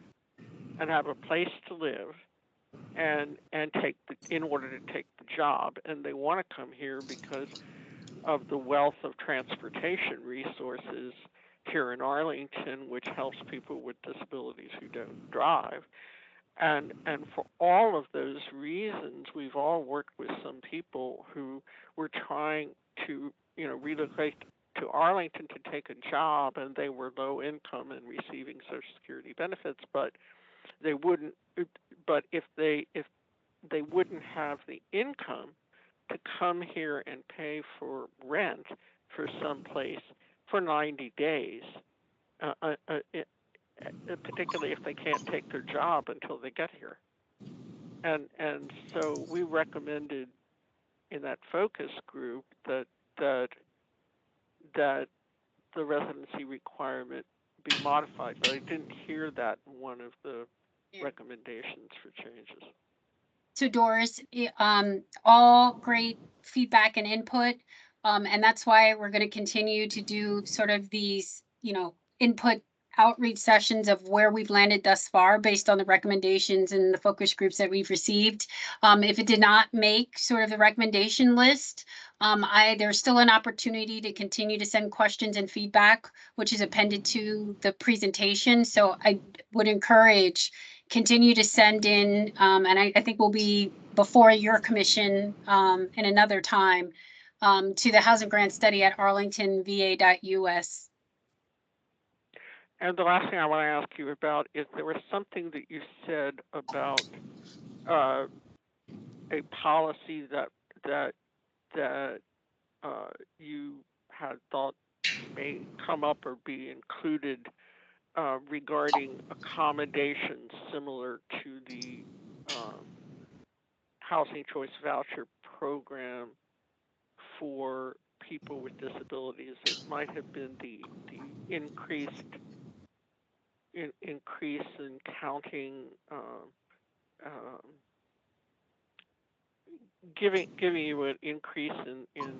and have a place to live and in order to take the job, and they want to come here because of the wealth of transportation resources here in Arlington, which helps people with disabilities who don't drive. And for all of those reasons, we've all worked with some people who were trying to, relocate to Arlington to take a job, and they were low income and receiving Social Security benefits, but they wouldn't. But if they wouldn't have the income to come here and pay for rent for some place for 90 days, particularly if they can't take their job until they get here. And so we recommended in that focus group that the residency requirement be modified, but I didn't hear that in one of the recommendations for changes. So Doris, all great feedback and input. And that's why we're going to continue to do sort of these, input outreach sessions of where we've landed thus far based on the recommendations and the focus groups that we've received. If it did not make sort of the recommendation list, there's still an opportunity to continue to send questions and feedback, which is appended to the presentation. So I would encourage continue to send in, and I think we'll be before your commission in another time, to the housing grant study at arlingtonva.us. And the last thing I want to ask you about is there was something that you said about a policy that you had thought may come up or be included regarding accommodations similar to the Housing Choice Voucher Program for people with disabilities. It might have been the increase in counting, giving you an increase in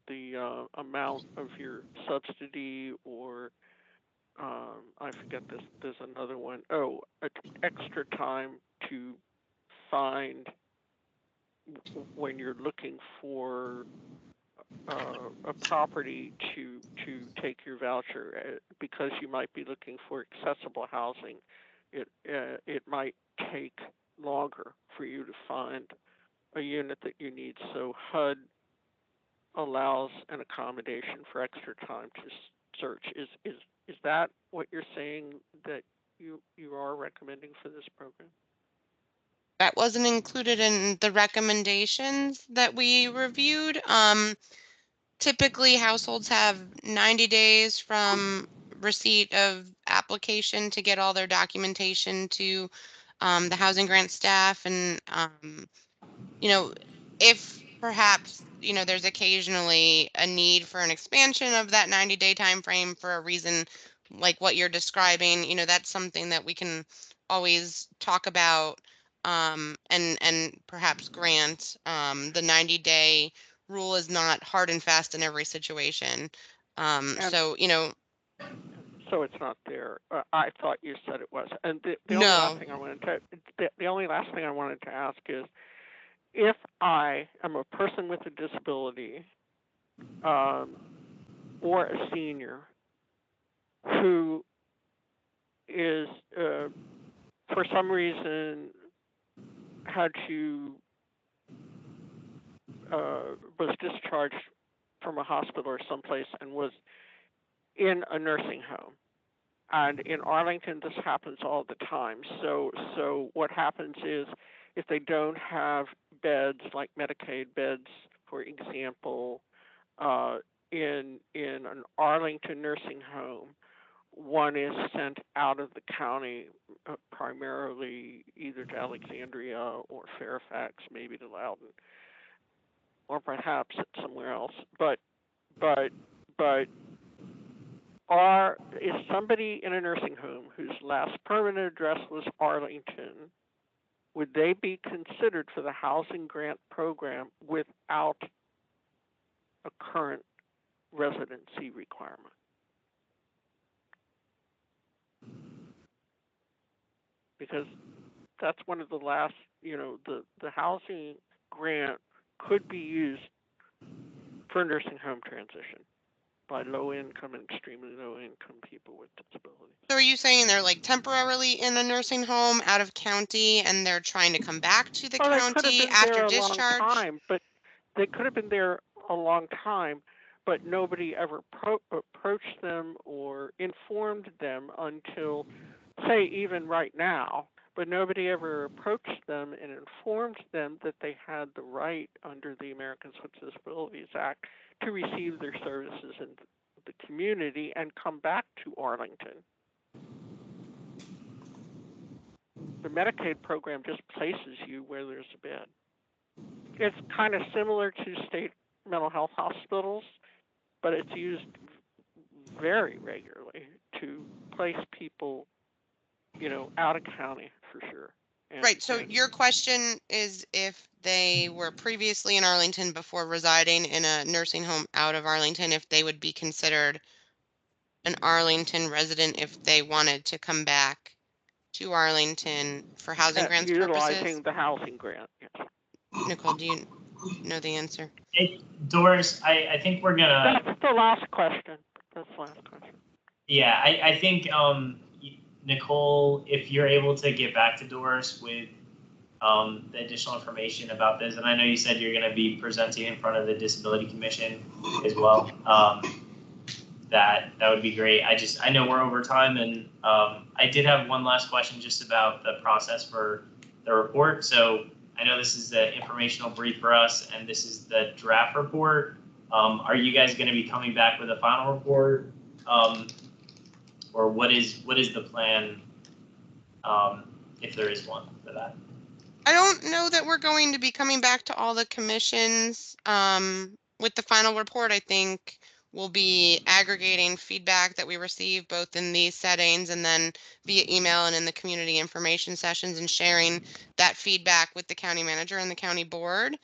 the amount of your subsidy, or I forget this. There's another one. Oh, extra time to find when you're looking for a property to take your voucher, because you might be looking for accessible housing. It might take longer for you to find a unit that you need. So HUD allows an accommodation for extra time to search. Is that what you're saying that you are recommending for this program? That wasn't included in the recommendations that we reviewed. Typically, households have 90 days from receipt of application to get all their documentation to the housing grant staff. And, if perhaps, there's occasionally a need for an expansion of that 90-day time frame for a reason like what you're describing, that's something that we can always talk about, and perhaps grant. The 90-day rule is not hard and fast in every situation. So it's not there. I thought you said it was. And the only no. last thing I wanted to ask is, if I am a person with a disability, or a senior who is for some reason had to was discharged from a hospital or someplace and was in a nursing home. And in Arlington, this happens all the time. So what happens is, if they don't have beds, like Medicaid beds, for example, in an Arlington nursing home, one is sent out of the county, primarily either to Alexandria or Fairfax, maybe to Loudoun, or perhaps somewhere else. But is somebody in a nursing home whose last permanent address was Arlington, would they be considered for the housing grant program without a current residency requirement? because that's one of the last, the housing grant could be used for nursing home transition by low income and extremely low income people with disabilities. So are you saying they're like temporarily in a nursing home out of county and they're trying to come back to the Well, they could have county been after there a discharge? long time, but they could have been there a long time, but nobody ever approached them or informed them until, say, even right now. But nobody ever approached them and informed them that they had the right under the Americans with Disabilities Act to receive their services in the community and come back to Arlington. The Medicaid program just places you where there's a bed. It's kind of similar to state mental health hospitals, but it's used very regularly to place people, out of county for sure. Right. So your question is if they were previously in Arlington before residing in a nursing home out of Arlington, if they would be considered an Arlington resident if they wanted to come back to Arlington for housing grants utilizing purposes? the housing grant. Yes. Nicole, do you know the answer? Doris, I think we're gonna. That's the last question. Yeah, I think Nicole, if you're able to get back to Doris with the additional information about this, and I know you said you're going to be presenting in front of the Disability Commission as well. That would be great. I know we're over time, and I did have one last question just about the process for the report. So I know this is the informational brief for us, and this is the draft report. Are you guys going to be coming back with a final report? Or what is the plan, if there is one for that? I don't know that we're going to be coming back to all the commissions with the final report. I think we'll be aggregating feedback that we receive both in these settings and then via email and in the community information sessions, and sharing that feedback with the county manager and the county board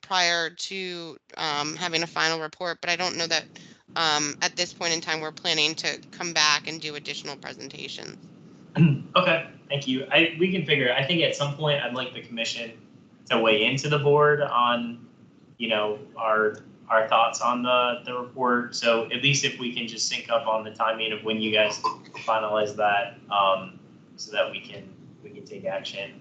prior to having a final report. But I don't know that at this point in time we're planning to come back and do additional presentations. Okay, thank you. We can figure it. I think at some point I'd like the commission to weigh into the board on, our thoughts on the report. So at least if we can just sync up on the timing of when you guys finalize that, so that we can take action.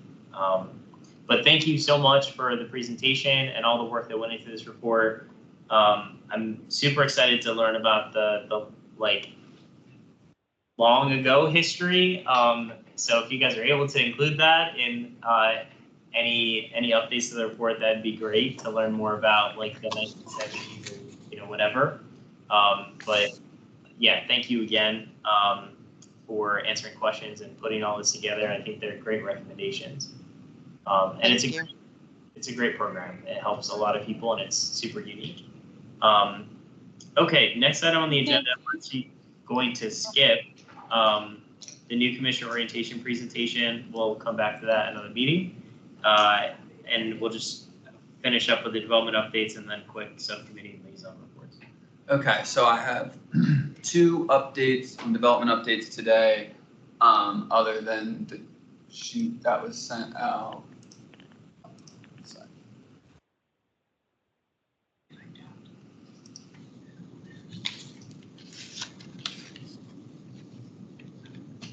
But thank you so much for the presentation and all the work that went into this report. I'm super excited to learn about the long ago history. So if you guys are able to include that in any updates to the report, that'd be great to learn more about the 1970s or whatever. But yeah, thank you again for answering questions and putting all this together. I think they're great recommendations. And it's a great program. It helps a lot of people and it's super unique. Okay, next item on the agenda, we're actually going to skip the new commission orientation presentation. We'll come back to that in another meeting. And we'll just finish up with the development updates and then quick subcommittee liaison reports. Okay, so I have 2 updates on development updates today, other than the sheet that was sent out.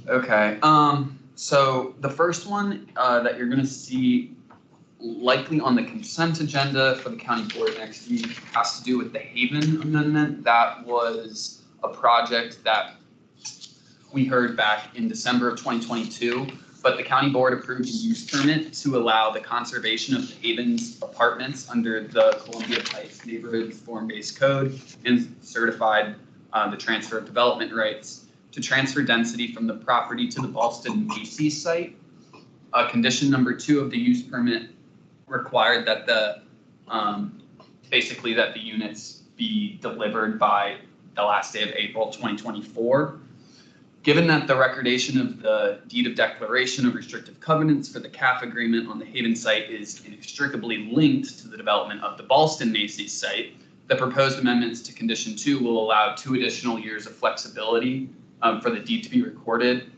Okay, so the first one that you're going to see likely on the consent agenda for the county board next week has to do with the Haven Amendment. That was a project that we heard back in December of 2022, but the county board approved a use permit to allow the conservation of the Haven's apartments under the Columbia Heights Neighborhood Form-Based Code and certified the transfer of development rights to transfer density from the property to the Ballston Macy's site. Condition number 2 of the use permit required that basically that the units be delivered by the last day of April 2024. Given that the recordation of the deed of declaration of restrictive covenants for the CAF agreement on the Haven site is inextricably linked to the development of the Ballston Macy's site, the proposed amendments to condition 2 will allow 2 additional years of flexibility for the deed to be recorded.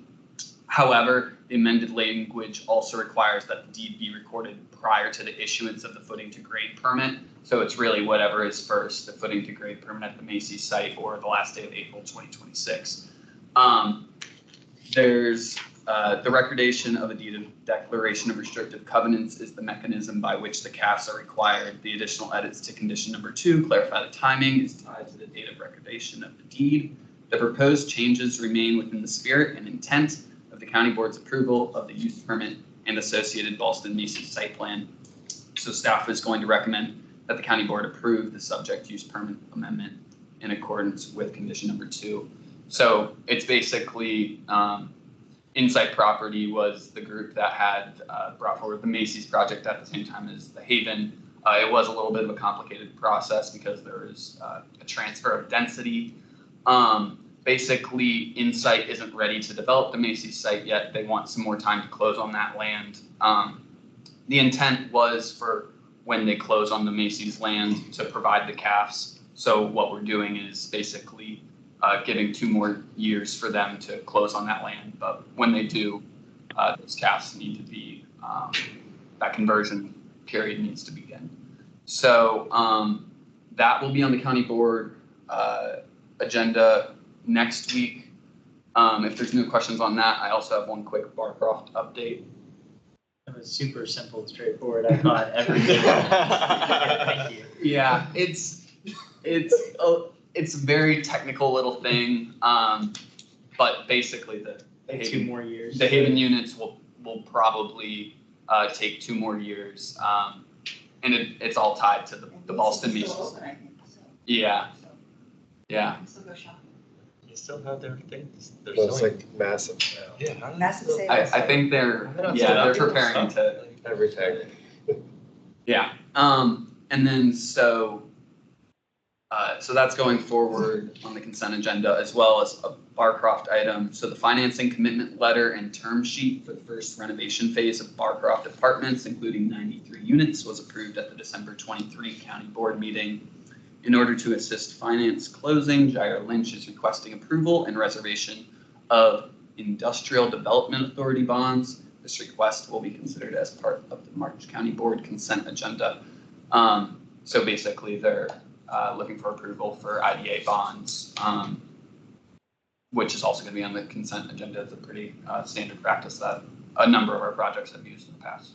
However, the amended language also requires that the deed be recorded prior to the issuance of the footing to grade permit. So it's really whatever is first, the footing to grade permit at the Macy's site or the last day of April 2026. There's the recordation of a deed of declaration of restrictive covenants is the mechanism by which the CAFs are required. The additional edits to condition number 2 clarify the timing is tied to the date of recordation of the deed. The proposed changes remain within the spirit and intent of the county board's approval of the use permit and associated Ballston Macy's site plan. So staff is going to recommend that the county board approve the subject use permit amendment in accordance with condition number 2. So it's basically Insight Property was the group that had brought forward the Macy's project at the same time as the Haven. It was a little bit of a complicated process because there was a transfer of density. Basically, Insight isn't ready to develop the Macy's site yet. They want some more time to close on that land. The intent was for when they close on the Macy's land to provide the CAFs. So what we're doing is basically giving 2 more years for them to close on that land. But when they do, those CAFs need to be, that conversion period needs to begin. So that will be on the county board agenda next week. If there's no questions on that, I also have one quick Barcroft update. It was super simple and straightforward. I thought everything. Thank you. Yeah, it's a very technical little thing, but basically the Like Haven, 2 more years. The Haven units will probably take 2 more years, and it's all tied to the Ballston Macy's. Yeah, yeah. You still have their things? They're Well, it's sewing. like massive. Yeah. how do they Massive still- savings. I think they're preparing to. Everything. Yeah, and then so that's going forward on the consent agenda as well as a Barcroft item. So the financing commitment letter and term sheet for the first renovation phase of Barcroft Apartments, including 93 units, was approved at the December 23 county board meeting. In order to assist finance closing, Jair Lynch is requesting approval and reservation of Industrial Development Authority bonds. This request will be considered as part of the March County Board consent agenda. So basically, they're looking for approval for IDA bonds, which is also going to be on the consent agenda. It's a pretty standard practice that a number of our projects have used in the past.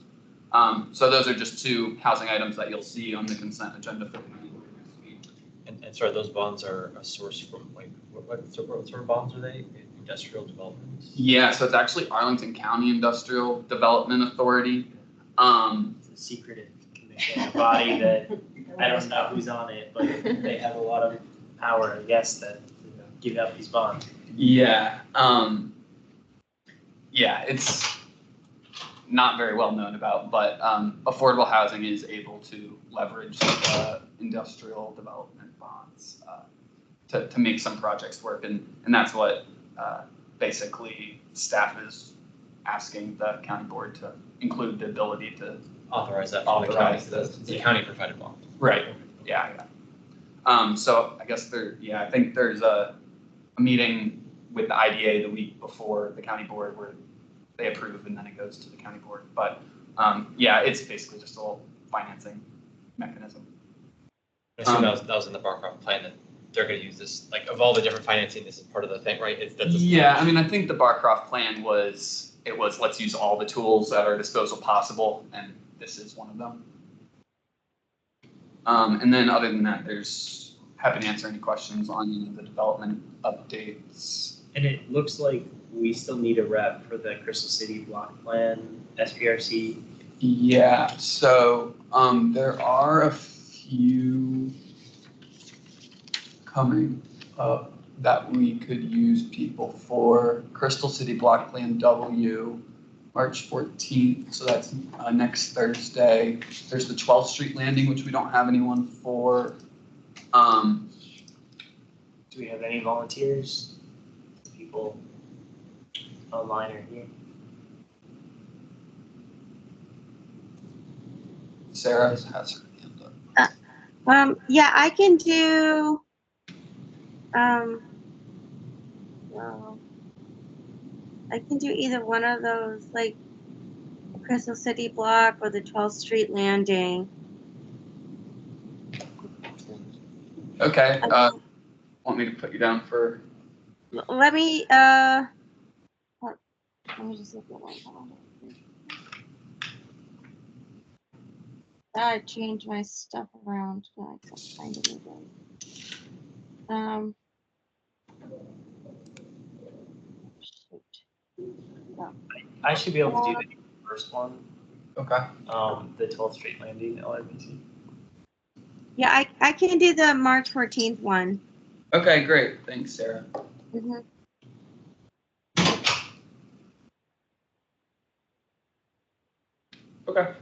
So those are just 2 housing items that you'll see on the consent agenda for the county board next week. And sorry, those bonds are a source from like, what sort of bonds are they? Industrial developments? Yeah, so it's actually Arlington County Industrial Development Authority. It's a secretive commission, a body that I don't know who's on it, but they have a lot of power, I guess, that give out these bonds. Yeah, yeah, it's not very well known about, but affordable housing is able to leverage the industrial development bonds to make some projects work, and that's what basically staff is asking the county board to include the ability to Authorize that. Authorize the county provided bond. Right. Yeah. So I guess I think there's a meeting with the IDA the week before the county board where they approve and then it goes to the county board. But yeah, it's basically just a little financing mechanism. I assume that was in the Barcroft plan that they're going to use this, like of all the different financing, this is part of the thing, right? Yeah, I mean, I think the Barcroft plan was let's use all the tools at our disposal possible, and this is one of them. And then other than that, happy to answer any questions on the development updates. And it looks like we still need a rep for the Crystal City block plan, SPRC. Yeah, so there are a few coming up that we could use people for. Crystal City Block Plan W, March 14th, so that's next Thursday. There's the 12th Street Landing, which we don't have anyone for. Do we have any volunteers? People online or here? Sarah has her hand up. Yeah, I can do, well, I can do either one of those, like Crystal City Block or the 12th Street Landing. Okay, want me to put you down for? Let me just look at one. I changed my stuff around. I can't find it again. Shoot. No. I should be able to do the first one. Okay. The 12th Street Landing, LRBC. Yeah, I can do the March 14th one. Okay, great. Thanks, Sarah. Mm-hmm. Okay.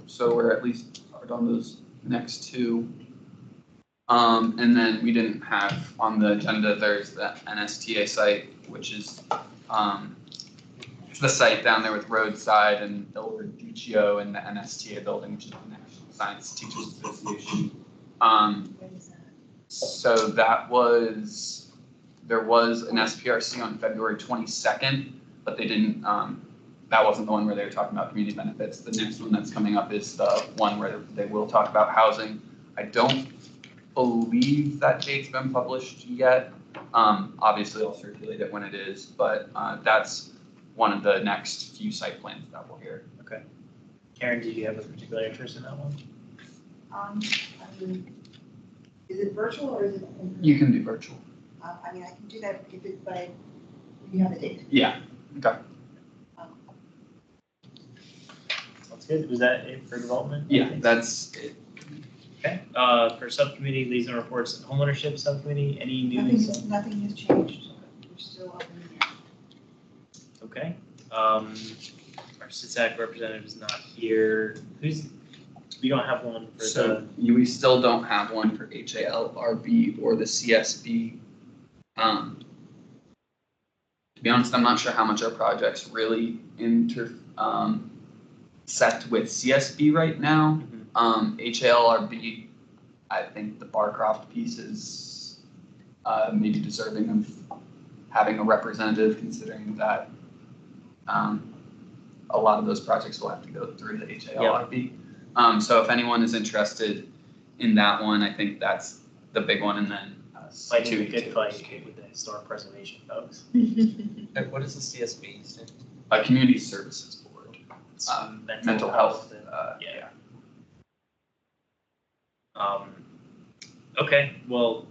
So we're at least on those next two. And then we didn't have on the agenda, there's the NSTA site, which is the site down there with Roadside and Il Reduccio and the NSTA building, which is the National Science Teachers Association. So there was an SPRC on February 22nd, but they didn't, that wasn't the one where they were talking about community benefits. The next one that's coming up is the one where they will talk about housing. I don't believe that date's been published yet. Obviously, I'll circulate it when it is, but that's one of the next few site plans that we'll hear. Okay. Karen, did you have a particular interest in that one? I mean, is it virtual or is it? You can do virtual. I mean, I can do that if it, but you have a date. Yeah. Okay. Sounds good. Was that it for development? Yeah, that's it. Okay. For subcommittee, liaison reports and homeownership subcommittee, any news? Nothing has changed. We're still up in the air. Okay. Our CISAC representative is not here. We don't have one for So we still don't have one for HALRB or the CSB. To be honest, I'm not sure how much our projects really set with CSB right now. HALRB, I think the Barcroft piece is maybe deserving of having a representative, considering that a lot of those projects will have to go through the HALRB. So if anyone is interested in that one, I think that's the big one, and then fighting a good fight with the historic preservation folks. And what is the CSB stand? Community Services Board. Mental health. Yeah. Okay, well,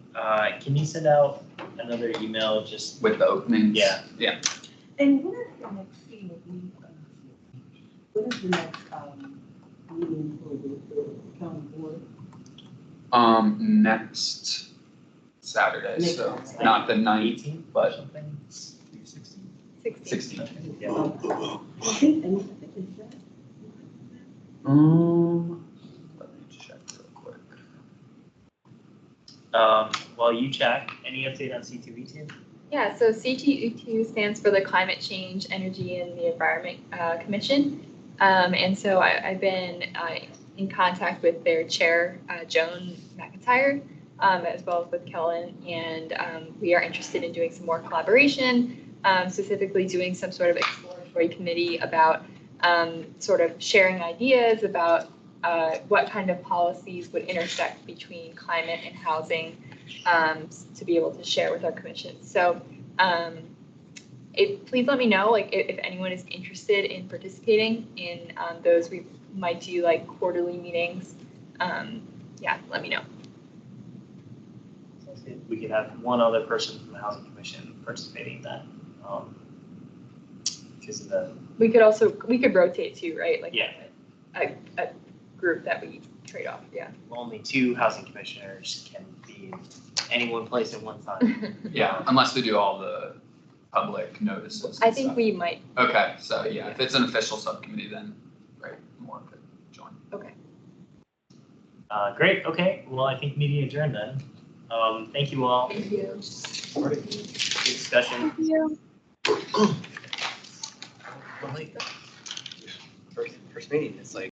can you send out another email just with the openings? Yeah. And what is the next meeting? What is the next meeting for the county board? Next Saturday, so not the 19th, but something. 16th. Yeah. Let me check real quick. While you check, any update on C2E2? Yeah, so CTE2 stands for the Climate Change, Energy, and the Environment Commission. And so I've been in contact with their chair, Joan McIntyre, as well as with Kellen, and we are interested in doing some more collaboration, specifically doing some sort of exploratory committee about sort of sharing ideas about what kind of policies would intersect between climate and housing to be able to share with our commission. So please let me know if anyone is interested in participating in those. We might do like quarterly meetings. Yeah, let me know. We could have one other person from the Housing Commission participating in that. Because of the. We could rotate too, right? Like yeah. A group that we trade off. Yeah. Well, only 2 housing commissioners can be in any one place at one time. Yeah, unless we do all the public notices. I think we might. Okay, so yeah, if it's an official subcommittee, then right, more could join. Okay. Great. Okay. Well, I think meeting adjourned then. Thank you all. Thank you. Good discussion. Thank you. First meeting, it's like.